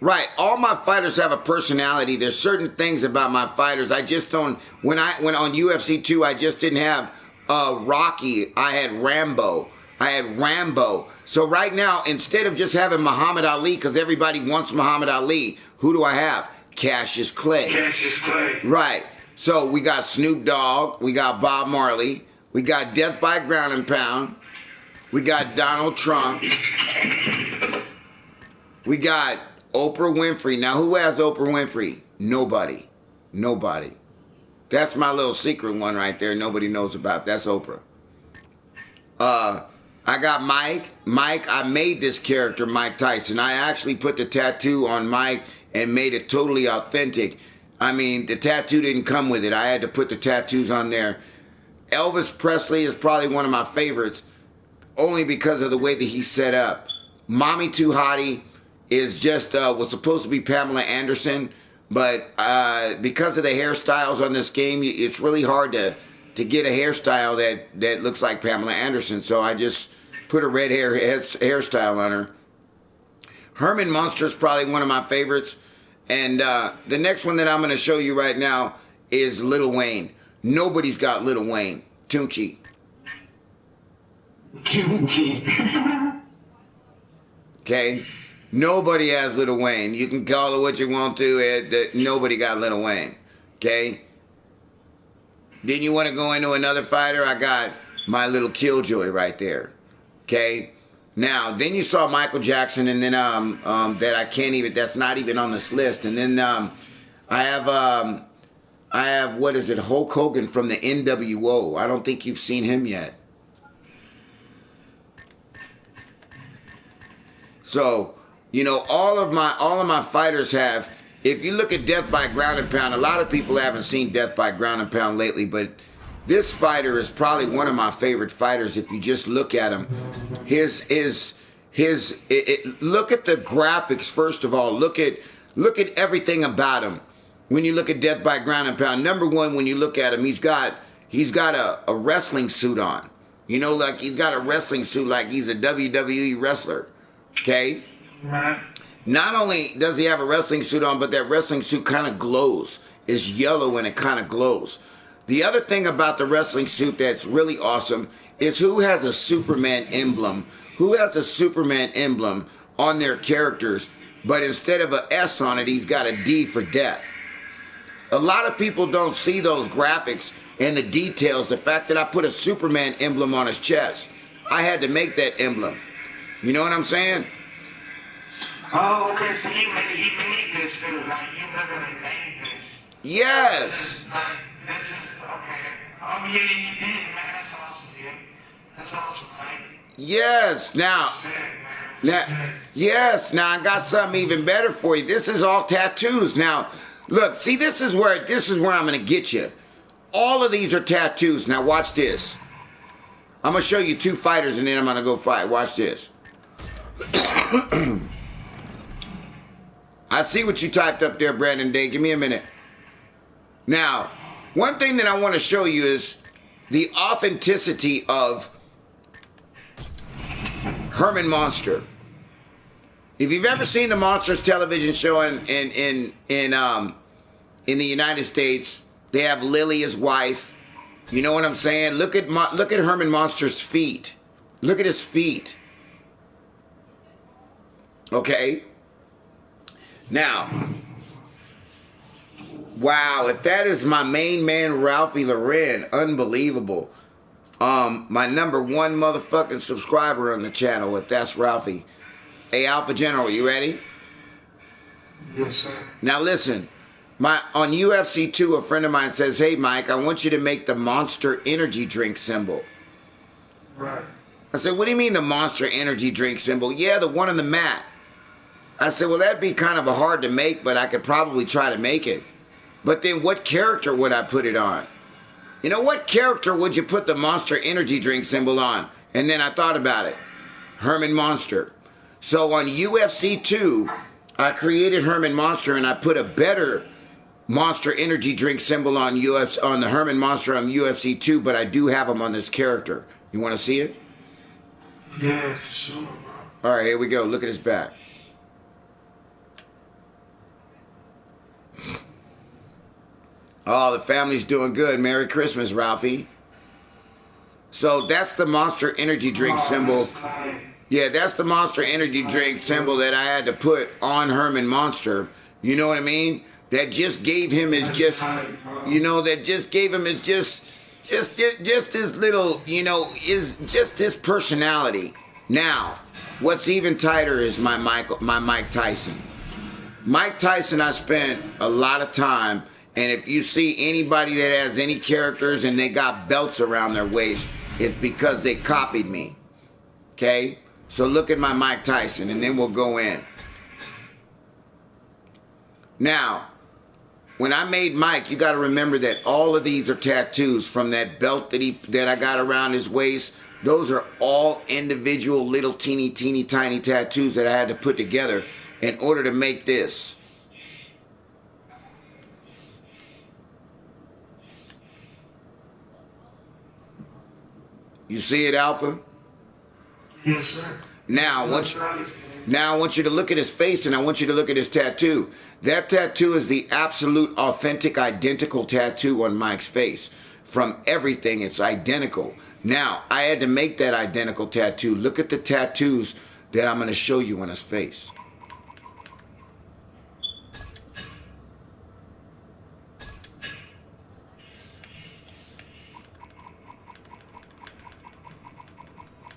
Right, all my fighters have a personality. There's certain things about my fighters. I just don't. When on UFC 2, I just didn't have Rocky. I had Rambo. So right now, instead of just having Muhammad Ali, because everybody wants Muhammad Ali, who do I have? Cassius Clay.
Cassius Clay.
Right. So we got Snoop Dogg. We got Bob Marley. We got Death by Ground and Pound. We got Donald Trump. We got Oprah Winfrey. Now, who has Oprah Winfrey? Nobody. Nobody. That's my little secret one right there. Nobody knows about. That's Oprah. I got Mike. I made this character, Mike Tyson. I actually put the tattoo on Mike and made it totally authentic. I mean, the tattoo didn't come with it. I had to put the tattoos on there. Elvis Presley is probably one of my favorites, only because of the way that he's set up. Mommy Too Hottie is just, was supposed to be Pamela Anderson, but because of the hairstyles on this game, it's really hard to get a hairstyle that looks like Pamela Anderson, so I just put a red hairstyle on her. Herman Munster is probably one of my favorites, and the next one that I'm going to show you right now is Lil Wayne. Nobody's got Lil Wayne. Tunchi. Okay? Nobody has Lil Wayne. You can call it what you want to. Nobody got Lil Wayne. Okay? Then you want to go into another fighter? I got my little Killjoy right there. Okay? Now, then you saw Michael Jackson, and then that I can't even, that's not even on this list. And then I have I have, what is it, Hulk Hogan from the NWO. I don't think you've seen him yet. So, you know, all of my fighters have, if you look at Death by Ground and Pound, a lot of people haven't seen Death by Ground and Pound lately, but this fighter is probably one of my favorite fighters if you just look at him. Look at the graphics first of all. Look at everything about him. When you look at Death by Ground and Pound, number one, when you look at him, he's got a wrestling suit on. You know, like he's got a wrestling suit like he's a WWE wrestler. Okay? Not only does he have a wrestling suit on, but that wrestling suit kind of glows. It's yellow and it kind of glows. The other thing about the wrestling suit that's really awesome is who has a Superman emblem. Who has a Superman emblem on their characters, but instead of an S on it, he's got a D for death. A lot of people don't see those graphics and the details. The fact that I put a Superman emblem on his chest. I had to make that emblem. You know what I'm saying?
Oh, okay, so you made this too, like, you literally made this.
Yes.
This is, okay. Oh, yeah, you did, man, that's awesome, dude. That's awesome, right?
Yes, now, now I got something even better for you. This is all tattoos. Now, look, see, this is where I'm going to get you. All of these are tattoos. Now, watch this. I'm going to show you two fighters, and then I'm going to go fight. Watch this. I see what you typed up there, Brandon Day. Give me a minute. Now, one thing that I want to show you is the authenticity of Herman Monster. If you've ever seen the Monsters television show in the United States, they have Lily, his wife. You know what I'm saying? Look at Herman Monster's feet. Look at his feet. Okay. Now, wow, if that is my main man, Ralphie Lauren, unbelievable. My number one motherfucking subscriber on the channel, if that's Ralphie. Hey, Alpha General, you ready?
Yes, sir.
Now listen, on UFC 2, a friend of mine says, hey, Mike, I want you to make the Monster Energy drink symbol.
Right.
I said, what do you mean the Monster Energy drink symbol? Yeah, the one on the mat. I said, well, that'd be kind of hard to make, but I could probably try to make it. But then what character would I put it on? You know, what character would you put the Monster Energy drink symbol on? And then I thought about it. Herman Monster. So on UFC 2, I created Herman Monster and I put a better Monster Energy drink symbol on the Herman Monster on UFC 2, but I do have him on this character. You want to see it?
Yeah, for sure, bro.
All right, here we go. Look at his back. Oh, the family's doing good. Merry Christmas, Ralphie. So that's the Monster Energy drink symbol. Yeah, that's the Monster Energy drink symbol that I had to put on Herman Monster. You know what I mean? That just gave him his his little, is just his personality. Now, what's even tighter is my Mike Tyson. Mike Tyson, I spent a lot of time. And if you see anybody that has any characters and they got belts around their waist, it's because they copied me. Okay? So look at my Mike Tyson, and then we'll go in. Now, when I made Mike, you got to remember that all of these are tattoos from that belt that I got around his waist. Those are all individual little teeny tiny tattoos that I had to put together in order to make this. You see it, Alpha?
Yes, sir.
Now, I want you to look at his face, and I want you to look at his tattoo. That tattoo is the absolute, authentic, identical tattoo on Mike's face. From everything, it's identical. Now, I had to make that identical tattoo. Look at the tattoos that I'm going to show you on his face.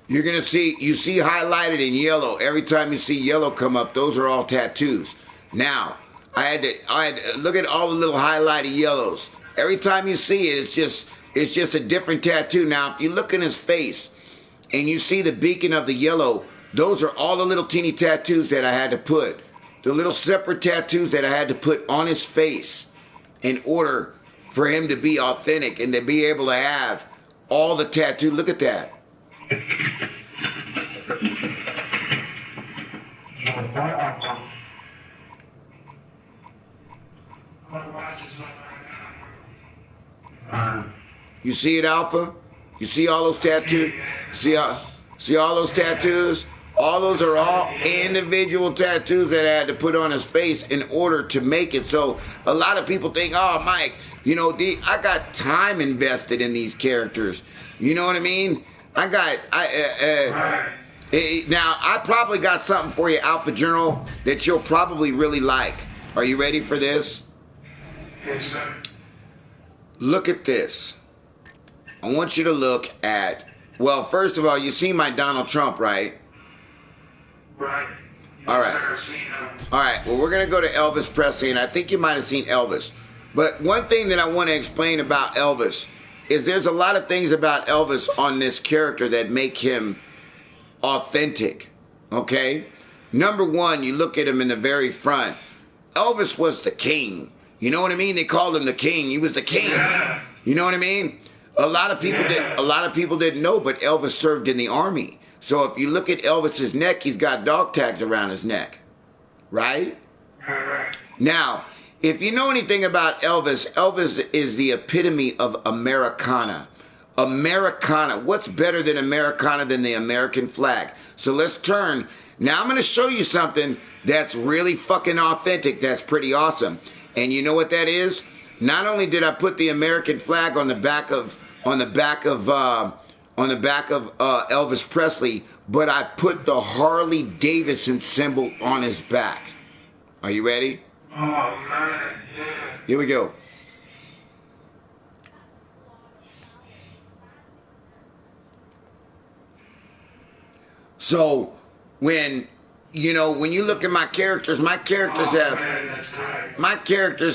You're going to see, you see highlighted in yellow. Every time you see yellow come up, those are all tattoos. Now, I had to look at all the little highlighted yellows. Every time you see it, it's just a different tattoo. Now, if you look in his face and you see the beacon of the yellow, those are all the little teeny tattoos that I had to put. The little separate tattoos that I had to put on his face in order for him to be authentic and to be able to have all the tattoo. Look at that. You see it, Alpha? You see all those tattoos? See all those tattoos? All those are all individual tattoos that I had to put on his face in order to make it. So a lot of people think, oh, Mike, you know, I got time invested in these characters. You know what I mean? Now, I probably got something for you, Alpha Journal, that you'll probably really like. Are you ready for this?
Yes, sir.
Look at this. I want you to look at, well, first of all, you see my Donald Trump, right?
Right.
All right. All right. Well, we're going to go to Elvis Presley, and I think you might have seen Elvis. But one thing that I want to explain about Elvis is there's a lot of things about Elvis on this character that make him authentic, okay? Number one, you look at him in the very front. Elvis was the king. You know what I mean? They called him the king. He was the king. You know what I mean? A lot of people didn't know, but Elvis served in the army. So if you look at Elvis's neck, he's got dog tags around his neck, right? Now, if you know anything about Elvis, Elvis is the epitome of Americana. Americana. What's better than Americana than the American flag? So let's turn. Now I'm going to show you something that's really fucking authentic. That's pretty awesome. And you know what that is? Not only did I put the American flag on the back of Elvis Presley, but I put the Harley Davidson symbol on his back. Are you ready?
Oh, man, yeah.
Here we go. So when you look at my characters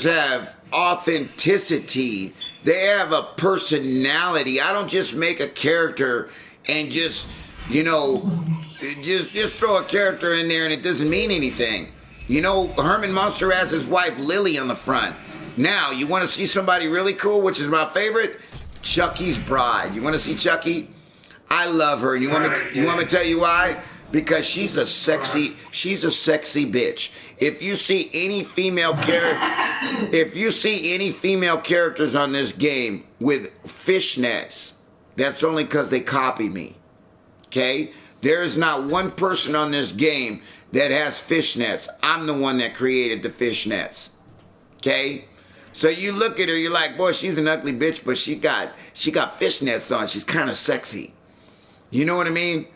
have authenticity. They have a personality. I don't just make a character and just throw a character in there and it doesn't mean anything. You know, Herman Munster has his wife Lily on the front. Now, you want to see somebody really cool, which is my favorite? Chucky's bride. You want to see Chucky? I love her. You want me to tell you why? Because she's a sexy bitch. If you see any female characters on this game with fishnets, that's only because they copied me. Okay? There is not one person on this game that has fishnets. I'm the one that created the fishnets. Okay? So you look at her, you're like, boy, she's an ugly bitch, but she got fishnets on. She's kind of sexy. You know what I mean?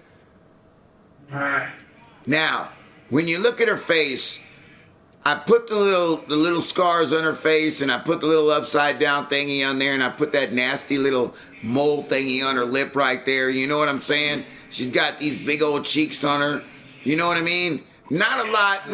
Now, when you look at her face, I put the little scars on her face, and I put the little upside down thingy on there, and I put that nasty little mole thingy on her lip right there. You know what I'm saying? She's got these big old cheeks on her. You know what I mean? Not a lot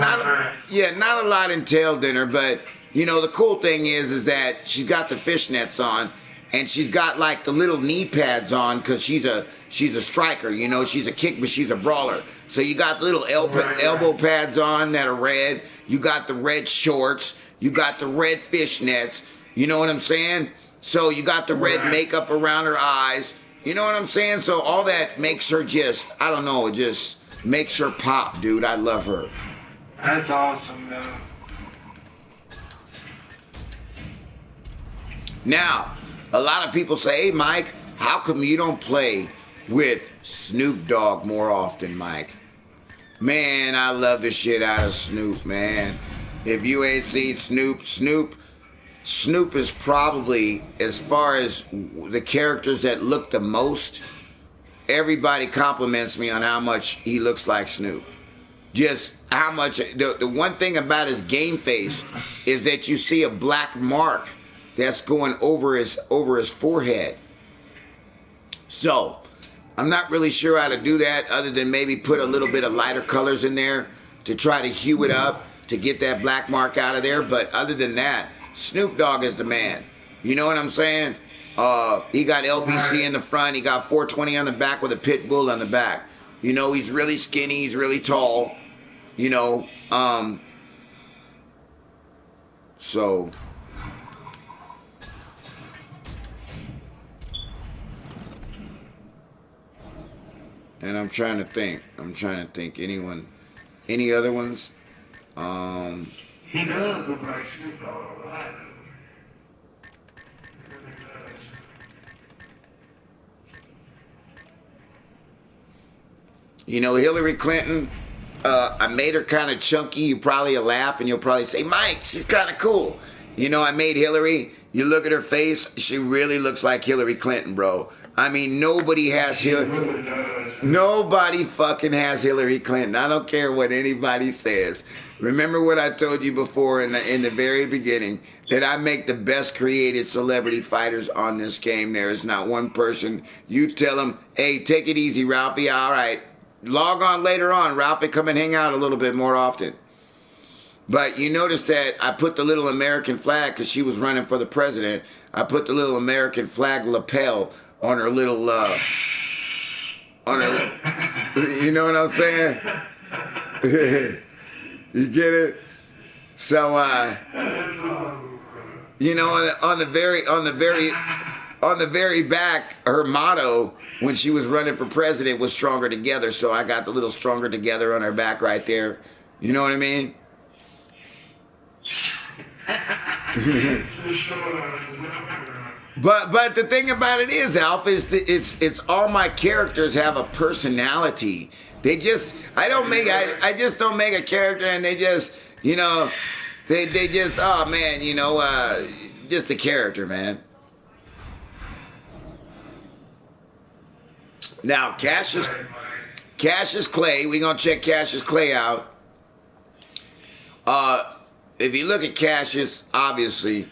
entailed in her, but the cool thing is that she's got the fishnets on. And she's got like the little knee pads on because she's a striker, she's a kick, but she's a brawler. So you got little elbow pads on that are red. You got the red shorts. You got the red fishnets. You know what I'm saying? So you got the red makeup around her eyes. You know what I'm saying? So all that makes her just makes her pop, dude. I love her.
That's awesome, though.
Now, a lot of people say, hey, Mike, how come you don't play with Snoop Dogg more often, Mike? Man, I love the shit out of Snoop, man. If you ain't seen Snoop is probably, as far as the characters that look the most, everybody compliments me on how much he looks like Snoop. Just how much, the one thing about his game face is that you see a black mark that's going over his forehead. So, I'm not really sure how to do that other than maybe put a little bit of lighter colors in there to try to hue it up to get that black mark out of there. But other than that, Snoop Dogg is the man. You know what I'm saying? He got LBC in the front. He got 420 on the back with a pit bull on the back. You know, he's really skinny. He's really tall. You know, so. And I'm trying to think. Any other ones?
He does look like Snoop Dogg a lot.
You know, Hillary Clinton, I made her kind of chunky. You probably laugh and you'll probably say, Mike, she's kind of cool. You know, I made Hillary. You look at her face, she really looks like Hillary Clinton, bro. I mean, nobody has Hillary. Nobody fucking has Hillary Clinton. I don't care what anybody says. Remember what I told you before in the very beginning, that I make the best created celebrity fighters on this game. There is not one person. You tell them, hey, take it easy, Ralphie. All right. Log on later on, Ralphie. Come and hang out a little bit more often. But you notice that I put the little American flag because she was running for the president. I put the little American flag lapel on her little, on her, you know what I'm saying? You get it? So, you know, on the very back, her motto when she was running for president was "Stronger Together." So I got the little "Stronger Together" on her back right there. You know what I mean? But the thing about it is, Alpha, is that it's all my characters have a personality. They just I just don't make a character and they just, you know, they just, oh man, you know, just a character, man. Now Cassius Clay, we're gonna check Cassius Clay out. If you look at Cassius, obviously,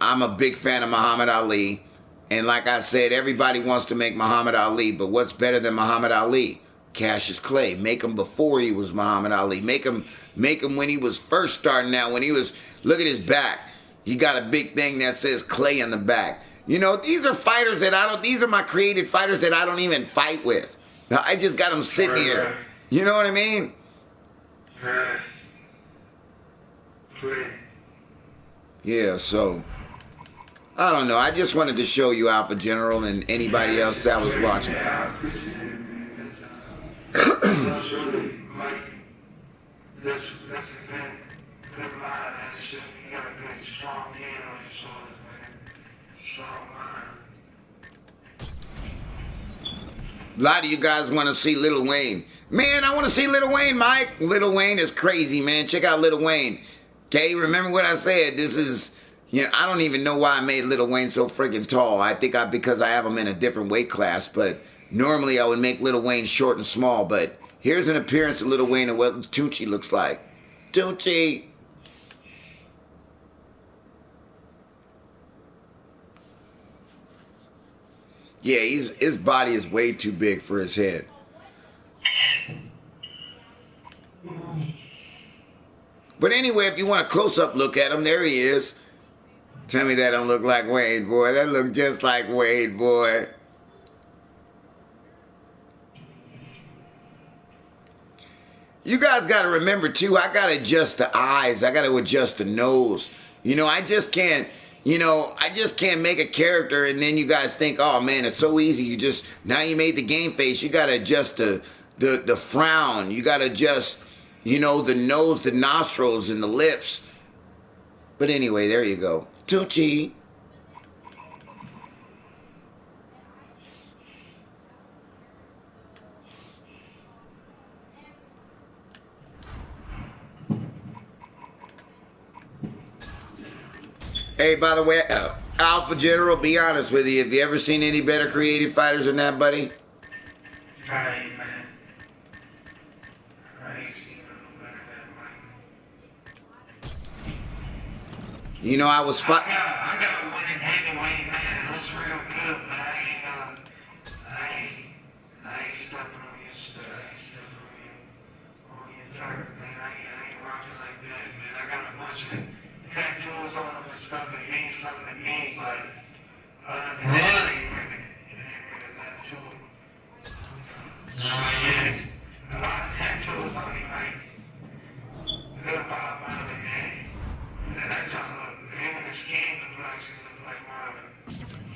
I'm a big fan of Muhammad Ali. And like I said, everybody wants to make Muhammad Ali, but what's better than Muhammad Ali? Cassius Clay. Make him before he was Muhammad Ali. Make him when he was first starting out, when he was, look at his back. He got a big thing that says Clay on the back. You know, these are fighters that these are my created fighters that I don't even fight with. I just got them sitting here. You know what I mean? Yeah, so I don't know. I just wanted to show you Alpha General and anybody else that was watching. A lot of you guys want to see Lil Wayne. Man, I want to see Lil Wayne, Mike. Lil Wayne is crazy, man. Check out Lil Wayne. Okay, remember what I said. This is, you know, I don't even know why I made Lil Wayne so freaking tall. I think because I have him in a different weight class, but normally I would make Lil Wayne short and small, but here's an appearance of Lil Wayne and what Tucci looks like. Tucci. Yeah, his body is way too big for his head. But anyway, if you want a close-up look at him, there he is. Tell me that don't look like Wayne, boy. That look just like Wayne, boy. You guys got to remember, too, I got to adjust the eyes. I got to adjust the nose. You know, I just can't make a character and then you guys think, oh, man, it's so easy. Now you made the game face. You got to adjust the frown. You got to adjust, you know, the nose, the nostrils, and the lips. But anyway, there you go. Tucci. Hey, by the way, Alpha General, be honest with you. Have you ever seen any better creative fighters than that, buddy? You know, I got one anyway, man. It looks real good, but I ain't stepping on your stuff. I ain't stepping on your turf, man. I ain't rocking like that, man. I got a bunch of tattoos on
showing them the stuff that means something to me, but other than that, it ain't really that too. Yes, a lot of tattoos on me, like, good about my game. And that just look, even the skin complexion looks like mine.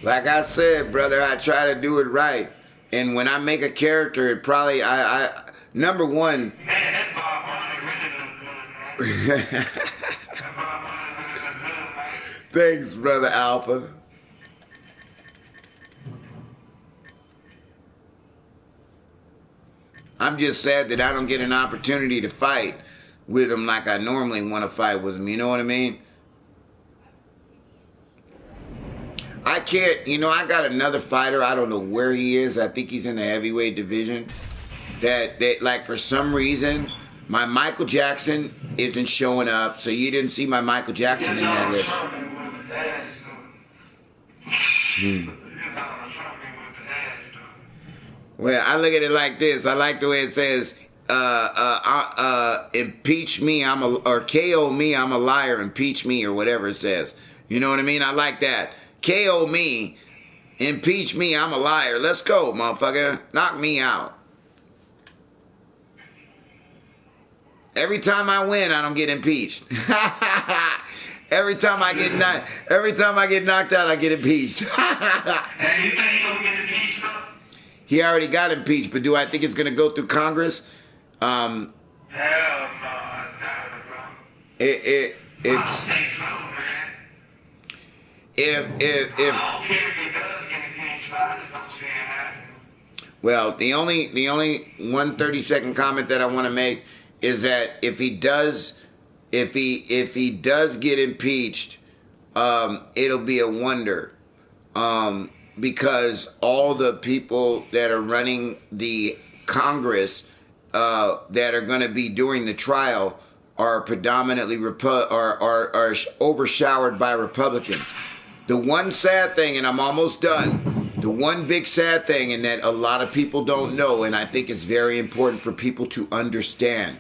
Like I said, brother, I try to do it right. And when I make a character, it probably, number one.
Man, that Bob Marley really look good, man. That Bob Marley really look good, man.
Thanks, brother Alpha. I'm just sad that I don't get an opportunity to fight with him like I normally want to fight with him. You know what I mean? I can't, you know, I got another fighter. I don't know where he is. I think he's in the heavyweight division. That like, for some reason, my Michael Jackson isn't showing up. So you didn't see my Michael Jackson in that list. Well, I look at it like this. I like the way it says, impeach me, or KO me, I'm a liar, impeach me, or whatever it says. You know what I mean? I like that. KO me, impeach me, I'm a liar. Let's go, motherfucker. Knock me out. Every time I win, I don't get impeached. Every time I get knocked out, I get impeached.
And you think he'll get impeached, though?
He already got impeached, but do I think it's going to go through Congress?
Hell no, I doubt it, bro.
It's.
I don't think so, man.
If
I don't care if he does get impeached, but I just don't see it happening.
Well, the only 130-second comment that I want to make is that if he does get impeached, it'll be a wonder, because all the people that are running the Congress that are going to be doing the trial are predominantly are overshowered by Republicans. The one sad thing, and I'm almost done, the one big sad thing, and that a lot of people don't know, and I think it's very important for people to understand,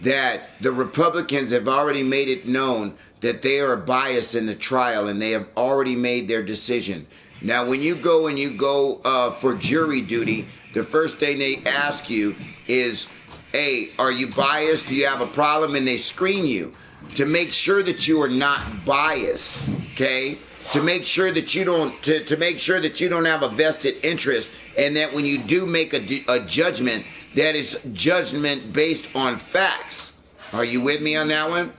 that the Republicans have already made it known that they are biased in the trial, and they have already made their decision. Now, when you go for jury duty, the first thing they ask you is, hey, are you biased? Do you have a problem? And they screen you to make sure that you are not biased, okay? To make sure that you don't have a vested interest, and that when you do make a judgment, that is judgment based on facts. Are you with me on that one?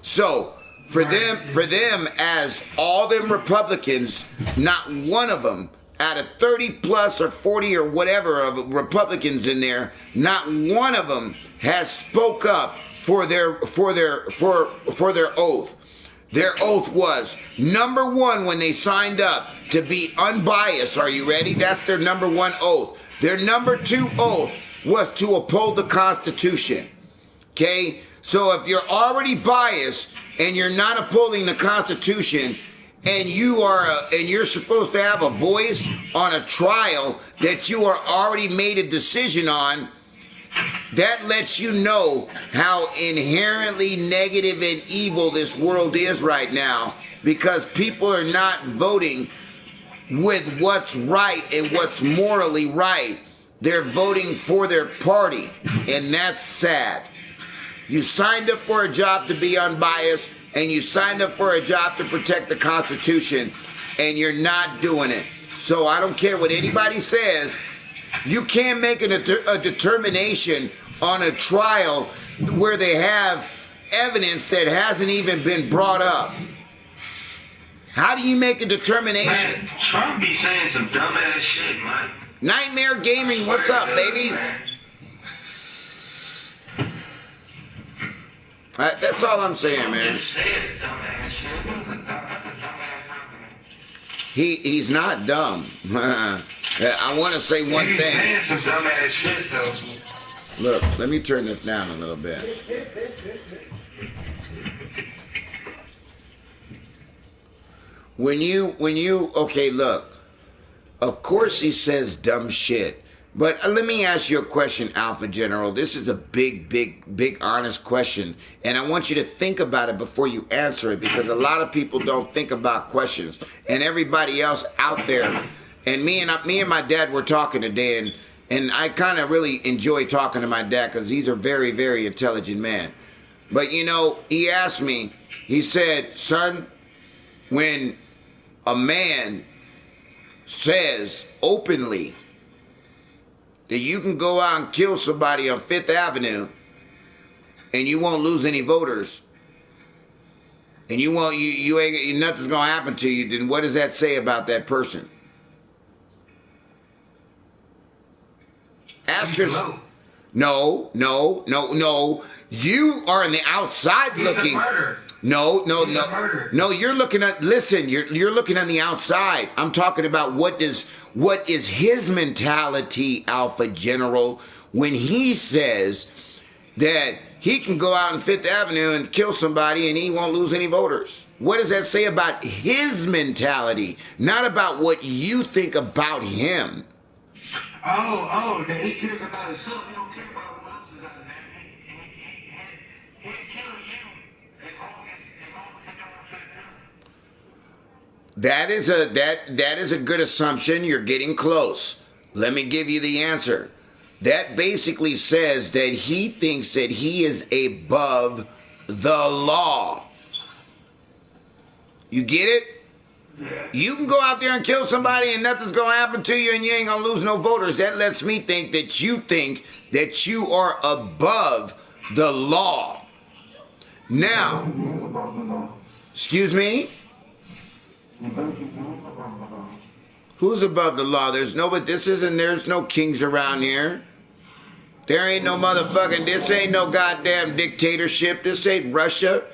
So for them, as all them Republicans, not one of them out of 30 plus or 40 or whatever of Republicans in there, not one of them has spoke up for their oath. Their oath was, number one, when they signed up, to be unbiased. Are you ready? That's their number one oath. Their number two oath was to uphold the Constitution. Okay? So if you're already biased and you're not upholding the Constitution, and you're supposed to have a voice on a trial that you are already made a decision on, that lets you know how inherently negative and evil this world is right now, because people are not voting with what's right and what's morally right. They're voting for their party, and that's sad. You signed up for a job to be unbiased, and you signed up for a job to protect the Constitution, and you're not doing it. So I don't care what anybody says. You can't make a determination on a trial where they have evidence that hasn't even been brought up. How do you make a determination?
Man, Trump be saying some dumbass shit, man.
Nightmare Gaming, what's up, baby? That's all I'm saying, man. He's not dumb. I want to say one thing.
Saying some dumbass shit, though.
Look, let me turn this down a little bit. Okay, look. Of course he says dumb shit, But let me ask you a question, Alpha General. This is a big, honest question. And I want you to think about it before you answer it, because a lot of people don't think about questions. And everybody else out there, and me and my dad were talking today, and I kind of really enjoy talking to my dad because he's a very, very intelligent man. But, you know, he asked me, he said, son, when a man says openly that you can go out and kill somebody on Fifth Avenue and you won't lose any voters, and you ain't, nothing's gonna happen to you, then what does that say about that person? Ask yourself. No. You are on the outside looking. No. You're looking at. Listen, you're looking on the outside. I'm talking about what is his mentality, Alpha General, when he says that he can go out on Fifth Avenue and kill somebody and he won't lose any voters. What does that say about his mentality, not about what you think about him?
Oh, that he cares about himself. He don't care about who else is out there. He'll kill you as long as it don't affect him.
That is a good assumption. You're getting close. Let me give you the answer. That basically says that he thinks that he is above the law. You get it? You can go out there and kill somebody and nothing's going to happen to you and you ain't going to lose no voters. That lets me think that you are above the law. Now, excuse me? Who's above the law? There's no kings around here. There ain't no motherfucking, this ain't no goddamn dictatorship. This ain't Russia.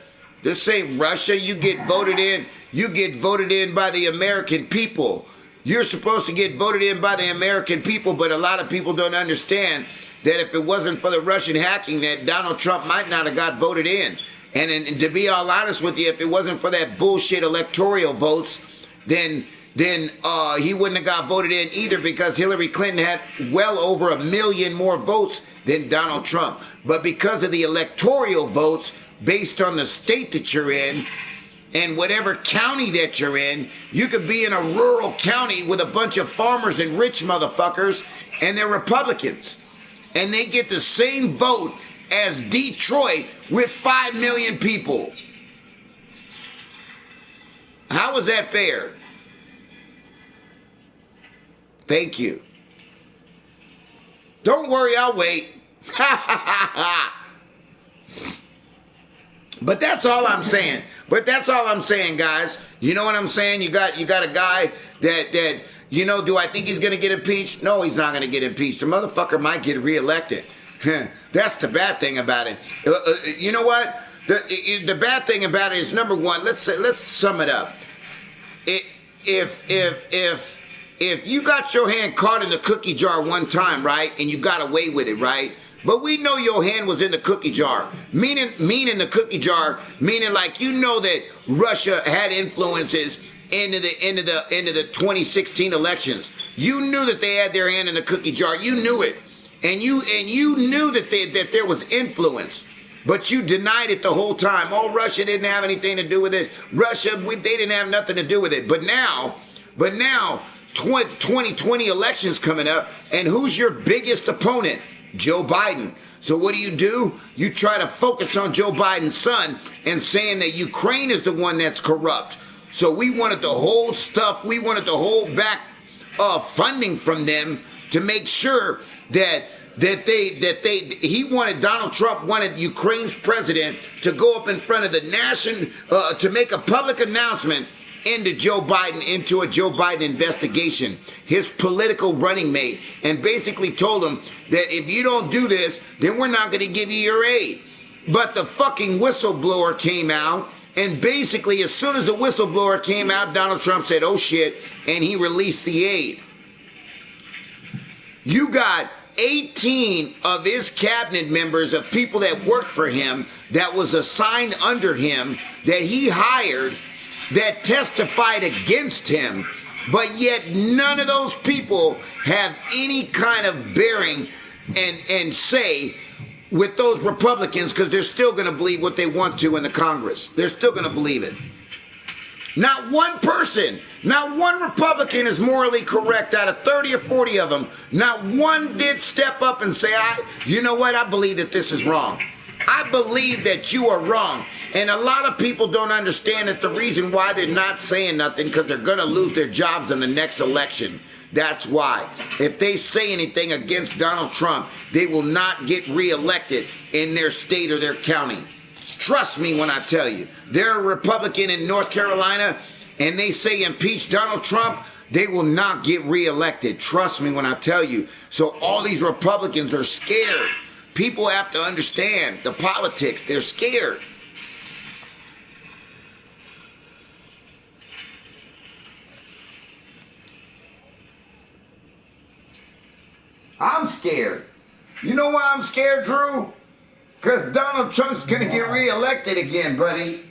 This ain't Russia. You get voted in. You get voted in by the American people. You're supposed to get voted in by the American people, but a lot of people don't understand that if it wasn't for the Russian hacking, that Donald Trump might not have got voted in. And to be all honest with you, if it wasn't for that bullshit electoral votes, then he wouldn't have got voted in either, because Hillary Clinton had well over 1 million more votes than Donald Trump. But because of the electoral votes, based on the state that you're in and whatever county that you're in, you could be in a rural county with a bunch of farmers and rich motherfuckers, and they're Republicans. And they get the same vote as Detroit with 5 million people. How is that fair? Thank you. Don't worry, I'll wait. But that's all I'm saying. Guys. You know what I'm saying? You got a guy that you know, do I think he's going to get impeached? No, he's not going to get impeached. The motherfucker might get reelected. That's the bad thing about it. You know what? The bad thing about it is, number one, let's sum it up. If you got your hand caught in the cookie jar one time, right, and you got away with it, right? But we know your hand was in the cookie jar. Meaning the cookie jar, meaning like, you know that Russia had influences into the 2016 elections. You knew that they had their hand in the cookie jar. You knew it. And you knew that there was influence. But you denied it the whole time. Oh, Russia didn't have anything to do with it. They didn't have nothing to do with it. But now 2020 elections coming up, and who's your biggest opponent? Joe Biden. So what do? You try to focus on Joe Biden's son and saying that Ukraine is the one that's corrupt. So we wanted to hold stuff. We wanted to hold back funding from them to make sure that Donald Trump wanted Ukraine's president to go up in front of the nation to make a public announcement into a Joe Biden investigation, his political running mate, and basically told him that if you don't do this, then we're not going to give you your aid. But the fucking whistleblower came out, and basically as soon as the whistleblower came out, Donald Trump said, oh shit, and he released the aid. You got 18 of his cabinet members, of people that worked for him, that was assigned under him, that he hired, that testified against him, But yet none of those people have any kind of bearing and say with those Republicans, because they're still going to believe what they want to in the Congress. They're still going to believe it. Not one person, not one Republican is morally correct out of 30 or 40 of them. Not one did step up and say, you know what, I believe that this is wrong. I believe that you are wrong. And a lot of people don't understand that the reason why they're not saying nothing because they're going to lose their jobs in the next election. That's why. If they say anything against Donald Trump, they will not get reelected in their state or their county. Trust me when I tell you. They're a Republican in North Carolina and they say impeach Donald Trump, they will not get reelected. Trust me when I tell you. So all these Republicans are scared. People have to understand the politics. They're scared. I'm scared. You know why I'm scared, Drew? Because Donald Trump's going to get reelected again, buddy.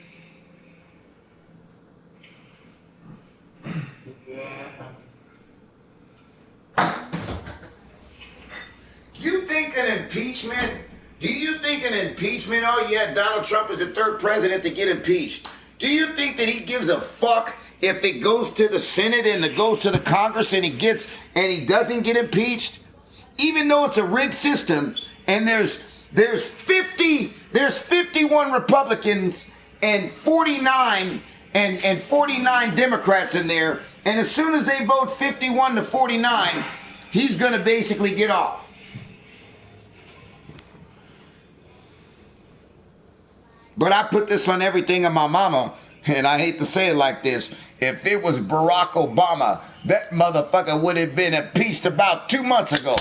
You think an impeachment? Do you think an impeachment? Oh yeah, Donald Trump is the third president to get impeached. Do you think that he gives a fuck if it goes to the Senate and it goes to the Congress and he doesn't get impeached? Even though it's a rigged system and there's 51 Republicans and 49 and 49 Democrats in there, and as soon as they vote 51 to 49, he's going to basically get off. But I put this on everything on my mama, and I hate to say it like this. If it was Barack Obama, that motherfucker would have been impeached about 2 months ago.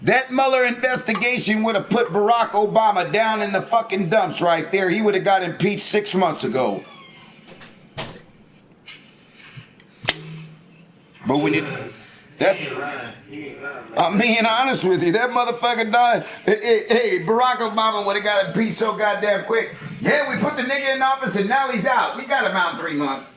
That Mueller investigation would have put Barack Obama down in the fucking dumps right there. He would have got impeached 6 months ago. But when it... That's... I'm being honest with you. That motherfucker died. Hey, Barack Obama would have got impeached so goddamn quick. Yeah, we put the nigga in office and now he's out. We got him out in 3 months.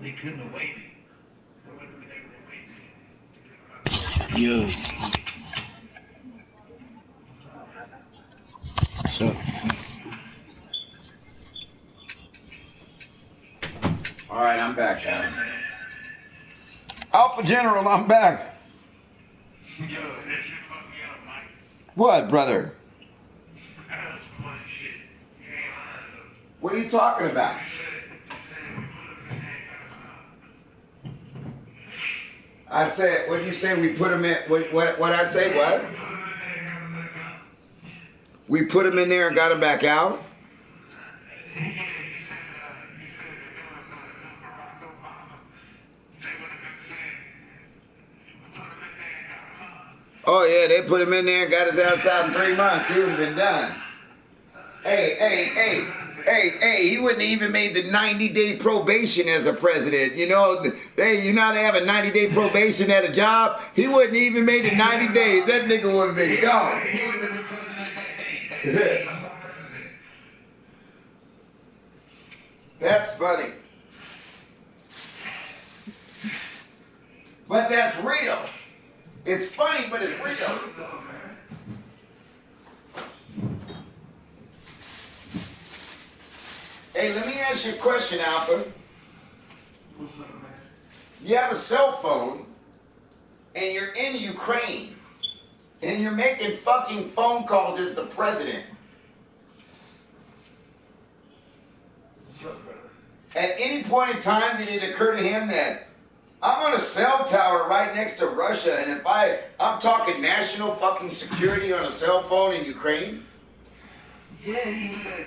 They couldn't have waited.
Yo. So.
All right, I'm back, guys. Alpha General, I'm back.
Yo, that shit fucked me up, Mike.
What, brother?
That was fun shit. You ain't lying, though.
What are you talking about? I said, what did you say? We put him in, what I say, what? We put him in there and got him back out? Oh, yeah, they put him in there and got his ass out in 3 months. He would have been done. Hey, he wouldn't even made the 90-day probation as a president. You know, they have a 90-day probation at a job. He wouldn't even made the 90 days. That nigga would have been gone. That's funny. But that's real. It's funny, but it's real. Hey, let me ask you a question, Alpha.
What's up, man?
You have a cell phone, and you're in Ukraine, and you're making fucking phone calls as the president.
What's up, brother?
At any point in time, did it occur to him that I'm on a cell tower right next to Russia, and if I'm talking national fucking security on a cell phone in Ukraine?
Yeah, he said,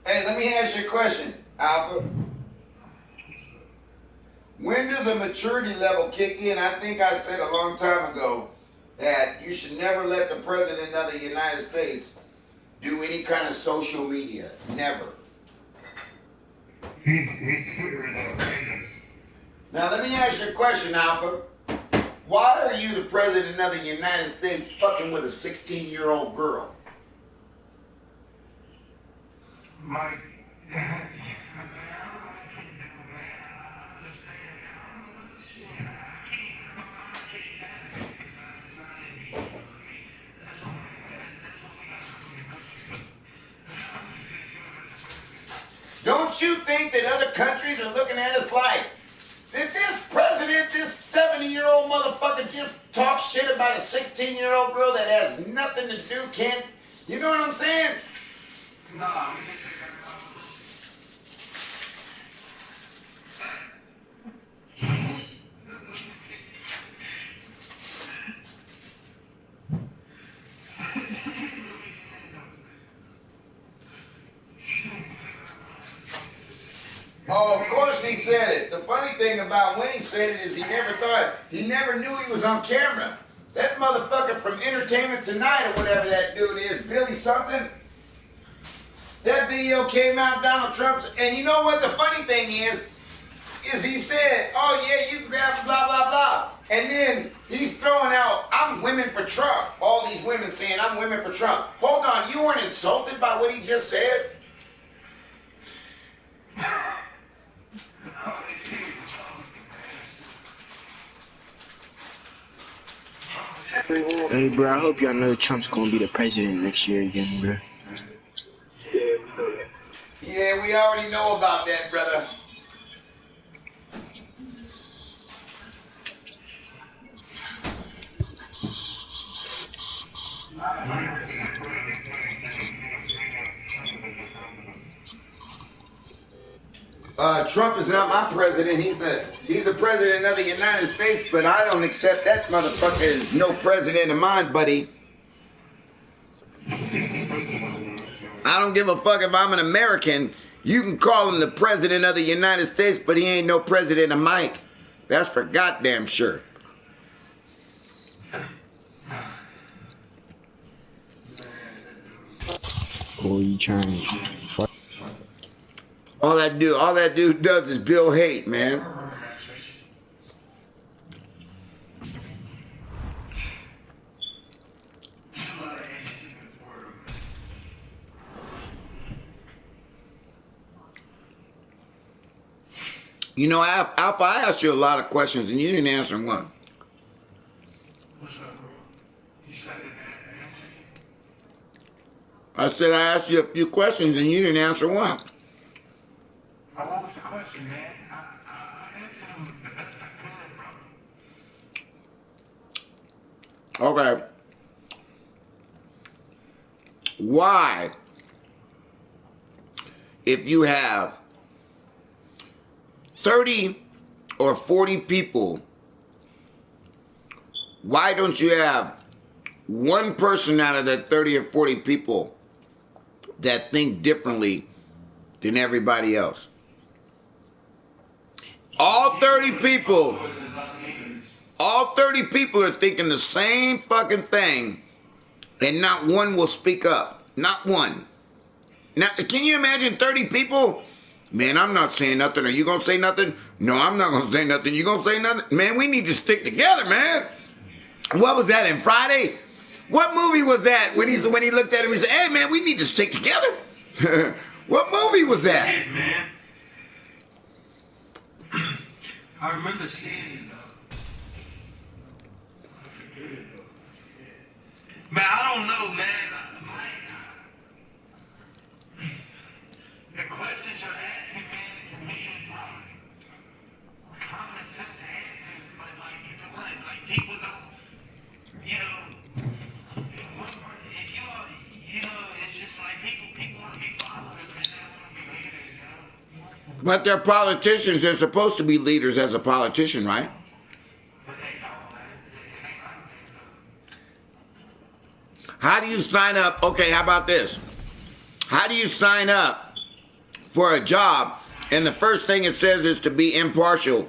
Hey, let me ask you a question, Alpha. When does a maturity level kick in? I think I said a long time ago that you should never let the President of the United States do any kind of social media. Never. Now, let me ask you a question, Alpha. Why are you the President of the United States fucking with a 16-year-old girl?
Mike,
Don't you think that other countries are looking at us like, did this president, this 70-year-old motherfucker just talk shit about a 16-year-old girl that has nothing to do, can't, you know what I'm saying?
no,
Oh, of course he said it. The funny thing about when he said it is he never knew he was on camera. That motherfucker from Entertainment Tonight or whatever that dude is, Billy something, that video came out, Donald Trump's, and you know what the funny thing is he said, oh yeah, you can grab blah, blah, blah. And then he's throwing out, I'm women for Trump. All these women saying, I'm women for Trump. Hold on, you weren't insulted by what he just said?
Hey, bro, I hope y'all know Trump's gonna be the president next year again, bro.
Yeah, we already know about that, brother. Trump is not my president. He's the president of the United States, but I don't accept that motherfucker as no president of mine, buddy. I don't give a fuck if I'm an American. You can call him the president of the United States, but he ain't no president of Mike. That's for goddamn sure.
Or you trying to fight?
All that dude does is build hate, man. You know, Alpha, I asked you a lot of questions and you didn't answer one.
what's up, bro? You said it, answer.
I said I asked you a few questions and you didn't answer one.
What was the question, man? I answered them the best I could, bro.
Okay. Why, if you have 30 or 40 people, why don't you have one person out of that 30 or 40 people that think differently than everybody else. All 30 people are thinking the same fucking thing, and not one will speak up. Not one. Now, can you imagine 30 people? Man, I'm not saying nothing. Are you going to say nothing? No, I'm not going to say nothing. You going to say nothing? Man, we need to stick together, man. What was that in Friday? What movie was that when he looked at him, he said, hey, man, we need to stick together? What movie was that?
Hey, man. I remember seeing it, though. Man, I don't know, man. The questions you're asking, man, to me is like common sense answers, but like it's what? Like people don't, you know, if you know, it's just like people want to be followers, man. They don't want to be leaders, you know.
But they're politicians. They're supposed to be leaders as a politician, right? How do you sign up? Okay, how about this? How do you sign up for a job and the first thing it says is to be impartial,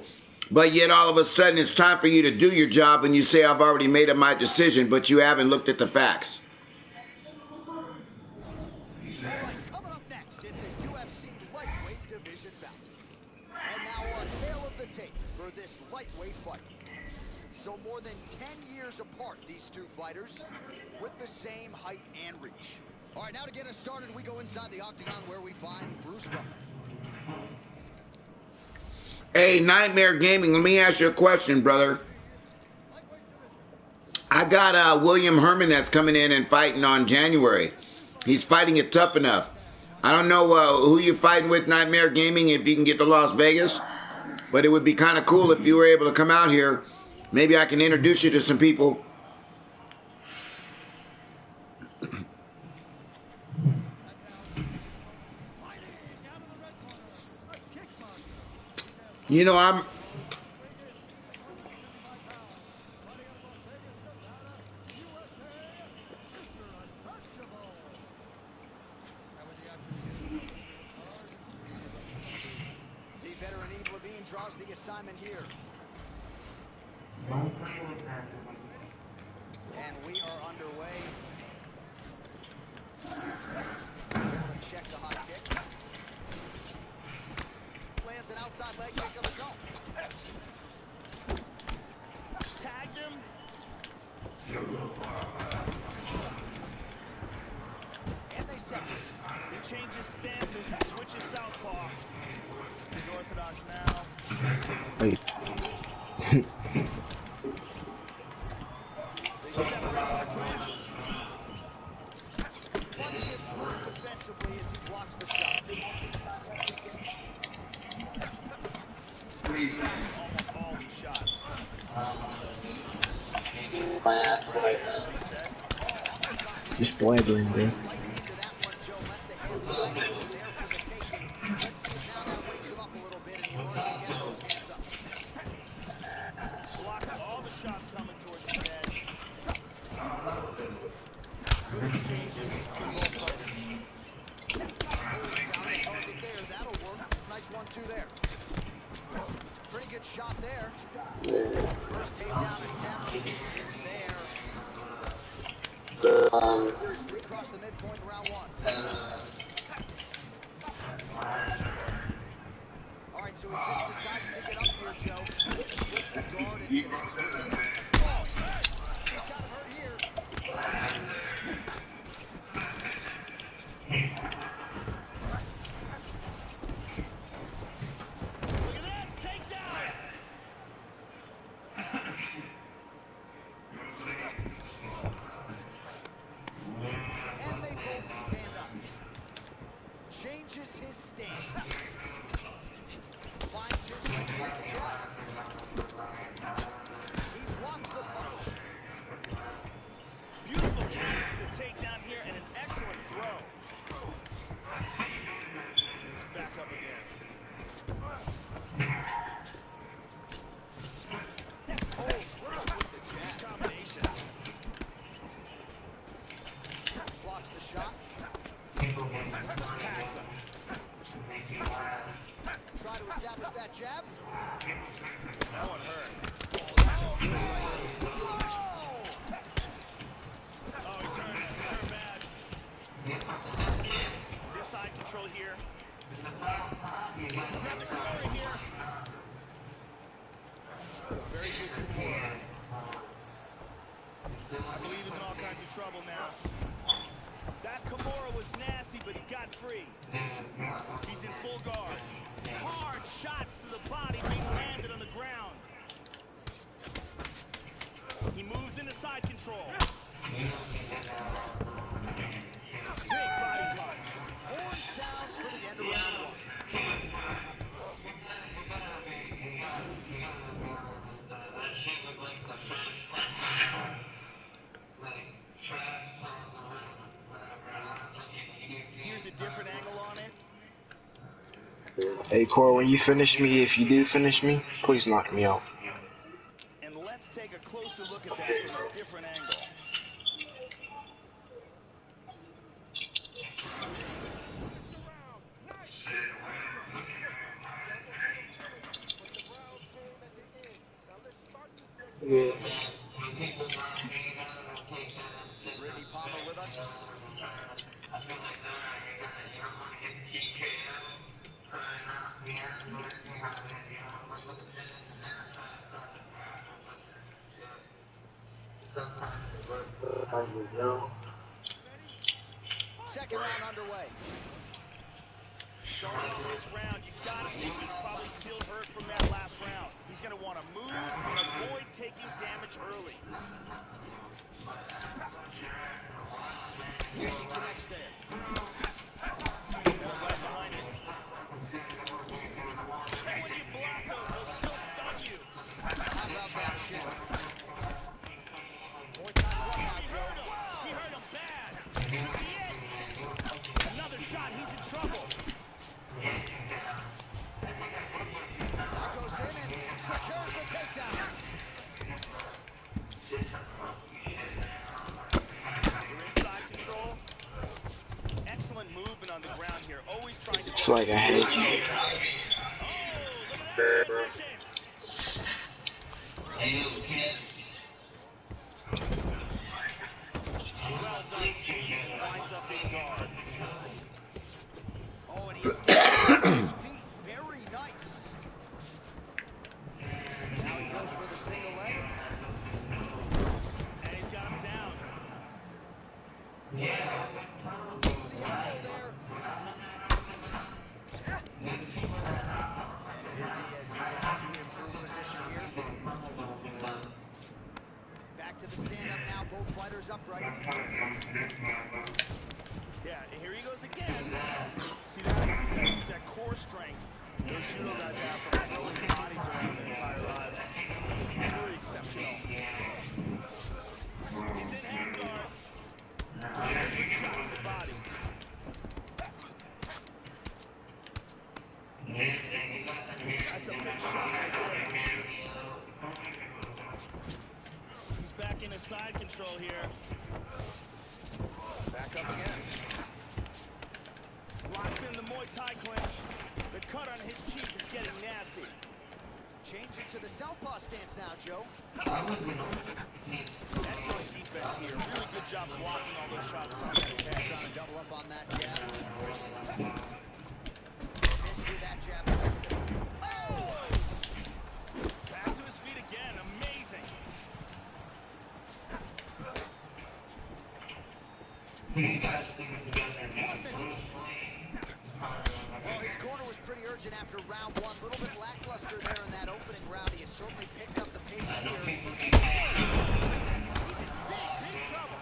but yet all of a sudden it's time for you to do your job and you say, I've already made up my decision, but you haven't looked at the facts?
All right, coming up next, it's a UFC lightweight division bout. And now our tale of the tape for this lightweight fight. So more than 10 years apart, these two fighters, with the same height and reach. All right, now to get us started, we go inside the octagon where we find Bruce Buffer.
Hey, Nightmare Gaming, let me ask you a question, brother. I got William Herman that's coming in and fighting on January. He's fighting it tough enough. I don't know who you're fighting with, Nightmare Gaming, if you can get to Las Vegas, but it would be kind of cool if you were able to come out here. Maybe I can introduce you to some people. You know,
The veteran Eve Levine draws the assignment here. And we are underway. Check the high kick. Lands an outside leg kick of his own. Tagged him. And they separate.
He changes stances, switches southpaw. He's orthodox now.
Wait.
Punches through defensively as he blocks the shot.
Almost all these shots.
Just blabbering, bro.
Right into that one, Joe. Left the hand behind him there for the taking. Let's see if now that wakes him up a little bit and he learns to get those hands up.
Blocked all the shots coming towards his head. Good exchanges from both fighters.
Down the target there. That'll work. Nice 1-2 there. Pretty good shot there. First takedown attempt is there. We cross the midpoint in round one. All right, so he just decides to get up here, Joe. Switch the guard and connects with him. Oh, he's got him hurt here. Look at this, takedown! And they both stand up. Changes his stance. Finds his way to the jab. He blocks the punch.
Beautiful counter to the takedown here and an excellent throw. He's back up again.
Oh, flip him with the jab.
Combination. I believe he's in all kinds of trouble now. That Kimura was nasty, but he got free. He's in full guard. Hard shots to the body being landed on the ground. He moves into side control. Big body punch.
Horn sounds for the end of round one.
Here's a different angle on it.
Hey, Cor, when you finish me, if you do finish me, please knock me out.
And let's take a closer look at that from a different angle.
Brittany Palmer with us. Second round underway.
Starting off this round, you gotta think he's probably still hurt from that last round. He's gonna want to move and avoid taking damage early.
He connects there.
Ball right behind him. And when you block those, they'll still stun you.
How about that shit?
He hurt him. He hurt him bad. Another shot, he's in trouble.
Now goes in and secures the takedown.
They're inside control. Excellent movement on the ground here. Always trying to...
It's like I hate you.
Oh, look at that transition. Well done, Steve. Winds up in guard.
Oh, and he escapes his feet. Very nice. Now he goes for the single leg.
And he's got him down.
Gets the elbow there. And busy as he looks to improve position here. Back to the stand-up now. Both fighters upright.
Yeah, and here he goes again. See that? That core strength those judo guys have from throwing their bodies around their entire lives. It's really exceptional. He's in half guard. Good shot to the body. That's a big shot right there. He's back into side control here. Back up again. Locks in the Muay Thai clinch. The cut on his cheek is getting nasty.
Changing to the southpaw stance now, Joe.
Excellent defense here. Really good job blocking all those shots coming at his head.
Trying to double up on that jab. Missed with that jab.
Oh! Back to his feet again. Amazing.
Well, his corner was pretty urgent after round one. A little bit lackluster there in that opening round. He has certainly picked up the pace here.
He's in big trouble.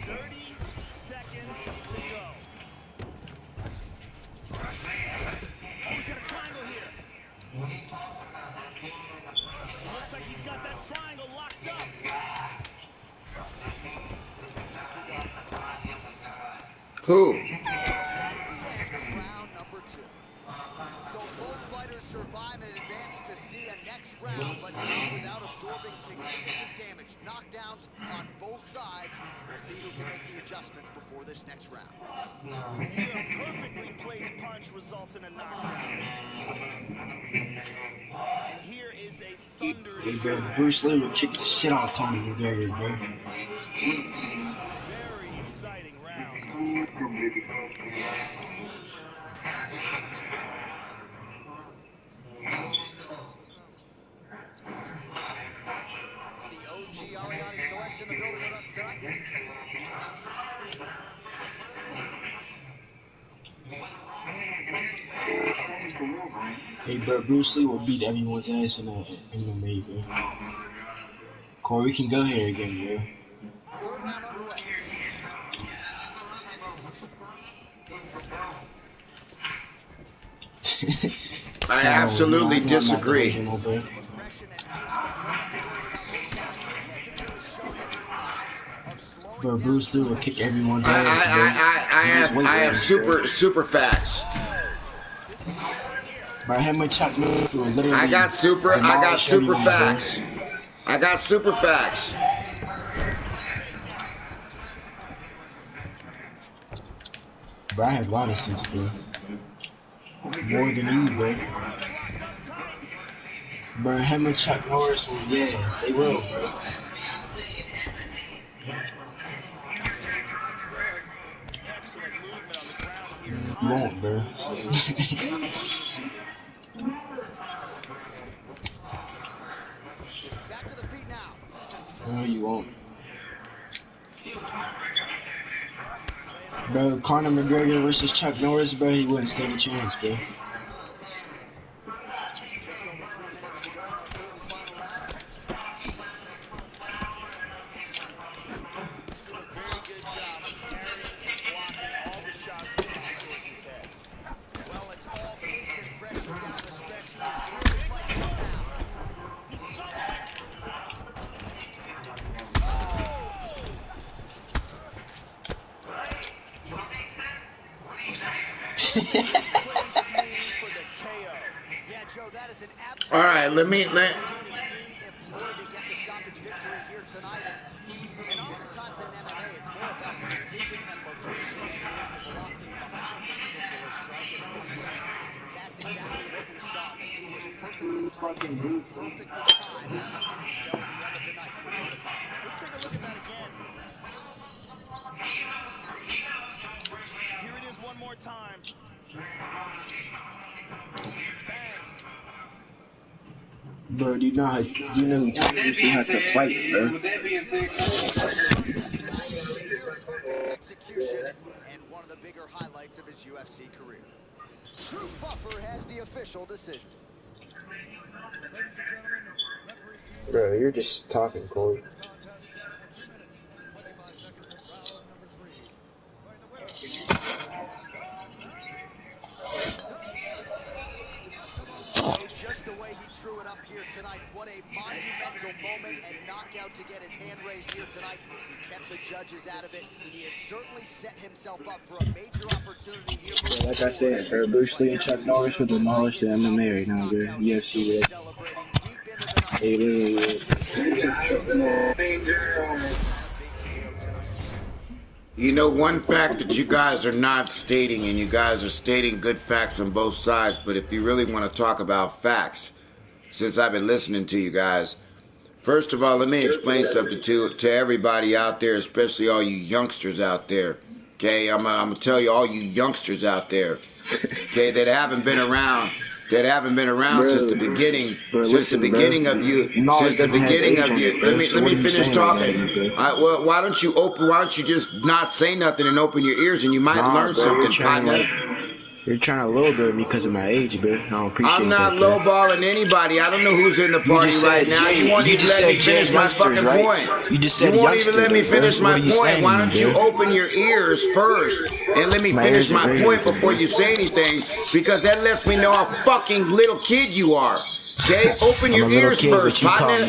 30 seconds to go. Oh, he's got a triangle here. Looks like he's got that triangle locked up.
Who?
That's the end of round number two. So both fighters survive and advance to see a next round, but not without absorbing significant damage. Knockdowns on both sides. We'll see who can make the adjustments before this next round.
Here, a perfectly placed punch results in a knockdown. And here is a thunderous
Hey, bro, Bruce Lee would kick the shit out of Tony McGregor, bro.
very exciting round.
Hey, bro, Bruce Lee will beat everyone's ass in the MMA, bro. Corey, we can go here again, bro.
Third round underway.
I absolutely disagree.
Aggression and pace, but you don't have to worry about this guy. He hasn't really shown any signs of slowing
Bro,
down.
Bruce Lee will kick everyone's ass, bro.
I have super facts.
Bro, him and Chuck Norris will literally
I got super
everyone,
facts.
Bro.
I got super facts.
Bro, I have a lot of sense, bro. More than you, bro. Bro, him and Chuck Norris will, yeah, they will, bro. You won't, bro.
Back to the feet now.
No, you won't. Bro, Conor McGregor versus Chuck Norris, bro, he wouldn't stand a chance, bro.
Just over 3 minutes to go in our third and final round.
He's doing a very good job of parrying and blocking all the shots that come towards his head.
Well, it's all pace and pressure down the stretch. He is really lighting up now. Yeah, Joe, that is an absolute.
All right, let me.
Employed to get the stoppage victory here tonight, and oftentimes in MMA, it's more about precision and location than it is the velocity behind the singular strike. And in this case, that's exactly what we saw. The knee was perfectly placed, perfectly timed, and it spells the end of the night for his opponent.
Let's take a look at that again. Here it is one more time.
Bro, do you know who Chuck Norris had to fight, bro?
Perfect execution and one of the bigger highlights of his UFC career. Bruce Buffer has the official decision.
Ladies and gentlemen, referee
Bro, you're just talking, Corey.
contest at 2 minutes, 25 seconds in round number 3. By the winner,
Just the way he threw it up here tonight. What a monumental moment and knockout to get his hand raised here tonight. He kept the judges out of it. He has certainly set himself up for a major opportunity here.
Bro, like I said, bro, Bruce Lee and Chuck Norris will demolish the MMA right now, bro. UFC, bro.
Celebrating deep into the night.
They literally will.
You know, one fact that you guys are not stating, and you guys are stating good facts on both sides, but if you really want to talk about facts, since I've been listening to you guys, first of all, let me explain something to everybody out there, especially all you youngsters out there. Okay, I'm gonna tell you, all you youngsters out there, okay, that haven't been around since the beginning, since the beginning of you. Let me finish talking. Well, why don't you just not say nothing and open your ears, and you might learn something, partner.
You're trying to lowball me because of my age, bro. I don't appreciate that.
I'm not lowballing anybody. I don't know who's in the party right now. You won't even let me finish my fucking point.
You just said
you won't even let me
youngster,
finish my
what are you
point.
saying
Why
to me,
don't you
bro?
open your ears first and let me finish my point before you say anything? Because that lets me know how fucking little kid you are. Okay, open your ears first, partner.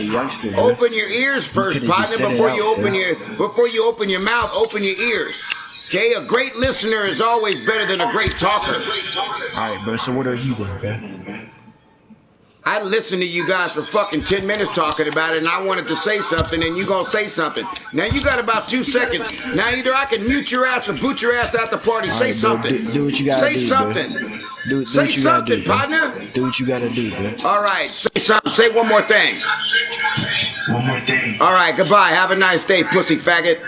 Open your ears first, partner. Before you open your mouth, open your ears. Okay, a great listener is always better than a great talker.
Alright, bro, so what are you then, bro?
I listened to you guys for fucking 10 minutes talking about it, and I wanted to say something, and you gonna say something. Now you got about 2 seconds. Now either I can mute your ass or boot your ass out the party. Say something.
Do what you gotta do,
say something.
Do
say
what you
something,
gotta do,
partner.
Do what you gotta do, bro.
All right, say something. Say one more thing.
One more thing.
All right, goodbye. Have a nice day, pussy faggot.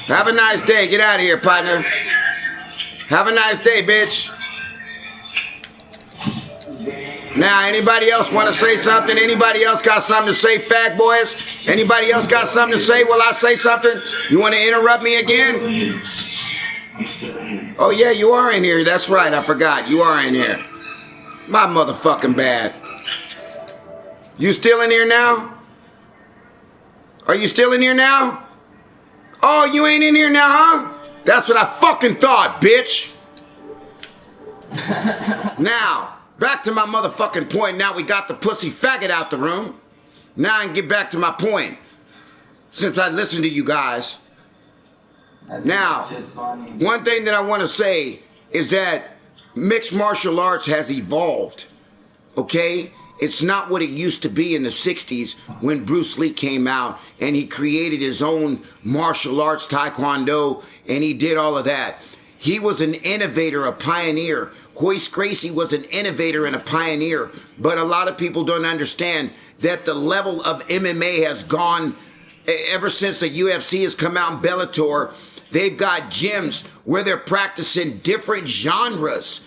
Have a nice day. Get out of here, partner. Have a nice day, bitch. Now, anybody else want to say something? Anybody else got something to say, fag boys? Anybody else got something to say while I say something? You want to interrupt me again? Oh, yeah, you are in here. That's right. I forgot. You are in here. My motherfucking bad. You still in here now? Are you still in here now? Oh, you ain't in here now, huh? That's what I fucking thought, bitch. Now, back to my motherfucking point. Now we got the pussy faggot out the room. Now I can get back to my point. Since I listened to you guys. Now, one thing that I want to say is that mixed martial arts has evolved. Okay? It's not what it used to be in the 60s when Bruce Lee came out and he created his own martial arts, taekwondo, and he did all of that. He was an innovator, a pioneer. Hoist Gracie was an innovator and a pioneer. But a lot of people don't understand that the level of MMA has gone ever since the UFC has come out in Bellator. They've got gyms where they're practicing different genres,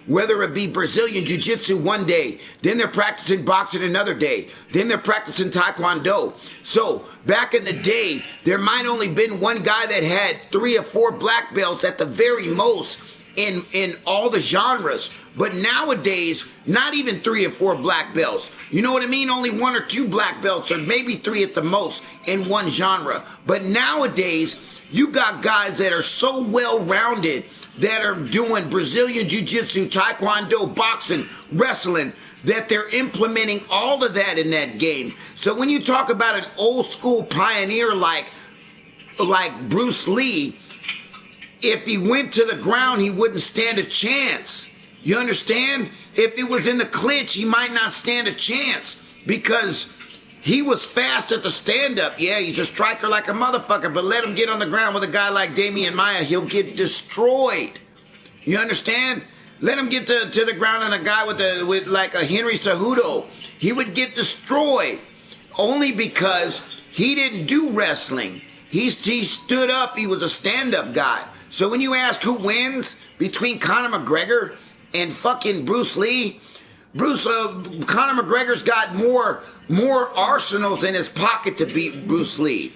whether it be Brazilian Jiu-Jitsu one day, then they're practicing boxing another day, then they're practicing Taekwondo. So back in the day, there might only been one guy that had 3 or 4 black belts at the very most in all the genres. But nowadays, not even 3 or 4 black belts. You know what I mean? Only 1 or 2 black belts, or maybe 3 at the most in one genre. But nowadays, you got guys that are so well-rounded that are doing Brazilian Jiu-Jitsu, Taekwondo, boxing, wrestling, that they're implementing all of that in that game. So when you talk about an old-school pioneer like Bruce Lee, if he went to the ground, he wouldn't stand a chance. You understand? If it was in the clinch, he might not stand a chance because he was fast at the stand-up. Yeah, he's a striker like a motherfucker, but let him get on the ground with a guy like Damian Maia, he'll get destroyed. You understand? Let him get to the ground on a guy with like a Henry Cejudo. He would get destroyed only because he didn't do wrestling. He stood up. He was a stand-up guy. So when you ask who wins between Conor McGregor and fucking Bruce Lee, Conor McGregor's got more arsenals in his pocket to beat Bruce Lee.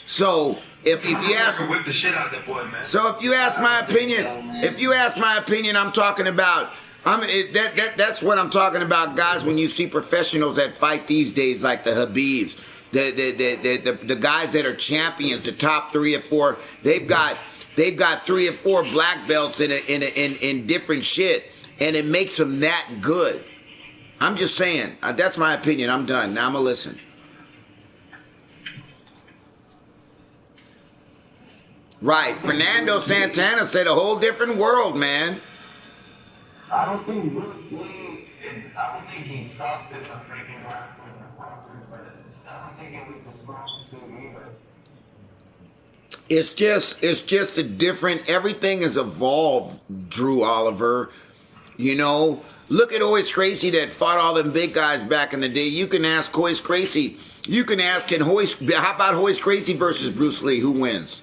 So if you ask,
whip the shit out of that boy, man.
So if you ask my opinion, I'm talking about. That's what I'm talking about, guys. When you see professionals that fight these days, like the Habibs, the guys that are champions, the top 3 or 4, they've got 3 or 4 black belts in different shit, and it makes them that good. I'm just saying. That's my opinion. I'm done. Now I'm gonna listen. Right. Fernando Santana said a whole different world, man.
I don't think Bruce Lee, I don't think he sucked at the freaking wrestling department, but I don't think it was the strongest thing either.
It's just a different, everything has evolved, Drew Oliver. You know, look at Hoist Gracie that fought all them big guys back in the day. You can ask Hoist Gracie. You can ask, how about Hoist Gracie versus Bruce Lee? Who wins?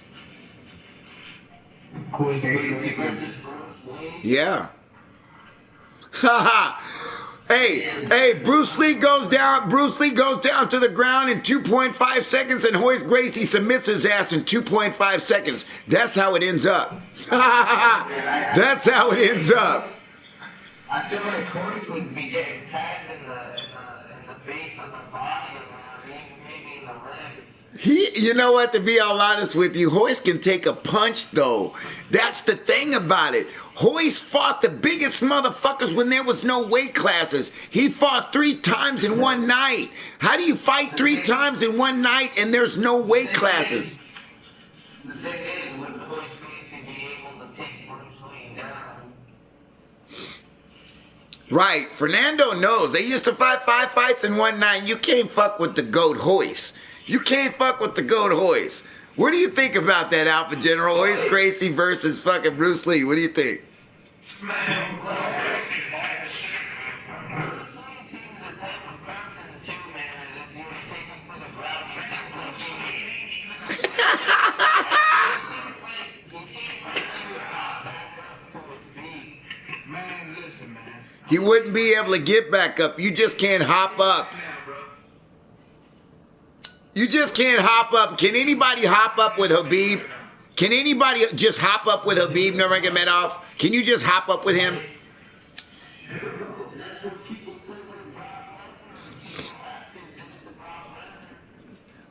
Hoist Gracie versus Bruce Lee?
Yeah. Haha. Hey, Bruce Lee goes down to the ground in 2.5 seconds, and Hoist Gracie submits his ass in 2.5 seconds. That's how it ends up. That's how it ends up.
I feel like Hoist would be getting tagged in the face of the body, maybe in the legs.
You know what, to be all honest with you, Hoist can take a punch, though. That's the thing about it. Hoist fought the biggest motherfuckers when there was no weight classes. He fought 3 times in one night. How do you fight 3 times in one night and there's no weight classes?
The thing is, would Hoist be able to take Bruce Lee down?
Right. Fernando knows. They used to fight 5 fights in one night. You can't fuck with the GOAT Hoist. You can't fuck with the GOAT Hoist. What do you think about that, Alpha General? Hoist Gracie versus fucking Bruce Lee. What do you think?
Man, Bruce Lee seems the type of person, too, man, that if you were taking to the ground, he seems like he would hop back up to his feet. Man, listen, man.
He wouldn't be able to get back up. You just can't hop up. You just can't hop up. Can anybody hop up with Habib? Can anybody just hop up with Khabib Nurmagomedov? Can you just hop up with him?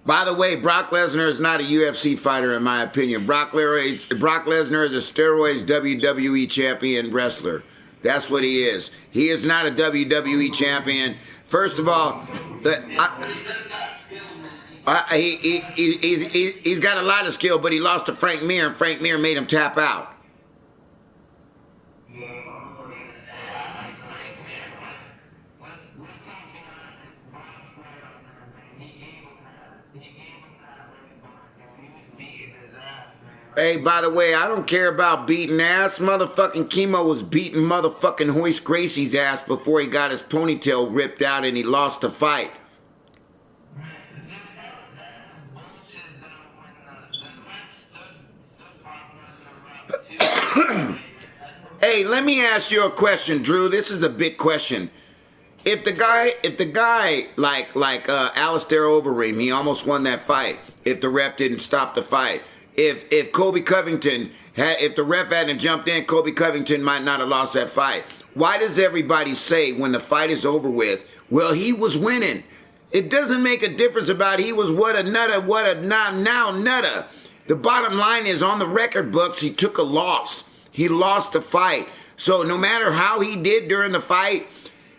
By the way, Brock Lesnar is not a UFC fighter, in my opinion. Brock Lesnar is a steroids WWE champion wrestler. That's what he is. He is not a WWE champion. First of all, he's got a lot of skill, but he lost to Frank Mir, and Frank Mir made him tap out. Hey, by the way, I don't care about beating ass. Motherfucking Chemo was beating motherfucking Hoist Gracie's ass before he got his ponytail ripped out and he lost the fight. Hey, let me ask you a question, Drew. This is a big question. If the guy like Alistair Overeem, he almost won that fight if the ref didn't stop the fight. If Colby Covington if the ref hadn't jumped in, Colby Covington might not have lost that fight. Why does everybody say when the fight is over with, well, he was winning? It doesn't make a difference about he was what a now nutter. The bottom line is on the record books, he took a loss. He lost the fight. So no matter how he did during the fight,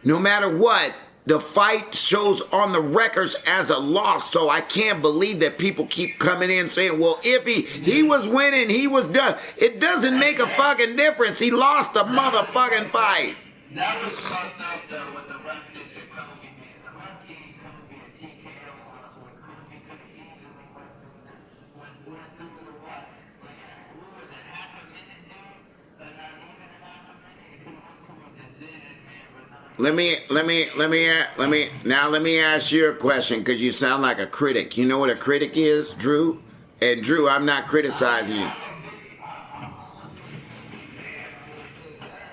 no matter what, the fight shows on the records as a loss. So I can't believe that people keep coming in saying, well, if he was winning, he was done. It doesn't make a fucking difference. He lost the motherfucking fight.
That was fucked up, though, what the ref did to Kobe, man. The ref gave Kobe a TKO loss when Kobe could have easily went through the what? Like, what was it, half a minute, dude? Not even half a minute. He could have went to a decision, man.
Let me ask you a question, because you sound like a critic. You know what a critic is, Drew? And Drew, I'm not criticizing you.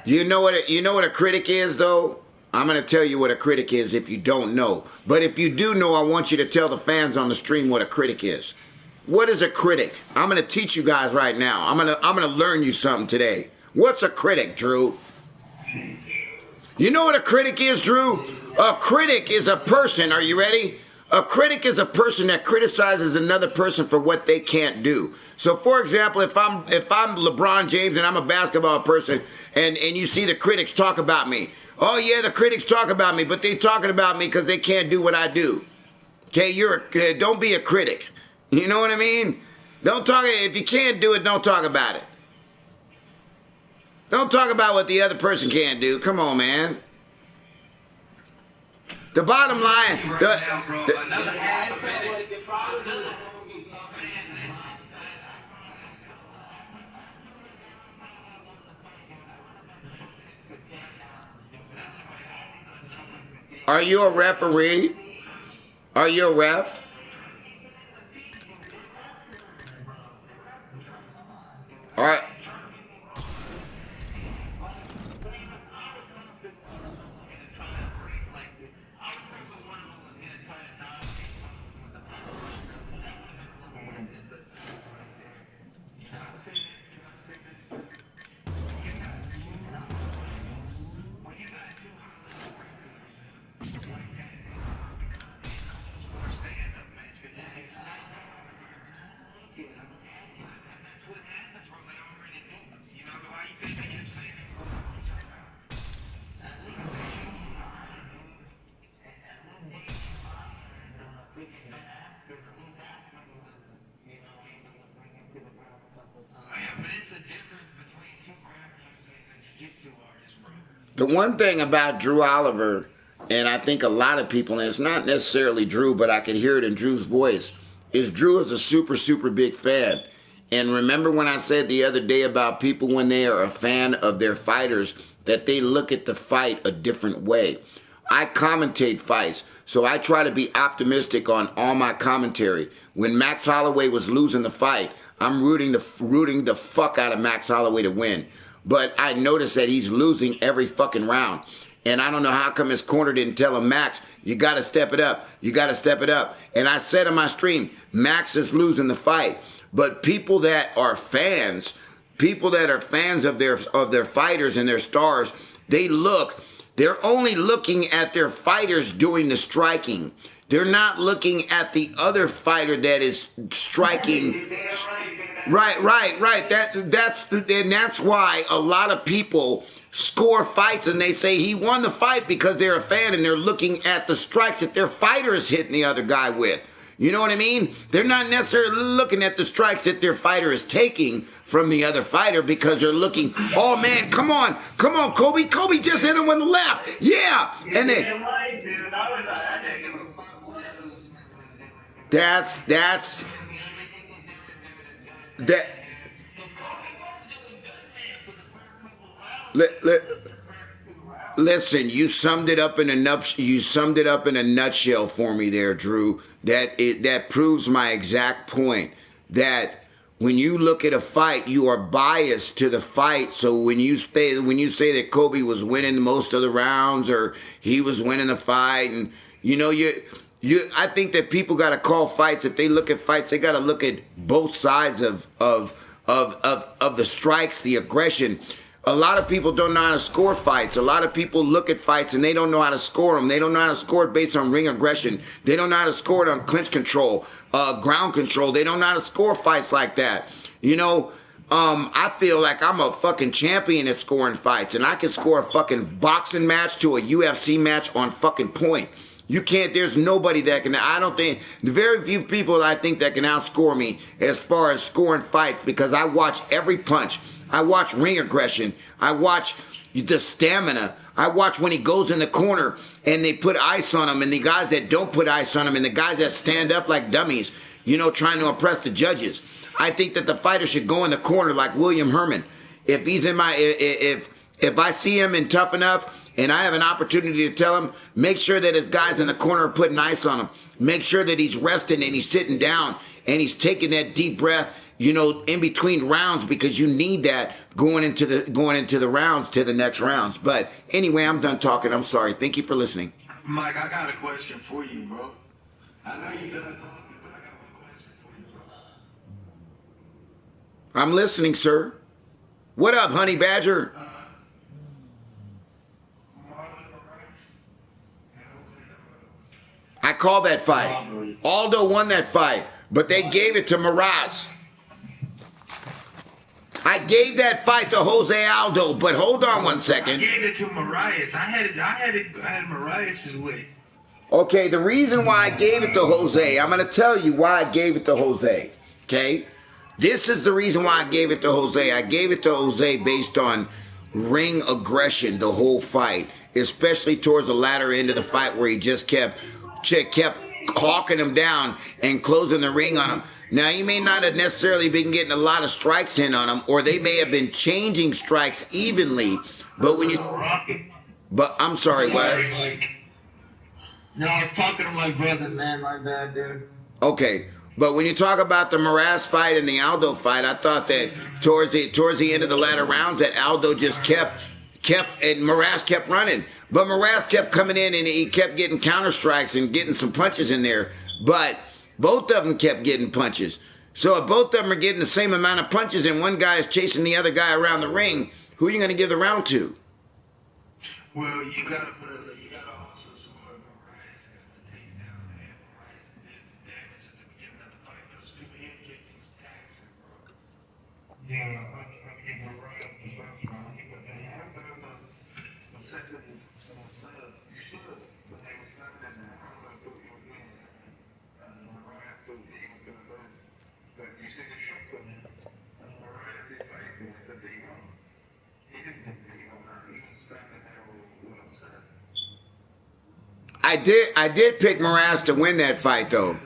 You know what a critic is, though? I'm going to tell you what a critic is if you don't know. But if you do know, I want you to tell the fans on the stream what a critic is. What is a critic? I'm going to teach you guys right now. I'm going to learn you something today. What's a critic, Drew? You know what a critic is, Drew? A critic is a person, are you ready? A critic is a person that criticizes another person for what they can't do. So, for example, if I'm LeBron James and I'm a basketball person and you see the critics talk about me. Oh, yeah, the critics talk about me, but they talking about me because they can't do what I do. Okay, don't be a critic. You know what I mean? If you can't do it, don't talk about it. Don't talk about what the other person can't do. Come on, man. The bottom line... Are you a referee? Are you a ref? All right. The one thing about Drew Oliver, and I think a lot of people, and it's not necessarily Drew, but I can hear it in Drew's voice, is Drew is a super, super big fan. And remember when I said the other day about people when they are a fan of their fighters, that they look at the fight a different way. I commentate fights, so I try to be optimistic on all my commentary. When Max Holloway was losing the fight, I'm rooting the fuck out of Max Holloway to win. But I noticed that he's losing every fucking round. And I don't know how come his corner didn't tell him, Max, you got to step it up. You got to step it up. And I said on my stream, Max is losing the fight. But people that are fans of their fighters and their stars, they're only looking at their fighters doing the striking. They're not looking at the other fighter that is striking. Right. That's why a lot of people score fights and they say he won the fight because they're a fan and they're looking at the strikes that their fighter is hitting the other guy with. You know what I mean? They're not necessarily looking at the strikes that their fighter is taking from the other fighter because they're looking, oh man, come on, Kobe just hit him with the left. Yeah. And then that's that. Listen, you summed it up in a nutshell for me there, Drew. That proves my exact point. That when you look at a fight, you are biased to the fight. So when you say that Kobe was winning most of the rounds or he was winning the fight, and I think that people got to call fights. If they look at fights, they got to look at both sides of the strikes, the aggression. A lot of people don't know how to score fights. A lot of people look at fights and they don't know how to score them. They don't know how to score it based on ring aggression. They don't know how to score it on clinch control, ground control. They don't know how to score fights like that. I feel like I'm a fucking champion at scoring fights, and I can score a fucking boxing match to a UFC match on fucking point. You can't, there's nobody that can, I don't think, the very few people I think that can outscore me as far as scoring fights, because I watch every punch. I watch ring aggression. I watch the stamina. I watch when he goes in the corner and they put ice on him, and the guys that don't put ice on him, and the guys that stand up like dummies, trying to impress the judges. I think that the fighter should go in the corner like William Herman. If he's in if I see him in Tough Enough and I have an opportunity to tell him, make sure that his guys in the corner are putting ice on him. Make sure that he's resting and he's sitting down and he's taking that deep breath, in between rounds, because you need that going into the rounds, to the next rounds. But anyway, I'm done talking. I'm sorry. Thank you for listening.
Mike, I got a question for you, bro. I know you done talking, but I got one question for you, bro.
I'm listening, sir. What up, Honey Badger? I call that fight. Aldo won that fight, but they gave it to Miraz. I gave that fight to Jose Aldo, but hold on one second.
I gave it to Marias. I had Marias' way.
Okay, the reason why I gave it to Jose, I'm going to tell you why I gave it to Jose. Okay? This is the reason why I gave it to Jose. I gave it to Jose based on ring aggression the whole fight, especially towards the latter end of the fight where he just kept hawking him down and closing the ring on him. Now, he may not have necessarily been getting a lot of strikes in on him, or they may have been changing strikes evenly, but when you... But, I'm sorry, what?
No, I was talking to my brother, man. My bad, dude.
Okay, but when you talk about the Miraz fight and the Aldo fight, I thought that towards the end of the latter rounds that Aldo just kept and Miraz kept running. But Miraz kept coming in and he kept getting counter strikes and getting some punches in there. But both of them kept getting punches. So if both of them are getting the same amount of punches and one guy is chasing the other guy around the ring, who are you going to give the round to?
Well, you gotta also support Miraz at the takedown, and Miraz did the damage at the beginning of the fight. Those two hit kicks was taxing, bro. Yeah, I think Miraz was strong. But then after the second, you should, but they was not in there. I'm gonna do it again. Miraz do it. But you see the shock on him. Miraz did fight him. He said that he won. He didn't think that he won. He was standing there with what I'm saying.
I did pick Miraz to win that fight, though.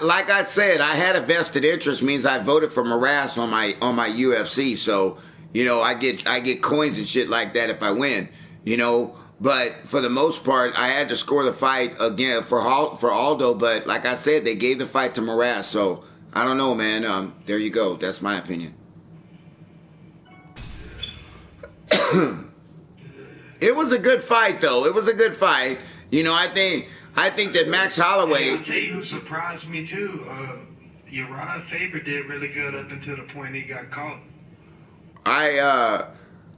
Like I said, I had a vested interest, means I voted for Miraz on my UFC, so I get coins and shit like that if I win, But for the most part, I had to score the fight again for Aldo. But like I said, they gave the fight to Miraz, so I don't know, man. There you go. That's my opinion. It was a good fight, though. It was a good fight. You know, I think that Max Holloway.
I'll tell you who surprised me too. Uriah Faber did really good up until the point he got caught.
I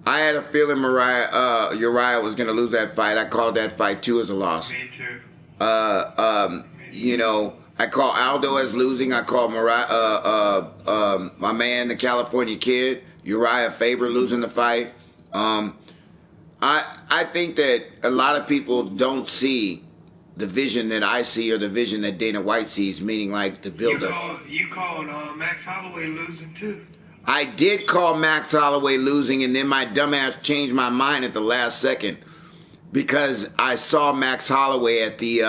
had a feeling Uriah was going to lose that fight. I called that fight too as a loss.
Me too.
You know, I call Aldo as losing. I call my man, the California Kid, Uriah Faber, losing the fight. I think that a lot of people don't see the vision that I see or the vision that Dana White sees, meaning like the build-up.
You called Max Holloway losing too.
I did call Max Holloway losing, and then my dumbass changed my mind at the last second because I saw Max Holloway at the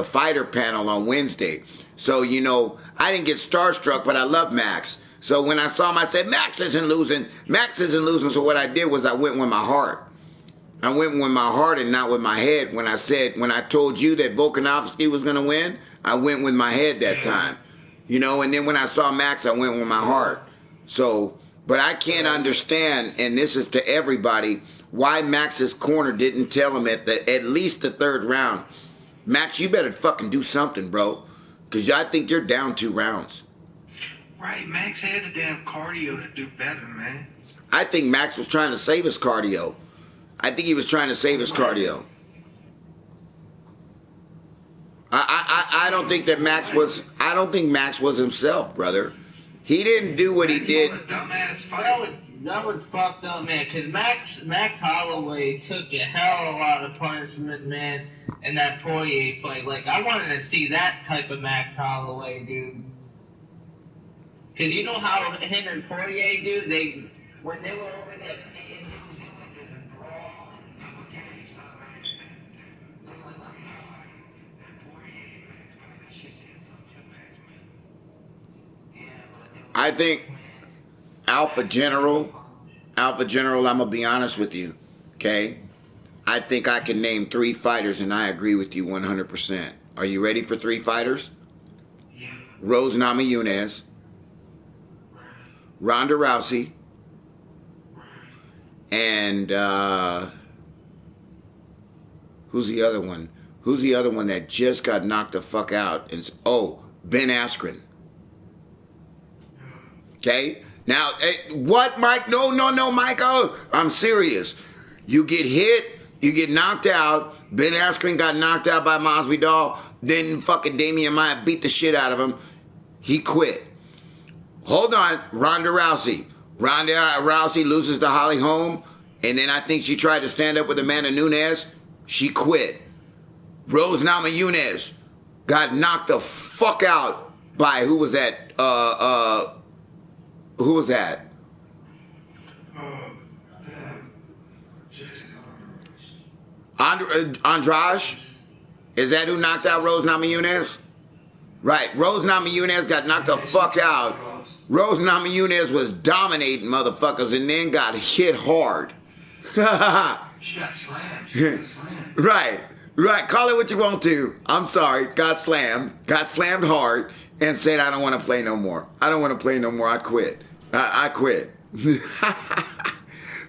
fighter panel on Wednesday. So, you know, I didn't get starstruck, but I love Max. So when I saw him, I said, Max isn't losing. Max isn't losing. So what I did was I went with my heart. I went with my heart and not with my head. When I told you that Volkanovski was going to win, I went with my head that time. You know, and then when I saw Max, I went with my heart. So, but I can't understand, and this is to everybody, why Max's corner didn't tell him at least the third round, Max, you better fucking do something, bro, because I think you're down 2 rounds.
Right, Max had the damn cardio to do better, man.
I think Max was trying to save his cardio. I think he was trying to save his cardio. I don't think that Max was. I don't think Max was himself, brother. He didn't do what he did.
That was fucked up, man. Cause Max Holloway took a hell of a lot of punishment, man, in that Poirier fight. Like I wanted to see that type of Max Holloway, dude. Cause you know how him and Poirier do. When they were over there.
I think Alpha General, I'm going to be honest with you, okay? I think I can name 3 fighters, and I agree with you 100%. Are you ready for 3 fighters?
Yeah.
Rose Namajunas, Ronda Rousey, and who's the other one? Who's the other one that just got knocked the fuck out? Ben Askren. Okay? Now, what, Mike? No, Mike. Oh, I'm serious. You get hit, you get knocked out. Ben Askren got knocked out by Masvidal. Then fucking Damian Maia beat the shit out of him. He quit. Hold on. Ronda Rousey. Ronda Rousey loses to Holly Holm. And then I think she tried to stand up with Amanda Nunes. She quit. Rose Namajunas got knocked the fuck out by, who was that? Who was that? Andrade? Is that who knocked out Rose Namajunas? Right. Rose Namajunas got knocked the fuck out. Rose Namajunas was dominating motherfuckers and then got hit hard.
She got slammed.
Right. Call it what you want to. I'm sorry. Got slammed hard and said, I don't want to play no more. I quit. I quit.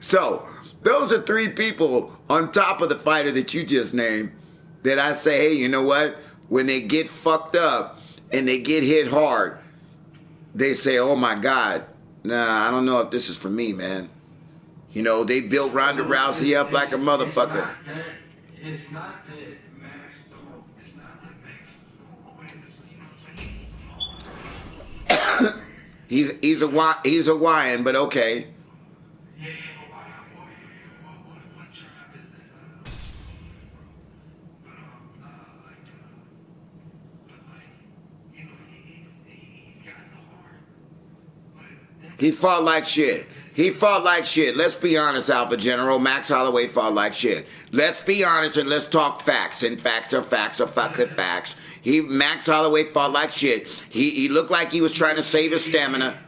So, those are 3 people on top of the fighter that you just named that I say, hey, you know what? When they get fucked up and they get hit hard, they say, oh my God, nah, I don't know if this is for me, man. You know, they built Ronda Rousey up like a motherfucker.
It's not that Max don't. It's not that Max don't.
He's a Hawaiian, but okay.
Yeah, what tribe is that? He's got the heart.
He fought like shit. Let's be honest, Alpha General. Max Holloway fought like shit. Let's be honest and let's talk facts. And facts are fucking facts. Max Holloway fought like shit. He looked like he was trying to save his stamina.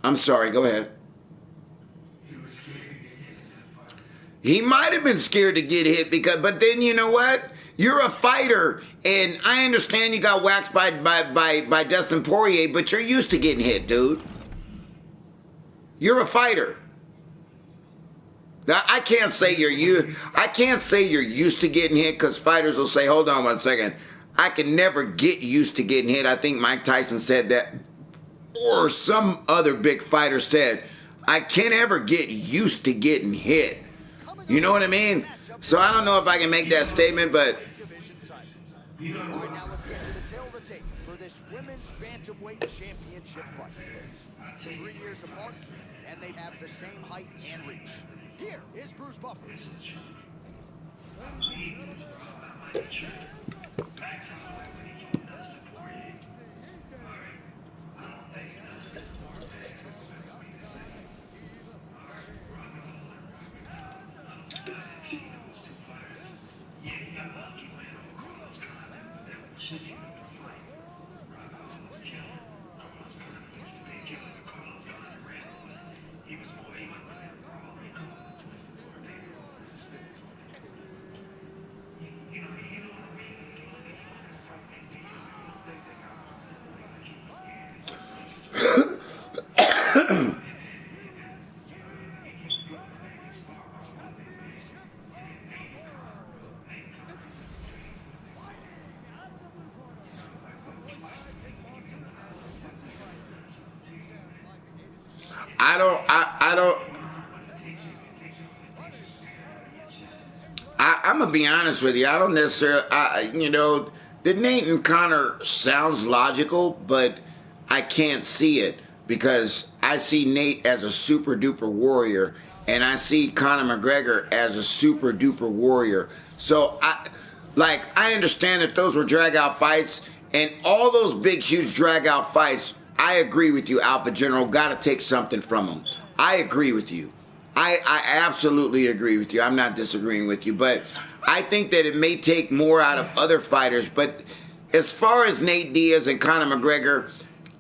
I'm sorry, go ahead. He might have been scared to get hit but then you know what? You're a fighter, and I understand you got waxed by Dustin Poirier, but you're used to getting hit, dude. You're a fighter. Now, I can't say you're used to getting hit, because fighters will say, hold on one second, I can never get used to getting hit. I think Mike Tyson said that, or some other big fighter said, I can't ever get used to getting hit. You know what I mean? So I don't know if I can make that statement, but...
All right, now let's get to the tail of the tape for this women's bantamweight championship fight. 3 years apart, and they have the same height and reach. Here is Bruce Buffer.
I'm gonna be honest with you. I don't necessarily, you know, the Nate and Conor sounds logical, but I can't see it because I see Nate as a super duper warrior, and I see Conor McGregor as a super duper warrior. So I understand that those were drag out fights, and all those big, huge drag out fights. I agree with you, Alpha General. Got to take something from them. I agree with you. I absolutely agree with you. I'm not disagreeing with you, but I think that it may take more out of other fighters. But as far as Nate Diaz and Conor McGregor,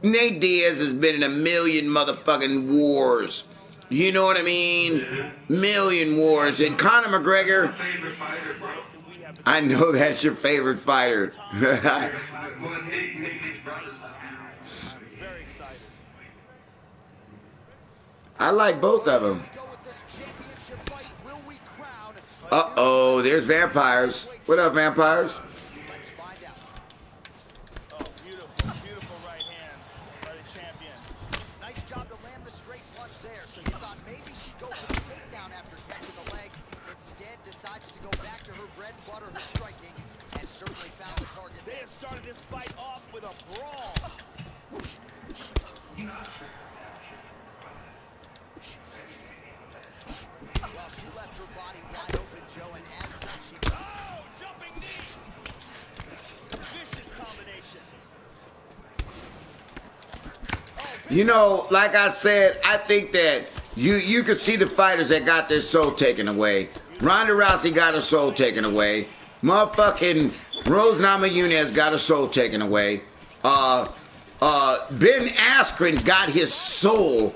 Nate Diaz has been in a million motherfucking wars. You know what I mean? Million wars. And Conor McGregor, I know that's your favorite fighter. I like both of them. Uh-oh, there's vampires. What up, vampires?
Let's find out. Oh, beautiful, beautiful right hand by the champion.
Nice job to land the straight punch there. So you thought maybe she'd go for the takedown after catching the leg. Instead, decides to go back to her bread and butter, her striking, and certainly found the target.
They have started this fight off with a brawl.
Well, she left her body wide open, Joe, and as such, she...
Oh, jumping knee. Vicious combinations.
You know, like I said, I think that you could see the fighters that got their soul taken away. Ronda Rousey got her soul taken away. Motherfucking Rose Namajunas got her soul taken away. Ben Askren got his soul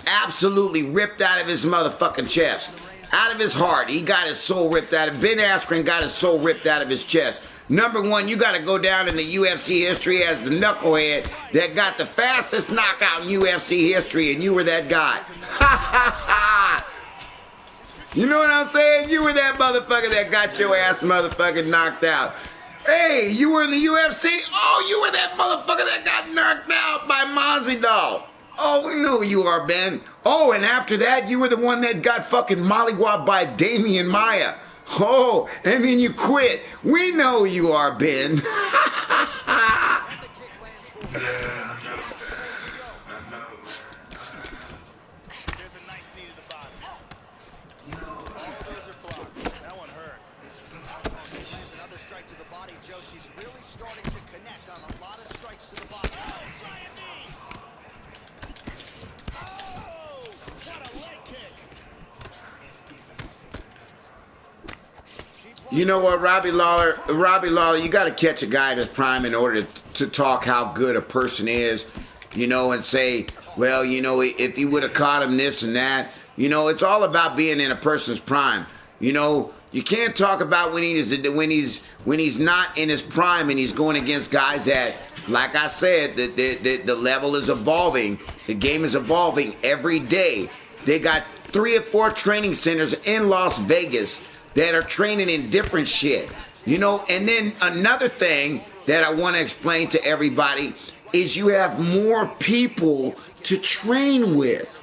absolutely ripped out of his motherfucking chest. Out of his heart. He got his soul ripped out of. Ben Askren got his soul ripped out of his chest. Number one, you got to go down in the UFC history as the knucklehead that got the fastest knockout in UFC history, and you were that guy. You know what I'm saying? You were that motherfucker that got your ass motherfucking knocked out. Hey, you were in the UFC? Oh, you were that motherfucker that got knocked out by Masvidal. Oh, we know who you are, Ben. Oh, and after that, you were the one that got fucking mollywopped by Damian Maya. Oh, and then you quit. We know who you are, Ben. You know what, Robbie Lawler, you got to catch a guy in his prime in order to talk how good a person is, you know, and say, well, you know, if you would have caught him this and that, you know, it's all about being in a person's prime. You know, You can't talk about when he's not in his prime and he's going against guys that, like I said, the level is evolving. The game is evolving every day. They got 3 or 4 training centers in Las Vegas that are training in different shit. You know, and then another thing that I want to explain to everybody is you have more people to train with.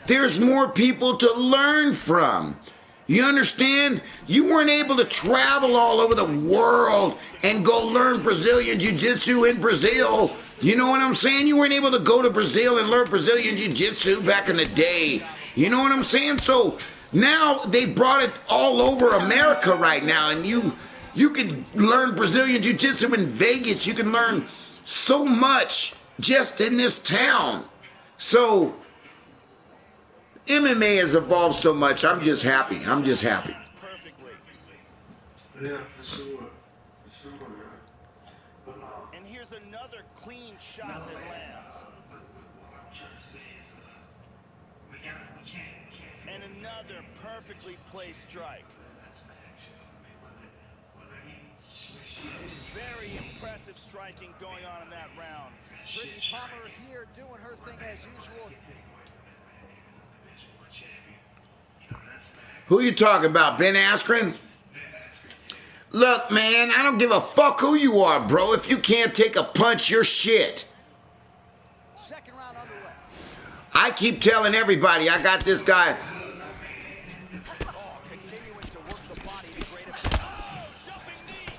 There's more people to learn from. You understand? You weren't able to travel all over the world and go learn Brazilian Jiu-Jitsu in Brazil. You know what I'm saying? You weren't able to go to Brazil and learn Brazilian Jiu-Jitsu back in the day. You know what I'm saying? So now they brought it all over America right now, and you can learn Brazilian Jiu-Jitsu in Vegas. You can learn so much just in this town. So MMA has evolved so much. I'm just happy. I'm just happy.
Yeah, for sure.
And here's another clean shot that lands. And another perfectly placed strike. Very impressive striking going on in that round.
Brittany Palmer here doing her thing as usual.
Who you talking about, Ben Askren? Look, man, I don't give a fuck who you are, bro. If you can't take a punch, you're shit.
Second round underway.
I keep telling everybody, I got this guy.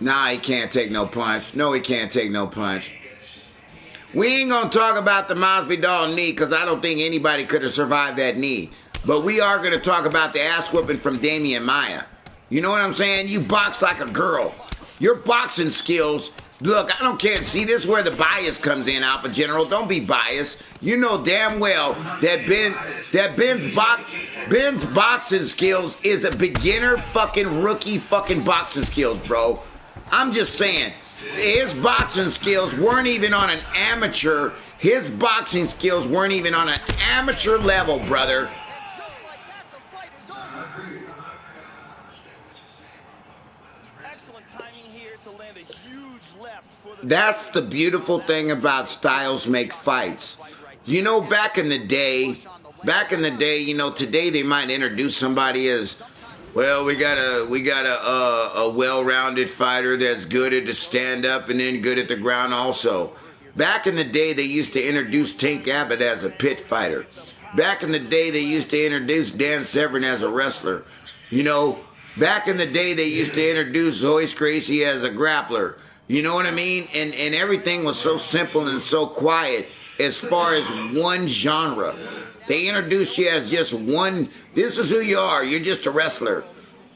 Nah, he can't take no punch. No, he can't take no punch. We ain't gonna talk about the Masvidal knee because I don't think anybody could have survived that knee. But we are gonna talk about the ass whooping from Damian Maia. You know what I'm saying? You box like a girl. Your boxing skills, look, I don't care. See, this is where the bias comes in, Alpha General. Don't be biased. You know damn well that Ben's boxing skills is a beginner fucking rookie fucking boxing skills, bro. I'm just saying. His boxing skills weren't even on an amateur. His boxing skills weren't even on an amateur level, brother. That's the beautiful thing about Styles Make Fights. You know, back in the day, you know, today they might introduce somebody as, well, we got a well-rounded fighter that's good at the stand-up and then good at the ground also. Back in the day, they used to introduce Tank Abbott as a pit fighter. Back in the day, they used to introduce Dan Severn as a wrestler. You know, back in the day, they used to introduce Royce Gracie as a grappler. You know what I mean? And everything was so simple and so quiet as far as one genre. They introduced you as just one. This is who you are. You're just a wrestler.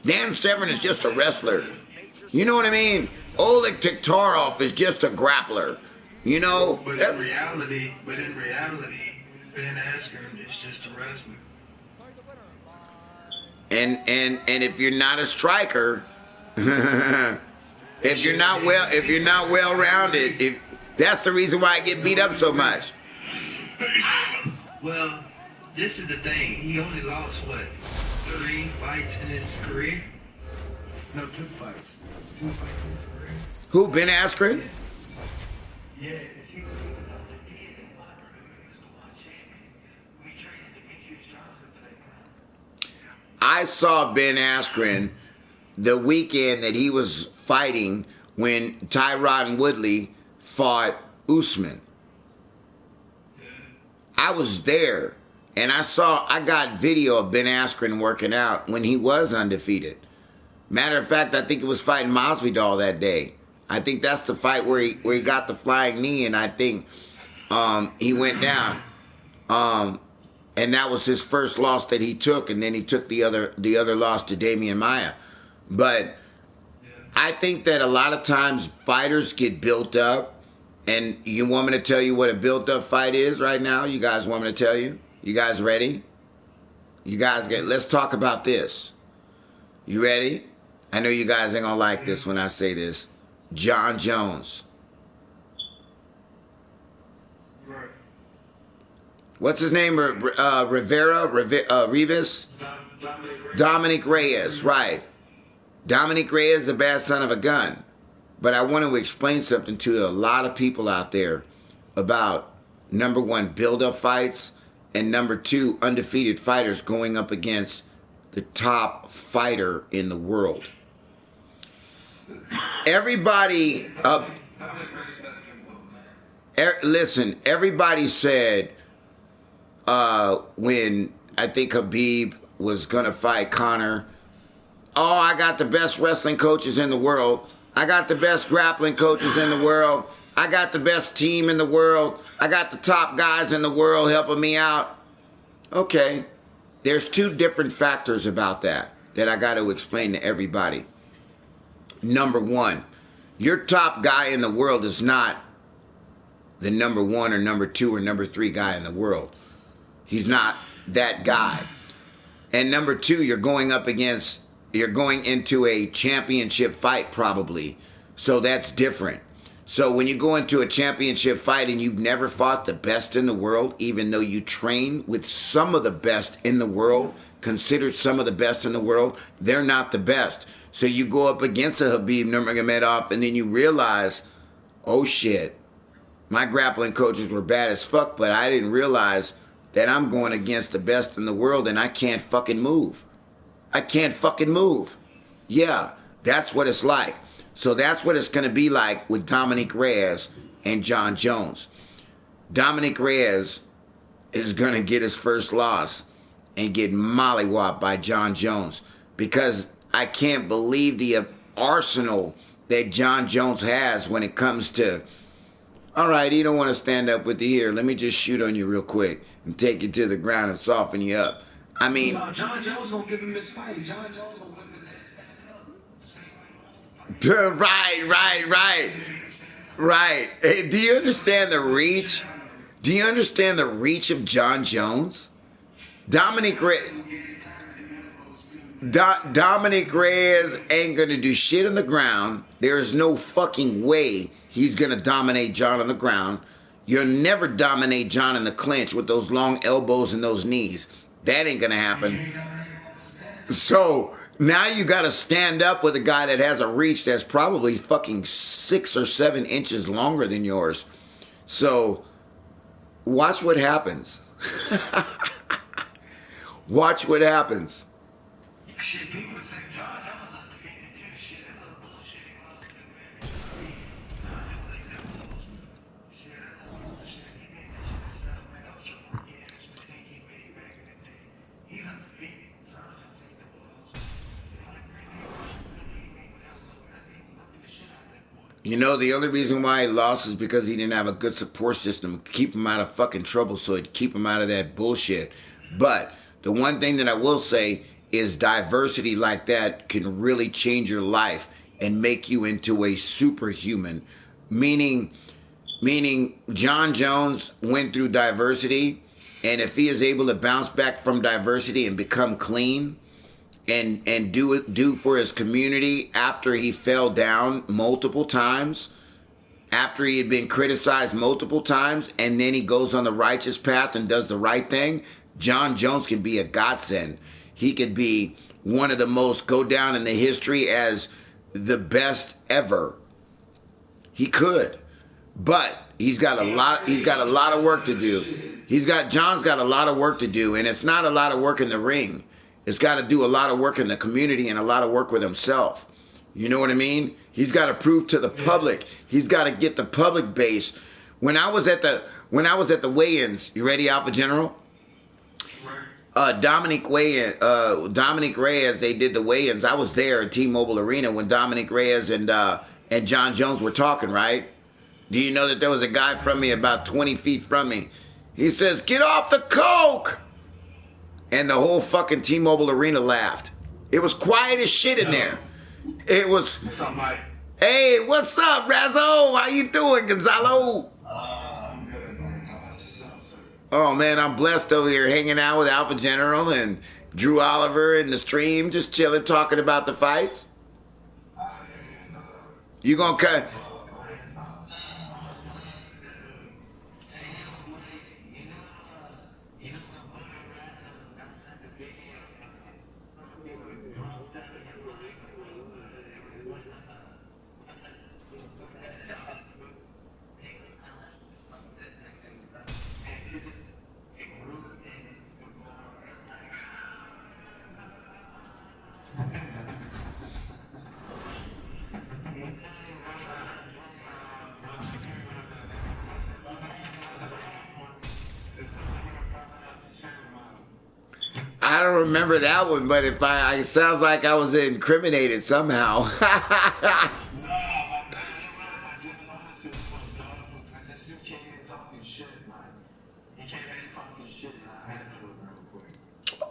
Dan Severn is just a wrestler. You know what I mean? Oleg Tiktarov is just a grappler. You know?
But in reality, Ben Askren is just a wrestler.
And if you're not a striker, if you're not well rounded, that's the reason why I get beat up so much.
Well, this is the thing. He only lost, what, 3 fights in his career? No, 2 fights. 2 fights in his career.
Who, Ben Askren?
Yeah.
I saw Ben Askren the weekend that he was fighting when Tyron Woodley fought Usman. I was there, and I got video of Ben Askren working out when he was undefeated. Matter of fact, I think it was fighting Masvidal that day. I think that's the fight where he got the flying knee, and I think he went down. And that was his first loss that he took, and then he took the other loss to Damian Maia. But I think that a lot of times fighters get built up. And you want me to tell you what a built-up fight is right now? You guys want me to tell you? You guys ready? Let's talk about this. You ready? I know you guys ain't gonna like this when I say this. John Jones. What's his name? Rivas? Dominic Reyes, right. Dominic Reyes is a bad son of a gun. But I want to explain something to a lot of people out there about, number one, build-up fights, and number two, undefeated fighters going up against the top fighter in the world. Everybody, listen, everybody said when I think Khabib was going to fight Conor, oh, I got the best wrestling coaches in the world. I got the best grappling coaches in the world. I got the best team in the world. I got the top guys in the world helping me out. Okay, there's two different factors about that I got to explain to everybody. Number one, your top guy in the world is not the number one or number two or number three guy in the world. He's not that guy. And number two, you're going into a championship fight probably. So that's different. So when you go into a championship fight and you've never fought the best in the world, even though you train with some of the best in the world, considered some of the best in the world, they're not the best. So you go up against a Khabib Nurmagomedov and then you realize, oh shit, my grappling coaches were bad as fuck, but I didn't realize that I'm going against the best in the world and I can't fucking move. I can't fucking move. Yeah, that's what it's like. So that's what it's going to be like with Dominic Reyes and Jon Jones. Dominic Reyes is going to get his first loss and get mollywopped by Jon Jones because I can't believe the arsenal that Jon Jones has when it comes to, all right, you don't want to stand up with the ear. Let me just shoot on you real quick and take you to the ground and soften you up. I mean,
No, Jon Jones gonna give him his fight. Jon Jones gonna whip his ass standing up.
Right. Hey, do you understand the reach? Do you understand the reach of Jon Jones? Dominic Reyes ain't gonna do shit on the ground. There's no fucking way he's gonna dominate Jon on the ground. You'll never dominate Jon in the clinch with those long elbows and those knees. That ain't gonna happen. So now you gotta stand up with a guy that has a reach that's probably fucking 6 or 7 inches longer than yours. So watch what happens. Watch what happens.
Shit, people say Jon Jones undefeated too. Shit, that little bullshit he lost to, man. Shit, that little bullshit. He made that shit himself, man. That was a rookie-ass mistake he made back in the day. He's undefeated. Jon Jones ain't never lost.
You know, the only reason why he lost is because he didn't have a good support system to keep him out of fucking trouble, so he'd keep him out of that bullshit. But the one thing that I will say is diversity like that can really change your life and make you into a superhuman. Meaning Jon Jones went through diversity, and if he is able to bounce back from diversity and become clean and do for his community after he fell down multiple times, after he had been criticized multiple times, and then he goes on the righteous path and does the right thing, Jon Jones can be a godsend. He could be one of the most, go down in the history as the best ever. He could. But he's got a lot of work to do. Jon's got a lot of work to do, and it's not a lot of work in the ring. It's got to do a lot of work in the community and a lot of work with himself. You know what I mean? He's got to prove to the public. He's got to get the public base. When I was at the weigh-ins, you ready, Alpha General? Dominic Reyes, they did the weigh-ins. I was there at T-Mobile Arena when Dominic Reyes and Jon Jones were talking, right? Do you know that there was a guy from me about 20 feet from me? He says, "Get off the coke!" And the whole fucking T-Mobile Arena laughed. It was quiet as shit in there. It was,
What's up, Mike?
hey, what's up, Razzo? How you doing, Gonzalo?
I'm good, man. How about yourself, sir?
Oh, man, I'm blessed over here hanging out with Alpha General and Drew Oliver in the stream, just chilling, talking about the fights. You gonna cut? I don't remember that one, but if it sounds like I was incriminated somehow.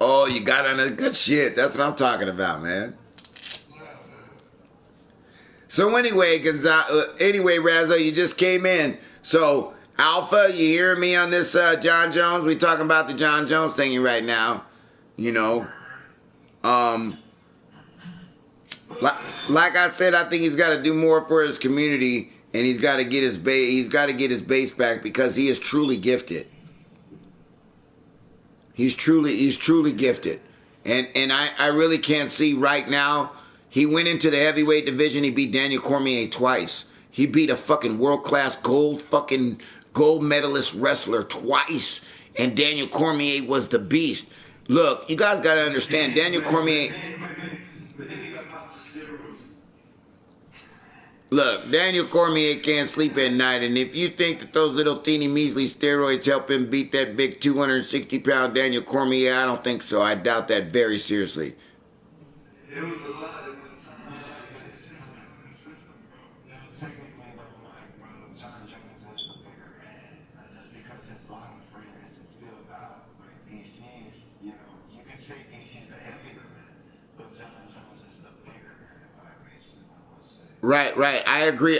Oh, you got on the good shit. That's what I'm talking about, man. So anyway, Razzo, you just came in. So, Alpha, you hearing me on this John Jones? We talking about the John Jones thingy right now. You know. Like I said, I think he's got to do more for his community, and he's got to get his base. He's got to get his base back because he is truly gifted. He's truly gifted, and I really can't see right now. He went into the heavyweight division. He beat Daniel Cormier twice. He beat a fucking world-class gold medalist wrestler twice, and Daniel Cormier was the beast. Look, you guys got to understand, Daniel Cormier. Look, Daniel Cormier can't sleep at night, and if you think that those little teeny measly steroids help him beat that big 260-pound Daniel Cormier, I don't think so. I doubt that very seriously.
It was a lot of John Jones is the bigger man. Just because his bottom frame isn't filled out like DC's, you can say DC's the heavier man, but John Jones is the bigger man, if I may say.
Right.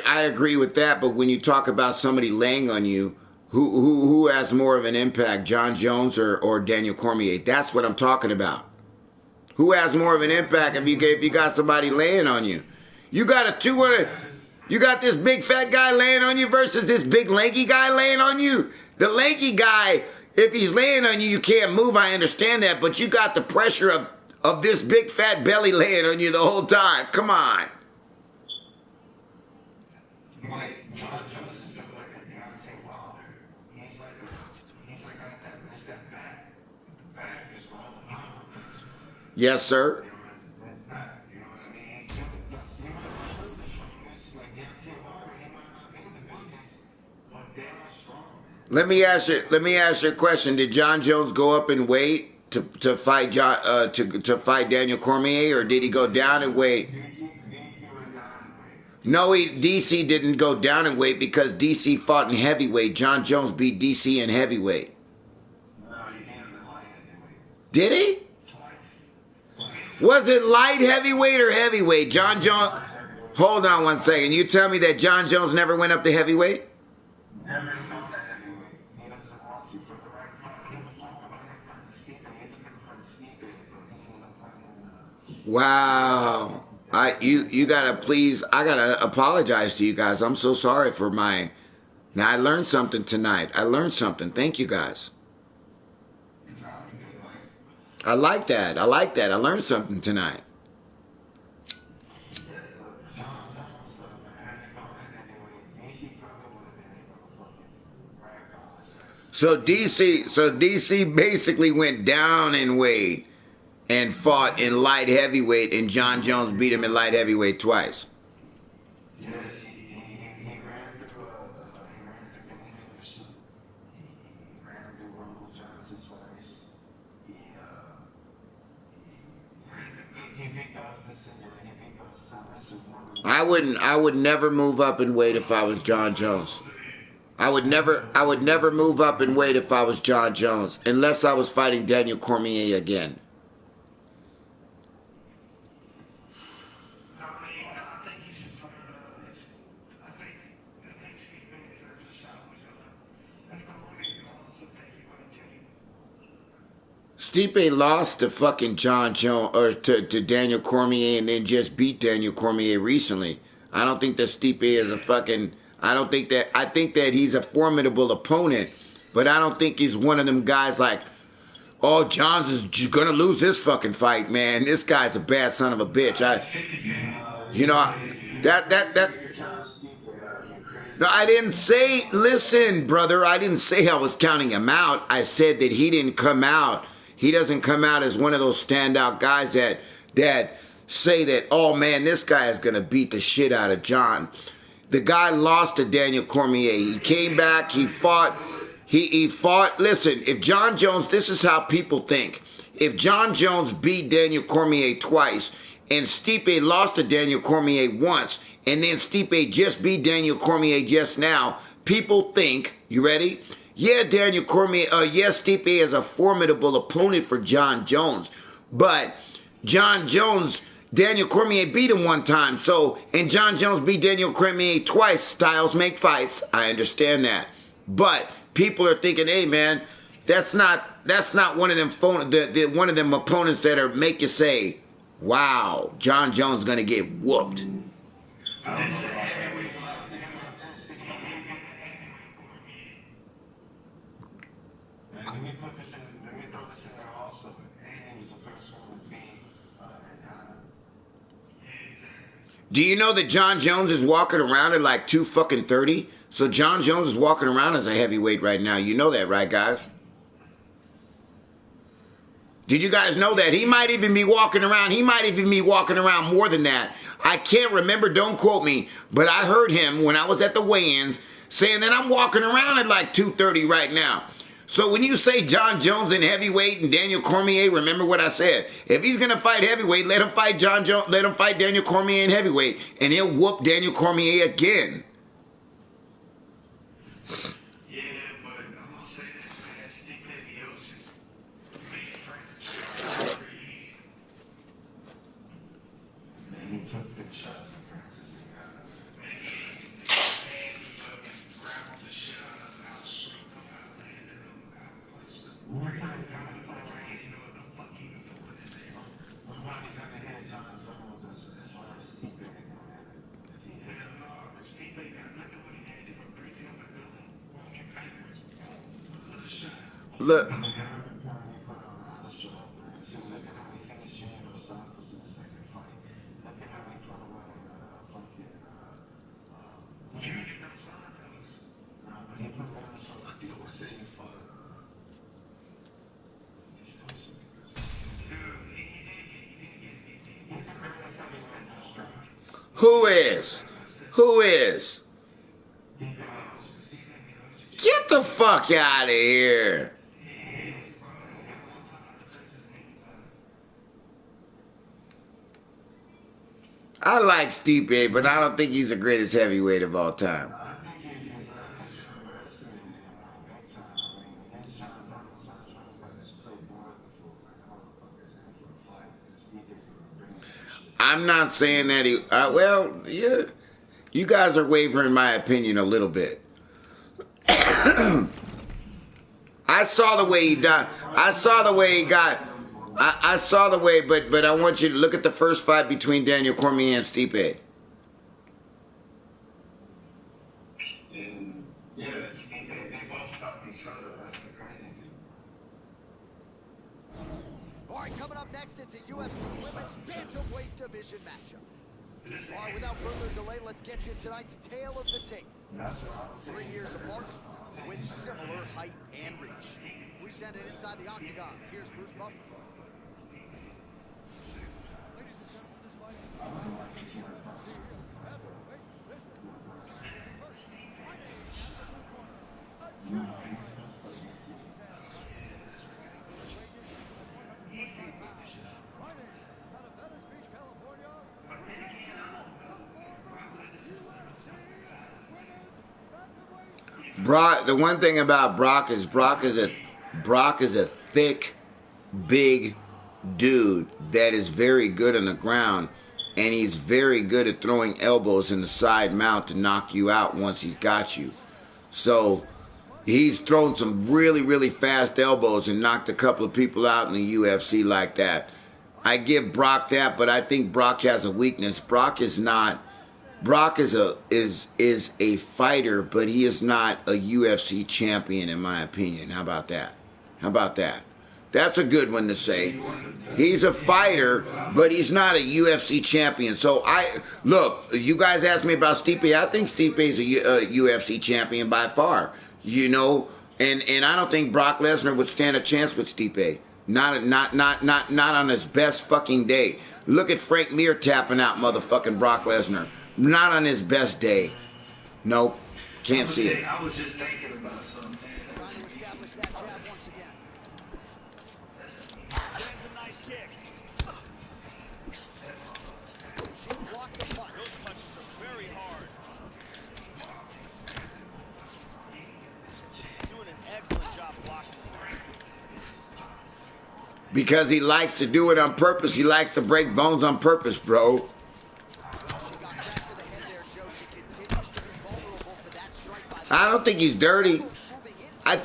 I agree with that, but when you talk about somebody laying on you, who has more of an impact, John Jones or Daniel Cormier? That's what I'm talking about. Who has more of an impact if you got somebody laying on you? You got you got this big fat guy laying on you versus this big lanky guy laying on you. The lanky guy, if he's laying on you, you can't move. I understand that, but you got the pressure of this big fat belly laying on you the whole time. Come on.
John Jones is built like a Deontay Wilder. He's like that back. The back is rolling out.
Yes, sir. Let me ask you a question. Did John Jones go up in weight to fight to fight Daniel Cormier, or did he go down in weight? No, DC didn't go down in weight because DC fought in heavyweight. John Jones beat DC in heavyweight. Did he? Was it light heavyweight or heavyweight? John Jones. Hold on one second. You tell me that John Jones never went up to heavyweight?
Never.
Wow. You gotta please, I gotta apologize to you guys. I'm so sorry for now I learned something tonight. I learned something. Thank you guys. I like that. I learned something tonight. So DC basically went down in weight and fought in light heavyweight, and John Jones beat him in light heavyweight twice.
Yes, he ran through he ran through Rumble Johnson twice. He beat Gustafson, and he beat Gustafson.
I would never move up in weight if I was John Jones. I would never move up in weight if I was John Jones, unless I was fighting Daniel Cormier again. Stipe lost to fucking John Jones or to Daniel Cormier and then just beat Daniel Cormier recently. I don't think that Stipe is a fucking. I think that he's a formidable opponent, but I don't think he's one of them guys like, oh, Johns is gonna lose this fucking fight, man. This guy's a bad son of a bitch. No, I didn't say. Listen, brother, I didn't say I was counting him out. I said that he didn't come out. He doesn't come out as one of those standout guys that say that, oh man, this guy is gonna beat the shit out of John. The guy lost to Daniel Cormier. He came back. He fought. He fought. Listen, if John Jones, this is how people think. if John Jones beat Daniel Cormier twice and Stipe lost to Daniel Cormier once and then Stipe just beat Daniel Cormier just now, people think, you ready? Yeah, Daniel Cormier, yes, Stipe is a formidable opponent for John Jones, but John Jones, Daniel Cormier beat him one time, so, and John Jones beat Daniel Cormier twice. Styles make fights. I understand that. But people are thinking, hey man, that's not one of them one of them opponents that are make you say, wow, John Jones gonna get whooped.
Let me throw this in there also. Aiden was the first one to be
Do you know that John Jones is walking around at like 230? So John Jones is walking around as a heavyweight right now. You know that, right, guys? Did you guys know that? He might even be walking around. He might even be walking around more than that. I can't remember. Don't quote me. But I heard him when I was at the weigh-ins saying that I'm walking around at like 230 right now. So when you say John Jones in heavyweight and Daniel Cormier, remember what I said. If he's going to fight heavyweight, let him fight John Jones. Let him fight Daniel Cormier in heavyweight. And he'll whoop Daniel Cormier again. Look. Who is? Who is? Get the fuck out of here. I like Stipe, but I don't think he's the greatest heavyweight of all time. I'm not saying that he, well, yeah, you guys are wavering my opinion a little bit. I saw the way he died. I saw the way he got. I saw the way, but I want you to look at the first fight between Daniel Cormier and Stipe.
All right, coming up next, it's a UFC Women's Bantamweight Division matchup. All right, without further delay, let's get you tonight's tale of the tape. 3 years apart, with similar height and reach. We send it inside the octagon. Here's Bruce Buffer.
Brock, the one thing about Brock is a thick, big dude that is very good on the ground, and he's very good at throwing elbows in the side mount to knock you out once he's got you. So he's thrown some really, really fast elbows and knocked a couple of people out in the UFC like that. I give Brock that, but I think Brock has a weakness. Brock is a fighter, but he is not a UFC champion, in my opinion. How about that? How about that? That's a good one to say. He's a fighter, but he's not a UFC champion. So look, you guys asked me about Stipe. I think Stipe is a UFC champion by far. You know, and I don't think Brock Lesnar would stand a chance with Stipe. Not on his best fucking day. Look at Frank Mir tapping out motherfucking Brock Lesnar. Not on his best day. Nope. Can't see it.
I was just thinking about something.
Trying to establish that jab once again.
because he likes to do it on purpose. He likes to break bones on purpose, bro. I don't think he's dirty. I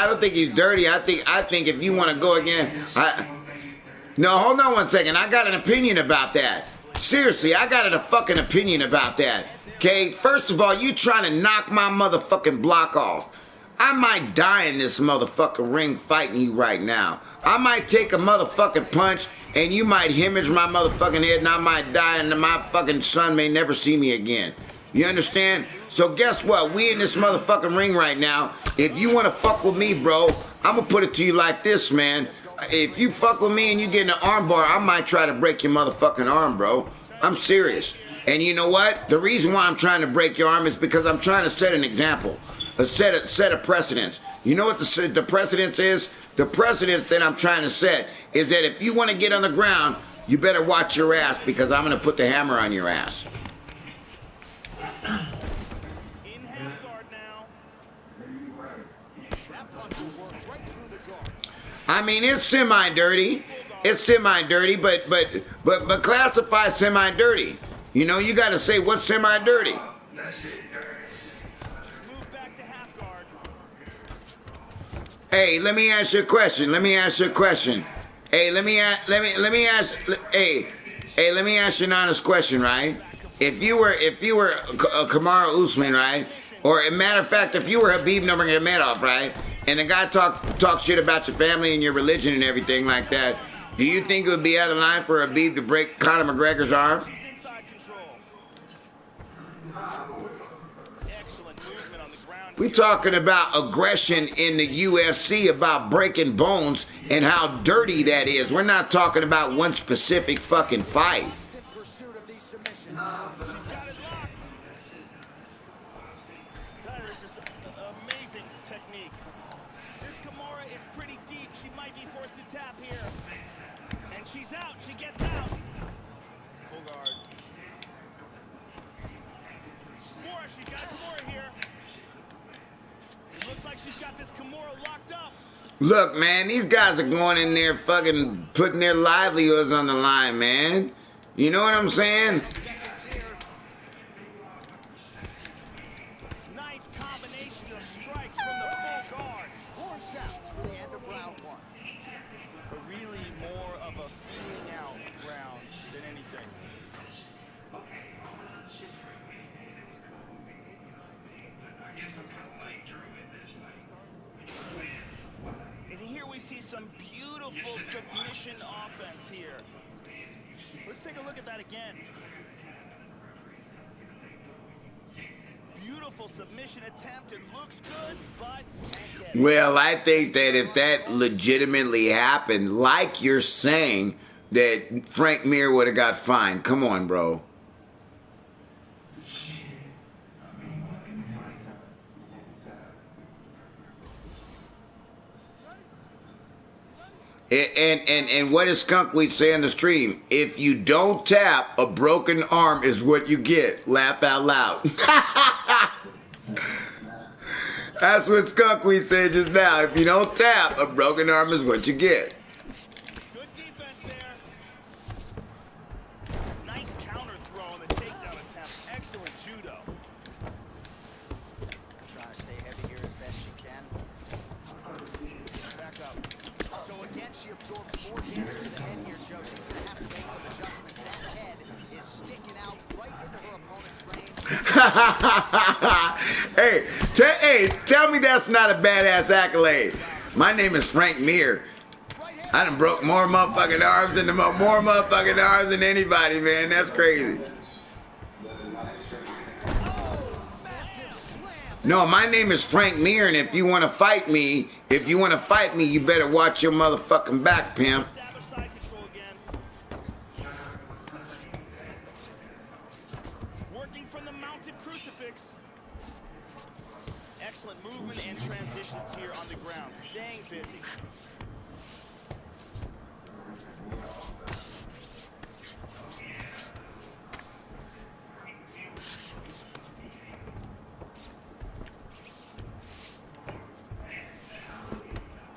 don't think he's dirty. I think if you want to go again, no, hold on one second. I got an opinion about that. Seriously, I got a fucking opinion about that. Okay, first of all, you trying to knock my motherfucking block off. I might die in this motherfucking ring fighting you right now. I might take a motherfucking punch and you might hemorrhage my motherfucking head and I might die and my fucking son may never see me again. You understand? So guess what? We in this motherfucking ring right now. If you want to fuck with me, bro, I'm going to put it to you like this, man. If you fuck with me and you get in an arm bar, I might try to break your motherfucking arm, bro. I'm serious. And you know what? The reason why I'm trying to break your arm is because I'm trying to set an example. A set of precedents. You know what the precedence is? The precedence that I'm trying to set is that if you want to get on the ground, you better watch your ass because I'm going to put the hammer on your ass.
In half guard now. That punch will work right through the guard.
I mean, it's semi-dirty. It's semi-dirty, but classify semi-dirty. You know, you got to say what's semi-dirty. Hey, let me ask you a question. Let me ask you a question. Hey, let me ask you an honest question, right? If you were Kamaru Usman, right? Or a matter of fact, if you were Habib Nurmagomedov, right? And the guy talk shit about your family and your religion and everything like that, do you think it would be out of line for Habib to break Conor McGregor's arm? We're talking about aggression in the UFC, about breaking bones and how dirty that is. We're not talking about one specific fucking fight.
That is just amazing technique. This Kimura is pretty deep. She might be forced to tap here. And she's out. She gets out. Full guard. Kimura, she got Kimura here. It looks like she's got this Kimura locked up.
Look, man, these guys are going in there fucking putting their livelihoods on the line, man. You know what I'm saying?
Nice combination of strikes from the full guard. 4 shots for the end of round 1. But really more of a feeling out round than anything. And here we see some beautiful submission offense here. Let's take a look at that again. Beautiful submission attempt. It looks good, but can't get it.
Well, I think that if that legitimately happened, like you're saying, that Frank Mir would have got fined. Come on, bro. And what does Skunkweed say on the stream? If you don't tap, a broken arm is what you get. Laugh out loud. That's what Skunkweed said just now. If you don't tap, a broken arm is what you get.
Good defense there. Nice counter throw on the takedown attempt. Excellent judo. Trying to stay heavy here as best she can. Back up. So again, she absorbs more damage to the head here, Joe. She's going to have to make some adjustments. That head is sticking out right into her opponent's range.
Hey, tell me that's not a badass accolade. My name is Frank Mir. I done broke more motherfucking arms than anybody, man. That's crazy. No, my name is Frank Mir, and if you want to fight me, you better watch your motherfucking back, pimp.
Working from the mounted crucifix. Excellent movement and transitions here on the ground. Staying busy.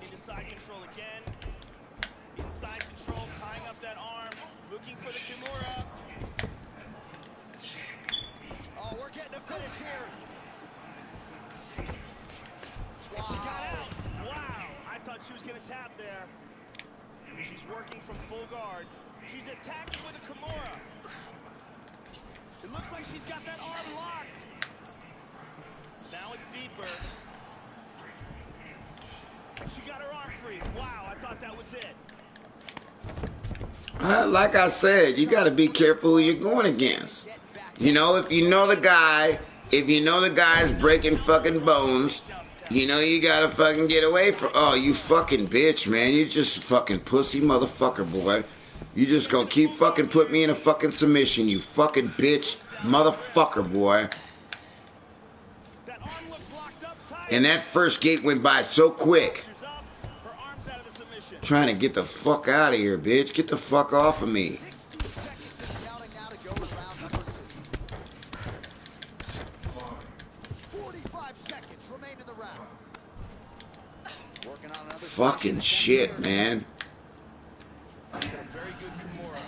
Into side control again. she was going to tap there. She's working from full guard. She's attacking with a Kimura. It looks like she's got that arm locked. Now it's deeper. She got her arm free. Wow, I thought that was it.
Like I said, you got to be careful who you're going against. You know, if you know the guy, if you know the guy's breaking fucking bones, you know you got to fucking get away from... Oh, you fucking bitch, man. You just fucking pussy motherfucker, boy. You just gonna keep fucking put me in a fucking submission, you fucking bitch motherfucker, boy. And that first gate went by so quick. Trying to get the fuck out of here, bitch. Get the fuck off of me.
45 seconds remain in the round. Working on another
fucking shit, man.
Very good Kimura.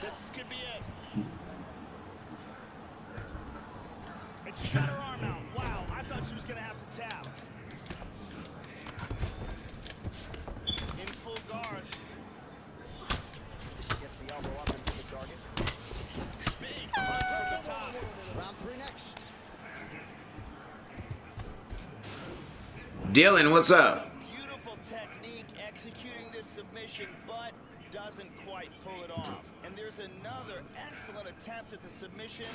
This could be it. And she got her arm out. Wow, I thought she was going to have to tap. In full guard.
She gets the elbow up into the target.
Big punch from the top.
Round 3 next.
Dylan, what's up?
Beautiful technique executing this submission, but doesn't quite pull it off. And there's another excellent attempt at the submission,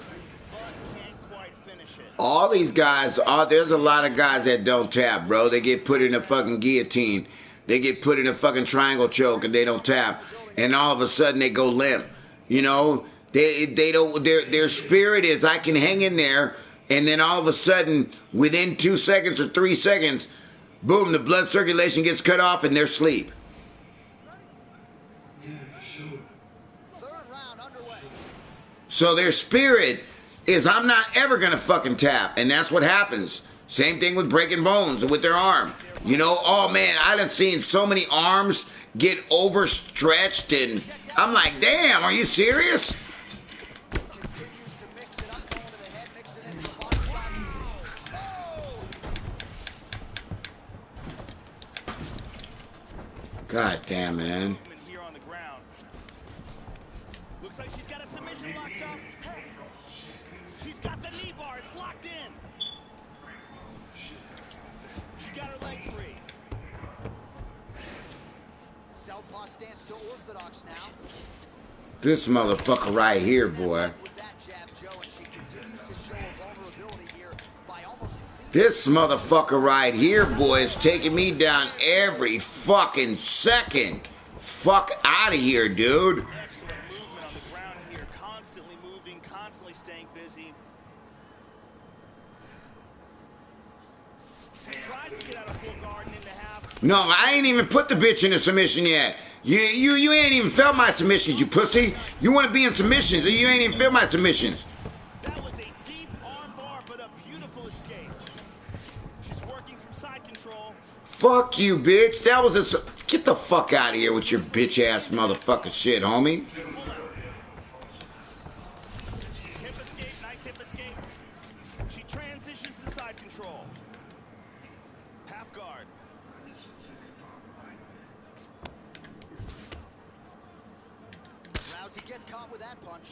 but can't quite finish it.
All these guys, there's a lot of guys that don't tap, bro. They get put in a fucking guillotine. They get put in a fucking triangle choke and they don't tap. And all of a sudden they go limp. You know, they don't, their spirit is, I can hang in there. And then all of a sudden, within 2 seconds or 3 seconds, boom, the blood circulation gets cut off and they're asleep. So their spirit is, I'm not ever going to fucking tap. And that's what happens. Same thing with breaking bones with their arm. You know, oh man, I done seen so many arms get overstretched and I'm like, damn, are you serious? God damn, man.
Here on the ground. Looks like she's got a submission locked up. She's got the knee bar. It's locked in. She got her leg free.
Southpaw stands to orthodox now.
This motherfucker right here, boy. This motherfucker right here, boy, is taking me down every fucking second. Fuck out of here, dude.
Excellent movement on the ground here. Constantly moving, constantly staying busy. Tries to get out of full guard and into half.
No, I ain't even put the bitch in a submission yet. You ain't even felt my submissions, you pussy. You want to be in submissions, and you ain't even felt my submissions.
That was a deep arm bar, but a beautiful escape. She's working from side control.
Fuck you, bitch. That was a... Get the fuck out of here with your bitch-ass motherfucking shit, homie.
Hip escape, nice hip escape. She transitions to side control. Half guard.
Rousey gets caught with that punch.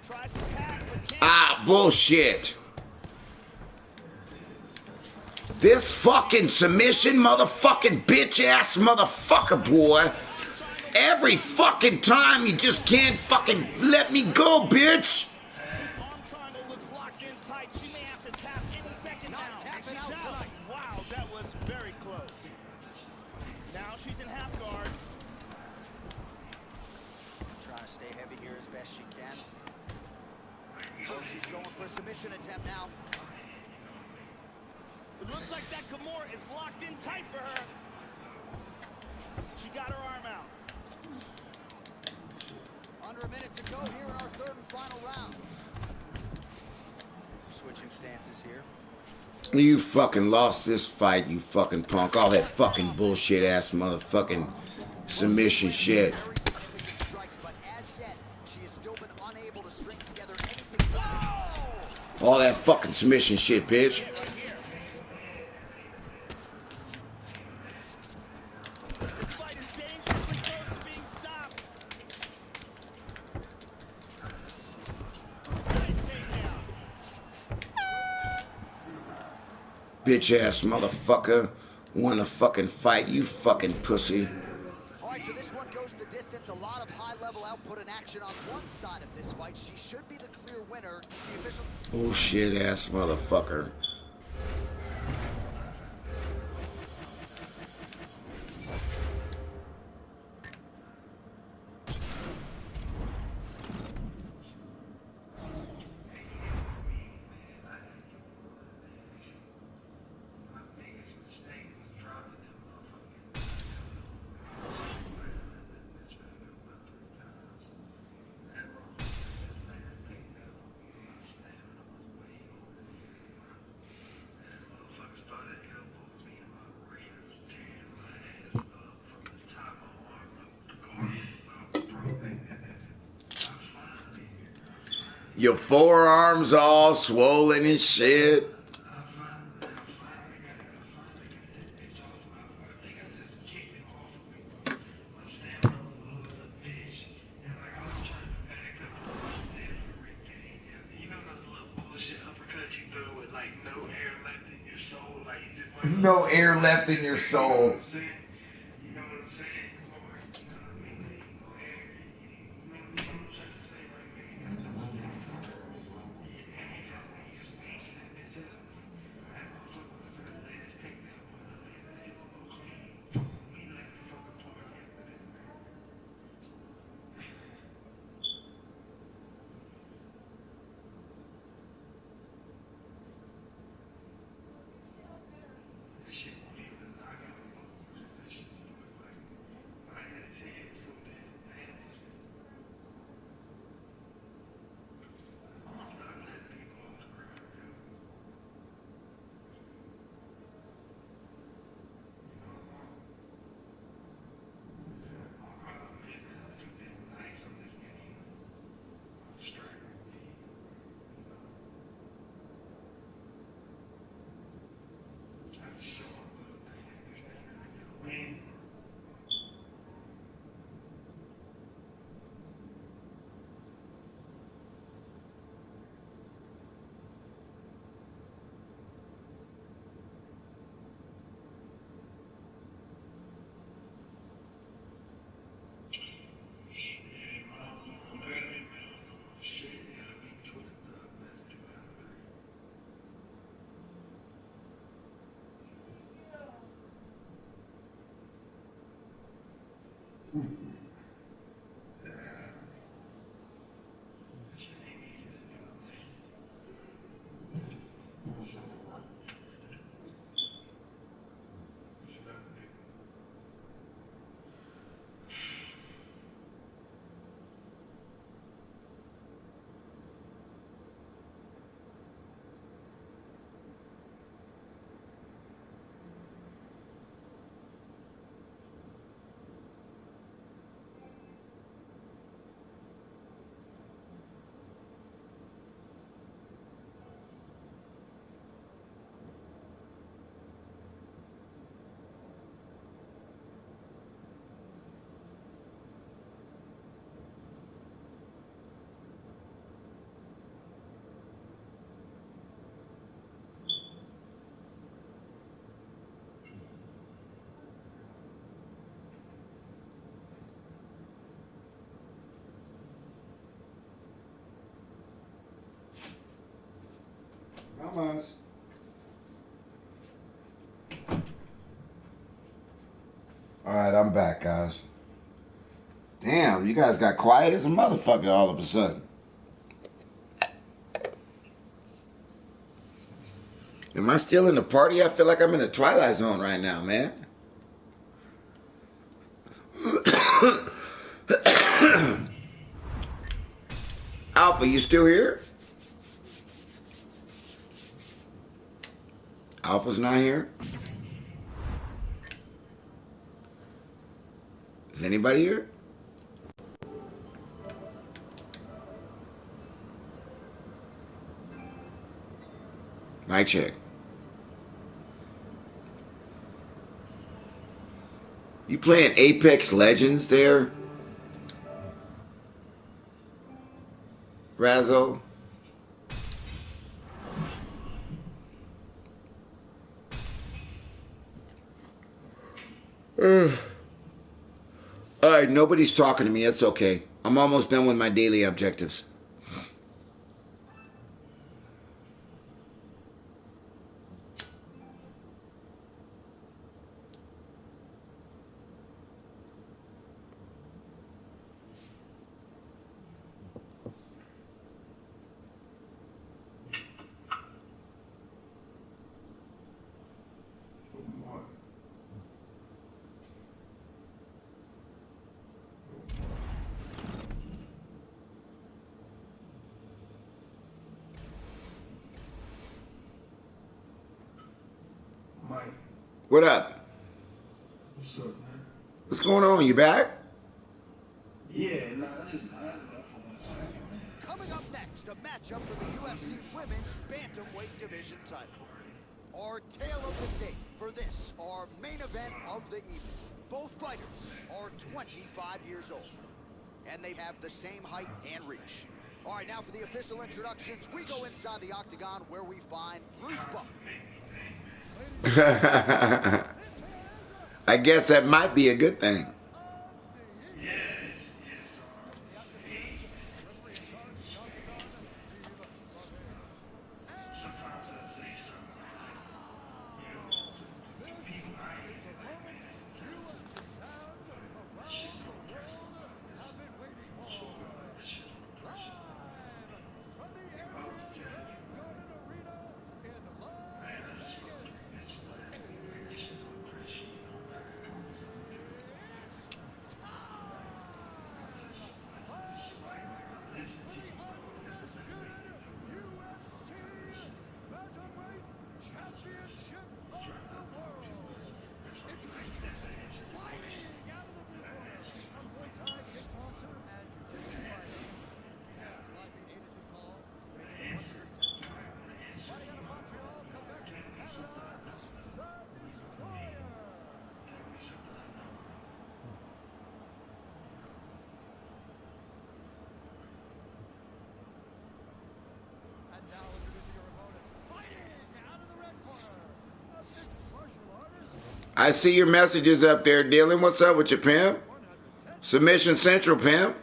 Tries to pass, but can't.
Ah, bullshit. This fucking submission motherfucking bitch-ass motherfucker, boy. Every fucking time you just can't fucking let me go, bitch.
This arm triangle looks locked in tight. She may have to tap any second now. She's out. Wow, that was very close. Now she's in half guard.
Trying to stay heavy here as best she can. Oh, she's going for a submission attempt now.
It looks like that Kimura is locked in tight for her. She got her arm out.
Under a minute to go here in our third and final round. Switching stances here.
You fucking lost this fight, you fucking punk. All that fucking bullshit ass motherfucking submission shit.
Very significant strikes, but as yet, she has still been unable to string together anything. Whoa!
All that fucking submission shit, bitch. Bitch ass motherfucker. Wanna fucking fight, you fucking pussy.
All right, so this one goes the distance. A lot of high-level output and action on one side of this fight. She should be the clear winner. The official...
Bullshit ass motherfucker. Your forearms all swollen and shit. No air left in your soul. Almost. Alright, I'm back, guys. Damn, you guys got quiet as a motherfucker all of a sudden. Am I still in the party? I feel like I'm in the Twilight Zone right now, man. Alpha, you still here? Alpha's not here? Is anybody here? Mic check. You playing Apex Legends there? Razzo? nobody's talking to me. It's okay. I'm almost done with my daily objectives.
Mike.
What up?
What's up, man?
What's going on? You back?
Yeah, no, that's just enough for 1 second, man.
Coming up next, a matchup for the UFC Women's Bantamweight Division title. Our tale of the tape for this, our main event of the evening. Both fighters are 25 years old, and they have the same height and reach. All right, now for the official introductions, we go inside the octagon where we find Bruce Buffer.
I guess that might be a good thing. I see your messages up there, Dylan. What's up with you, pimp? Submission Central, pimp.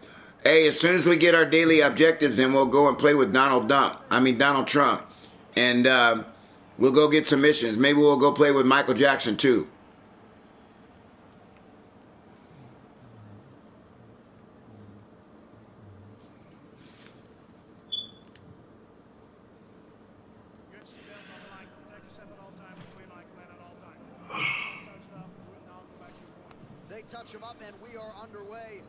Hey, as soon as we get our daily objectives in, we'll go and play with Donald Trump. And we'll go get submissions. Maybe we'll go play with Michael Jackson, too.
They touch him up, and we are underway.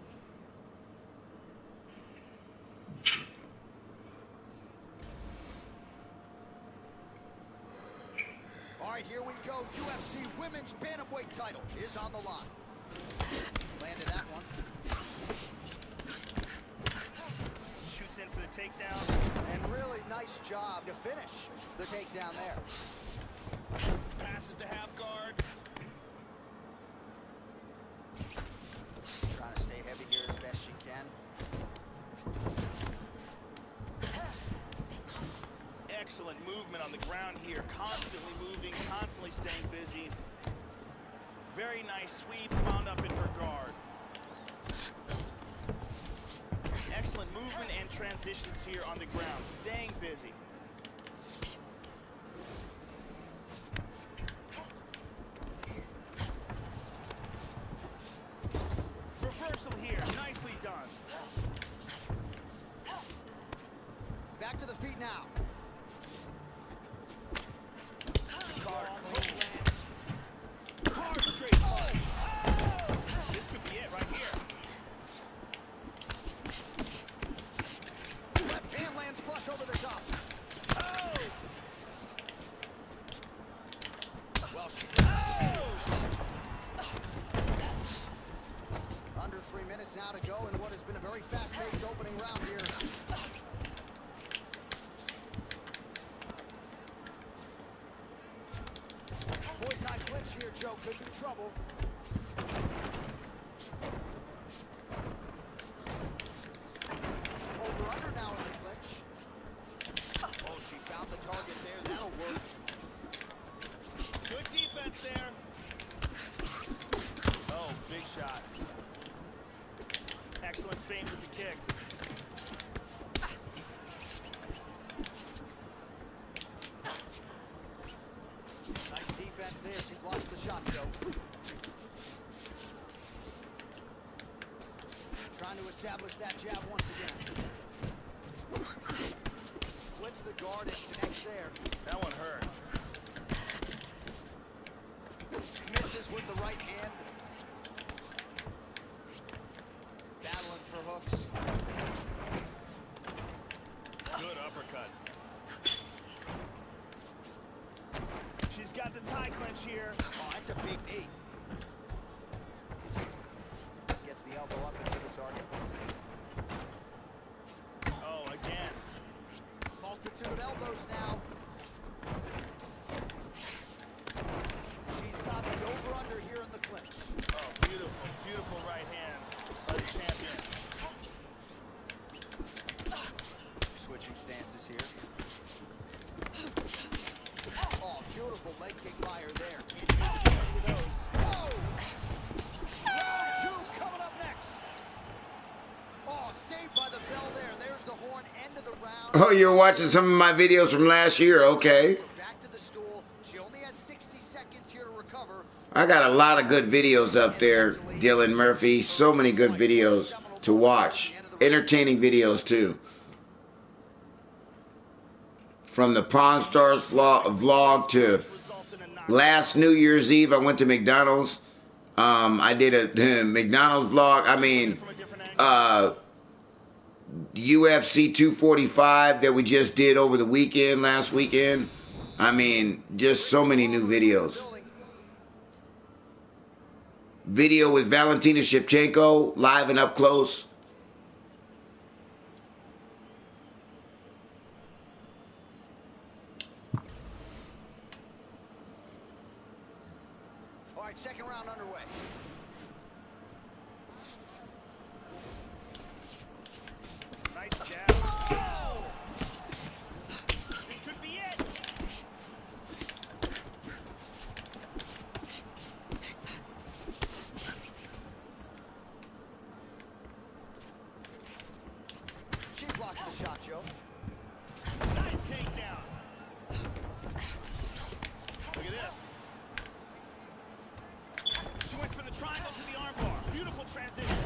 All right, here we go. UFC Women's Bantamweight title is on the line. Landed that one.
Shoots in for the takedown.
And really nice job to finish the takedown there.
Passes to half guard.
Trying to stay heavy here as best she can.
Excellent movement on the ground here. Constantly moving, constantly staying busy. Very nice sweep, wound up in her guard. Excellent movement and transitions here on the ground. Staying busy. Reversal here, nicely done.
Back to the feet now.
Guard clean. Hard straight punch. This could be it right here.
Left hand lands flush over the top.
Oh!
Well, under 3 minutes now to go in what has been a very fast-paced opening round here. Muay Thai clinch here, Joe. Could be trouble. Over under now in the clinch. Oh, she found the target there. That'll work.
Good defense there. Oh, big shot.
establish that jab once again. Splits the guard and connects there.
That one hurt.
Misses with the right hand. Battling for hooks.
Good uppercut. She's got the tie clinch here.
Oh, that's a big knee. Gets the elbow up into the target.
Oh, again.
Multitude of elbows now. She's got the over-under here in the clinch.
Oh, beautiful, beautiful right hand by the champion.
Switching stances here. Oh, beautiful leg kick by her there. Can't get too many of those. Oh! Round two coming up next. Oh, saved by the bell there. There's the horn, end of the round.
Oh, you're watching some of my videos from last year, okay.
So back to the stool. She only has 60 seconds here to recover.
I got a lot of good videos up there, Dylan Murphy. So many good videos to watch. Entertaining videos, too. From the Pawn Stars vlog to last New Year's Eve, I went to McDonald's. I did a McDonald's vlog. I mean, UFC 245 that we just did over the weekend, last weekend. I mean, just so many new videos. Video with Valentina Shevchenko, live and up close.
All right, second round underway.
Nice jab. Oh! This could be it.
She blocks the shot, Joe.
Nice takedown. Look at this. She went from the triangle to the armbar. Beautiful transition.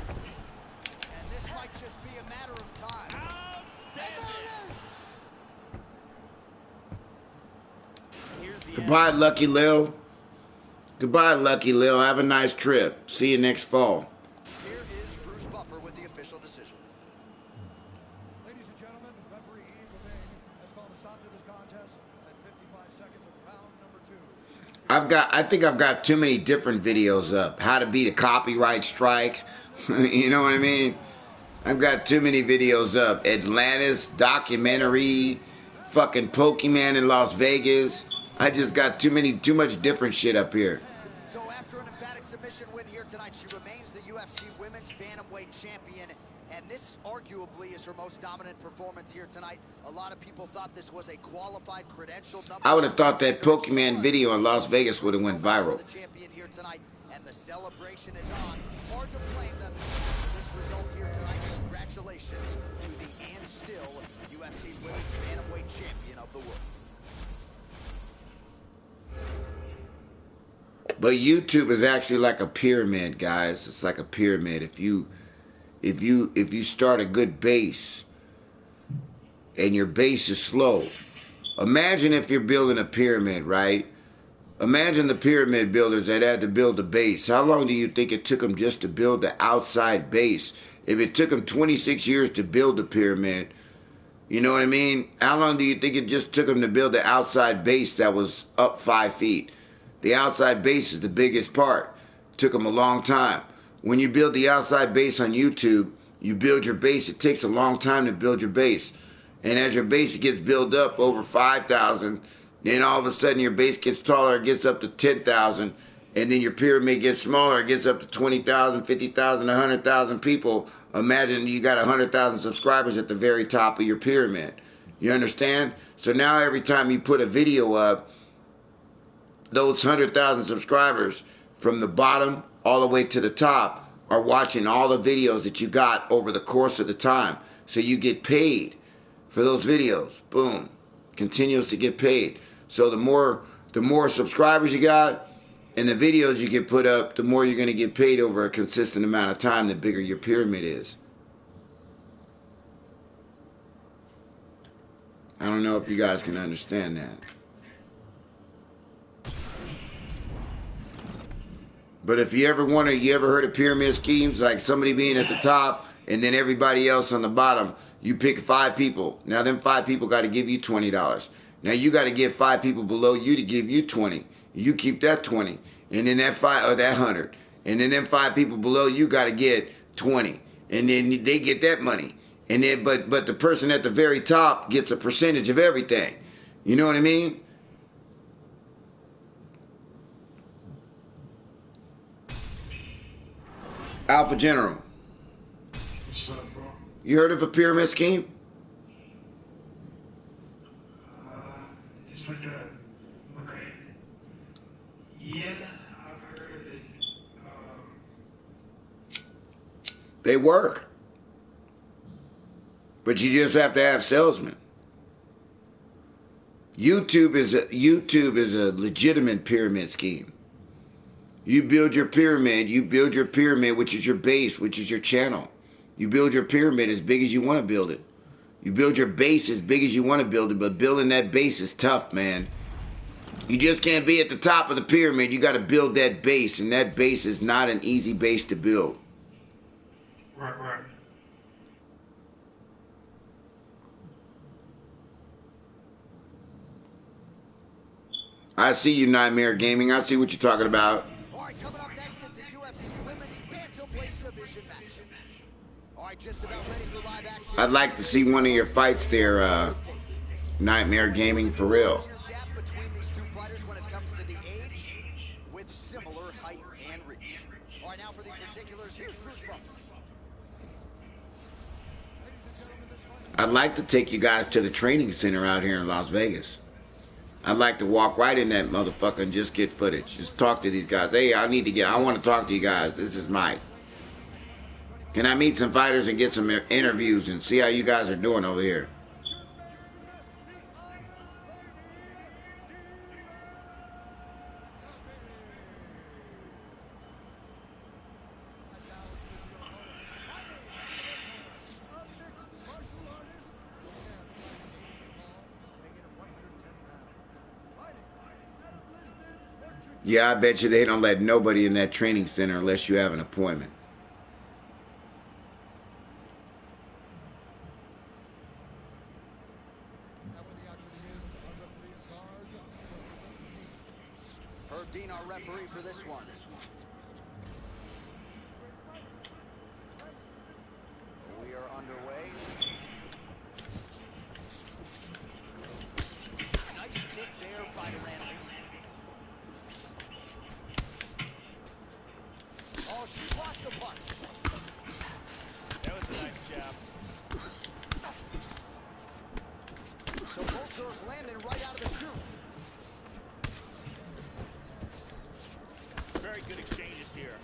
And this might just be a matter of time.
Outstanding.
And there it is.
Here's the
Goodbye,
end.
Lucky Lil. Goodbye, Lucky Lil. Have a nice trip. See you next fall.
Here is Bruce Buffer with the official decision.
Ladies and gentlemen, referee Yves Levine has called a stop to this contest at 55 seconds of round number 2.
I think I've got too many different videos up. How to beat a copyright strike. You know what I mean? I've got too many videos up. Atlantis, documentary, fucking Pokemon in Las Vegas. I just got too much different shit up here.
So after an emphatic submission win here tonight, she remains the UFC Women's Bantamweight Champion. And this arguably is her most dominant performance here tonight. A lot of people thought this was a qualified, credentialed number.
I would have thought that Pokemon video in Las Vegas would have went viral.
The champion here tonight, and the celebration is on. Hard to blame them for this result here tonight. Congratulations to the and still UFC Women's Bantamweight Champion of the world.
But YouTube is actually like a pyramid, guys. It's like a pyramid. If you start a good base and your base is slow, imagine if you're building a pyramid, right? Imagine the pyramid builders that had to build a base. How long do you think it took them just to build the outside base? If it took them 26 years to build the pyramid, you know what I mean? How long do you think it just took them to build the outside base that was up 5 feet? The outside base is the biggest part. It took them a long time. When you build the outside base on YouTube, you build your base. It takes a long time to build your base. And as your base gets built up over 5,000, then all of a sudden your base gets taller, it gets up to 10,000, and then your pyramid gets smaller, it gets up to 20,000, 50,000, 100,000 people. Imagine you got 100,000 subscribers at the very top of your pyramid. You understand? So now every time you put a video up, those 100,000 subscribers from the bottom all the way to the top are watching all the videos that you got over the course of the time. So you get paid for those videos. Boom. Continues to get paid. So the more subscribers you got and the videos you get put up, the more you're going to get paid over a consistent amount of time, the bigger your pyramid is. don't know if you guys can understand that. But if you ever heard of pyramid schemes, like somebody being at the top and then everybody else on the bottom, you pick 5 people. Now them 5 people got to give you $20. Now you got to get 5 people below you to give you 20. You keep that 20. And then that 5 or that 100. And then them 5 people below you got to get 20. And then they get that money. And then but the person at the very top gets a percentage of everything. You know what I mean? Alpha General.
What's up, bro?
You heard of a pyramid scheme?
It's like a, okay. Yeah, I've heard of it.
They work. But you just have to have salesmen. YouTube is a legitimate pyramid scheme. You build your pyramid, which is your base, which is your channel. You build your pyramid as big as you want to build it. You build your base as big as you want to build it, but building that base is tough, man. You just can't be at the top of the pyramid. You got to build that base, and that base is not an easy base to build.
Right.
I see you, Nightmare Gaming. I see what you're talking about.
All right, coming up next, it's a UFC Women's Bantamweight Division match. All right, just about ready for live action.
I'd like to see one of your fights there, Nightmare Gaming, for real.
Gap between these two fighters when it comes to the age, with similar height and reach. All right, now for the particulars, here's Bruce Bump.
I'd like to take you guys to the training center out here in Las Vegas. I'd like to walk right in that motherfucker and just get footage. Just talk to these guys. Hey, I want to talk to you guys. This is Mike. Can I meet some fighters and get some interviews and see how you guys are doing over here? Yeah, I bet you they don't let nobody in that training center unless you have an appointment.
Herb Dean, our referee for this one. We are underway. Nice kick there by Durant. Oh, she blocked the punch.
That was a nice jab.
So both throws landing right out of the chute.
Very good exchanges here.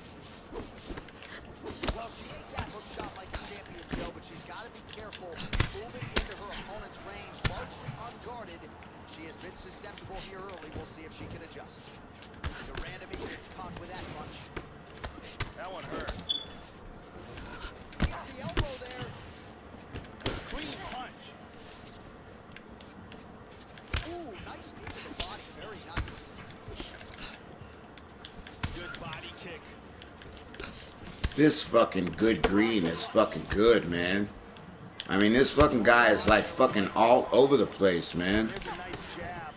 Well, she ain't that hook shot like a champion, Joe, but she's got to be careful moving into her opponent's range, largely unguarded. She has been susceptible here early. We'll see if she can adjust. Durant gets caught with that punch.
That one hurt.
Gets the elbow there.
Clean punch.
Ooh, nice knee to the body. Very nice.
Good body kick.
This fucking good green is fucking good, man. I mean, this fucking guy is like fucking all over the place, man.
There's a nice jab.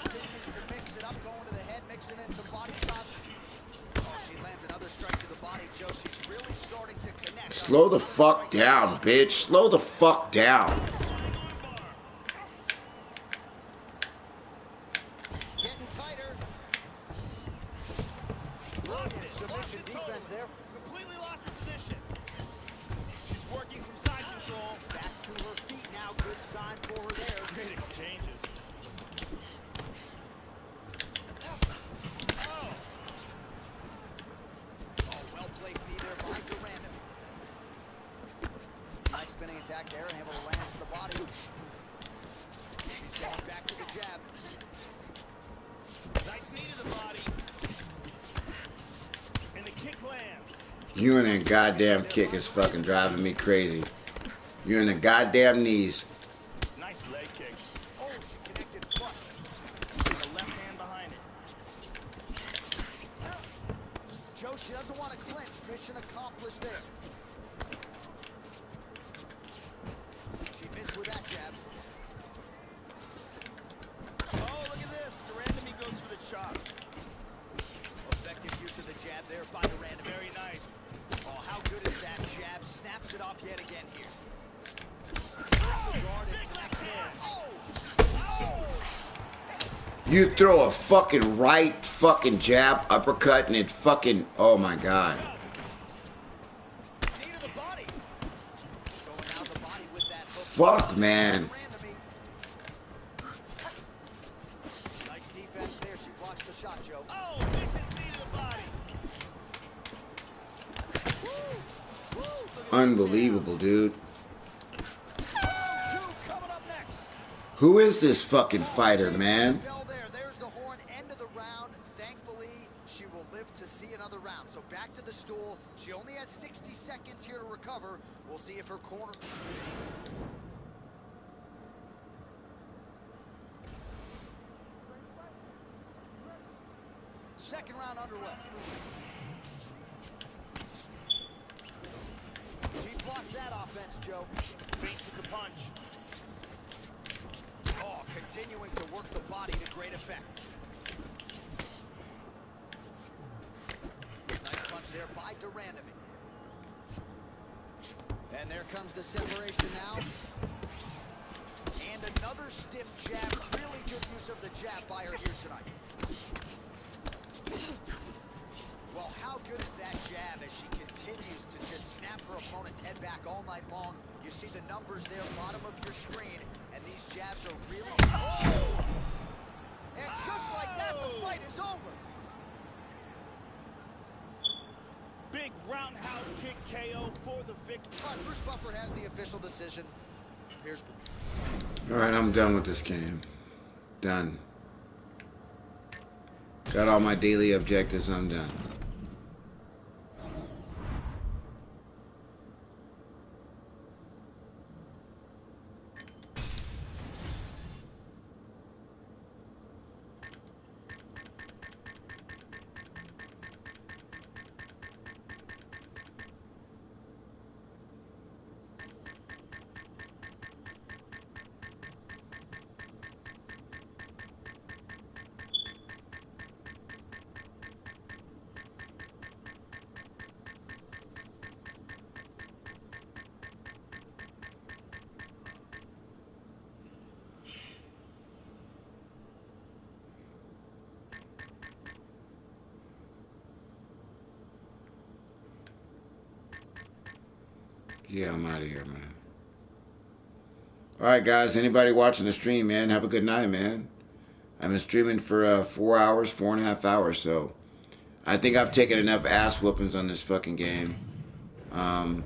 Continues to mix it up, going to the head, mixing in some body shots. Oh, she lands another strike to the body, Joe. She's really starting to connect.
Slow the fuck down, bitch. Slow the fuck down.
Getting tighter. Brilliant submission defense there.
Completely lost the position. She's working from side control.
Back to her feet now. Good sign for her there.
Great exchanges. Oh,
Well-placed knee there by Durant. Nice spinning attack there and able to land to the body. She's going back to the jab.
nice knee to the body. And the kick lands.
You and that goddamn kick is fucking driving me crazy. You and the goddamn knees.
mission accomplished there. She missed with that jab.
Oh, look at this. Durandamy goes for the chop.
Effective use of the jab there by Durandamy.
Very nice.
Oh, how good is that jab? Snaps it off yet again here. The guard and connects there. Oh!
You throw a fucking right fucking jab, uppercut, and it fucking, oh my God.
Knee to the body. Going down the body with that hook.
Fuck, man.
Nice defense there. She blocks the shot, Joe.
Oh, vicious knee to the body. Woo! Woo!
Unbelievable, dude.
Round 2 coming up next.
Who is this fucking fighter, man?
Bell there. There's the horn. End of the round. Thankfully, she will live to see another round. So back to the stool. She only has 60 seconds here to recover. We'll see if her corner... Second round underway. She blocks that offense, Joe.
Feints with the punch.
Oh, continuing to work the body to great effect. Nice punch there by Durandamy. And there comes the separation now. And another stiff jab. Really good use of the jab by her here tonight. Well, how good is that jab as she continues to just snap her opponent's head back all night long? You see the numbers there, bottom of your screen, and these jabs are really... Oh! And just like that, the fight is over.
Big roundhouse kick KO for the victory.
Bruce Buffer has the official decision. Here's...
All right, I'm done with this game. Done. Got all my daily objectives, I'm done. Yeah, I'm out of here, man. All right, guys. Anybody watching the stream, man, have a good night, man. I've been streaming for 4 hours, 4.5 hours, so I think I've taken enough ass whoopings on this fucking game. Man,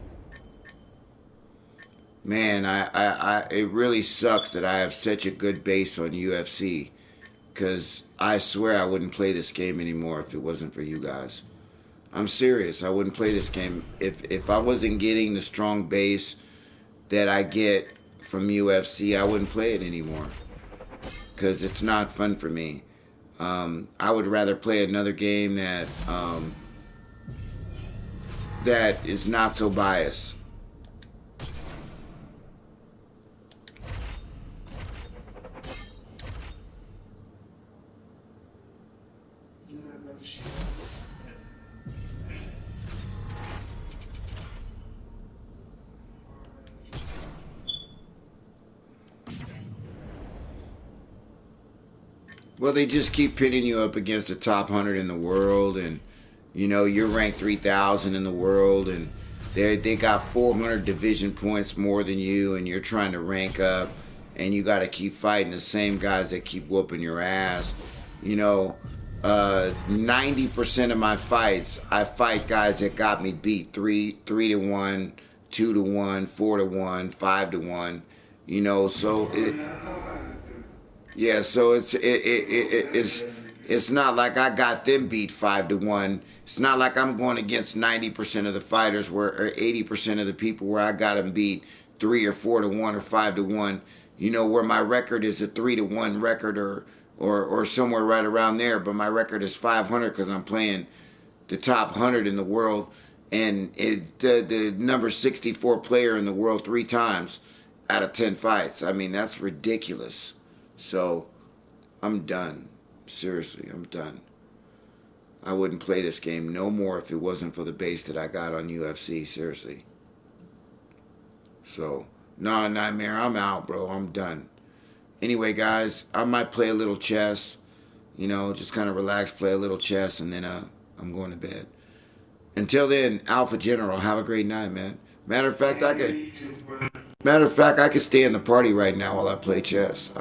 it really sucks that I have such a good base on UFC, because I swear I wouldn't play this game anymore if it wasn't for you guys. I'm serious. I wouldn't play this game if I wasn't getting the strong base that I get from UFC. I wouldn't play it anymore because it's not fun for me. I would rather play another game that is not so biased. Well, they just keep pitting you up against the top 100 in the world, and you know you're ranked 3,000 in the world, and they got 400 division points more than you, and you're trying to rank up, and you got to keep fighting the same guys that keep whooping your ass. You know, 90% of my fights, I fight guys that got me beat 3-1, 2-1, 4-1, 5-1. You know, so yeah, so it's not like I got them beat 5-1. It's not like I'm going against 90% of the fighters or 80% of the people where I got them beat 3 or 4-1 or 5-1. You know, where my record is a 3-1 record or somewhere right around there, but my record is 500 because I'm playing the top 100 in the world. and the number 64 player in the world 3 times out of 10 fights. I mean, that's ridiculous. So I'm done. Seriously, I'm done. I wouldn't play this game no more if it wasn't for the base that I got on UFC. Seriously. So, nah, Nightmare, I'm out, bro. I'm done. Anyway, guys, I might play a little chess. You know, just kind of relax, play a little chess, and then I'm going to bed. Until then, Alpha General, have a great night, man. Matter of fact, I could stay in the party right now while I play chess.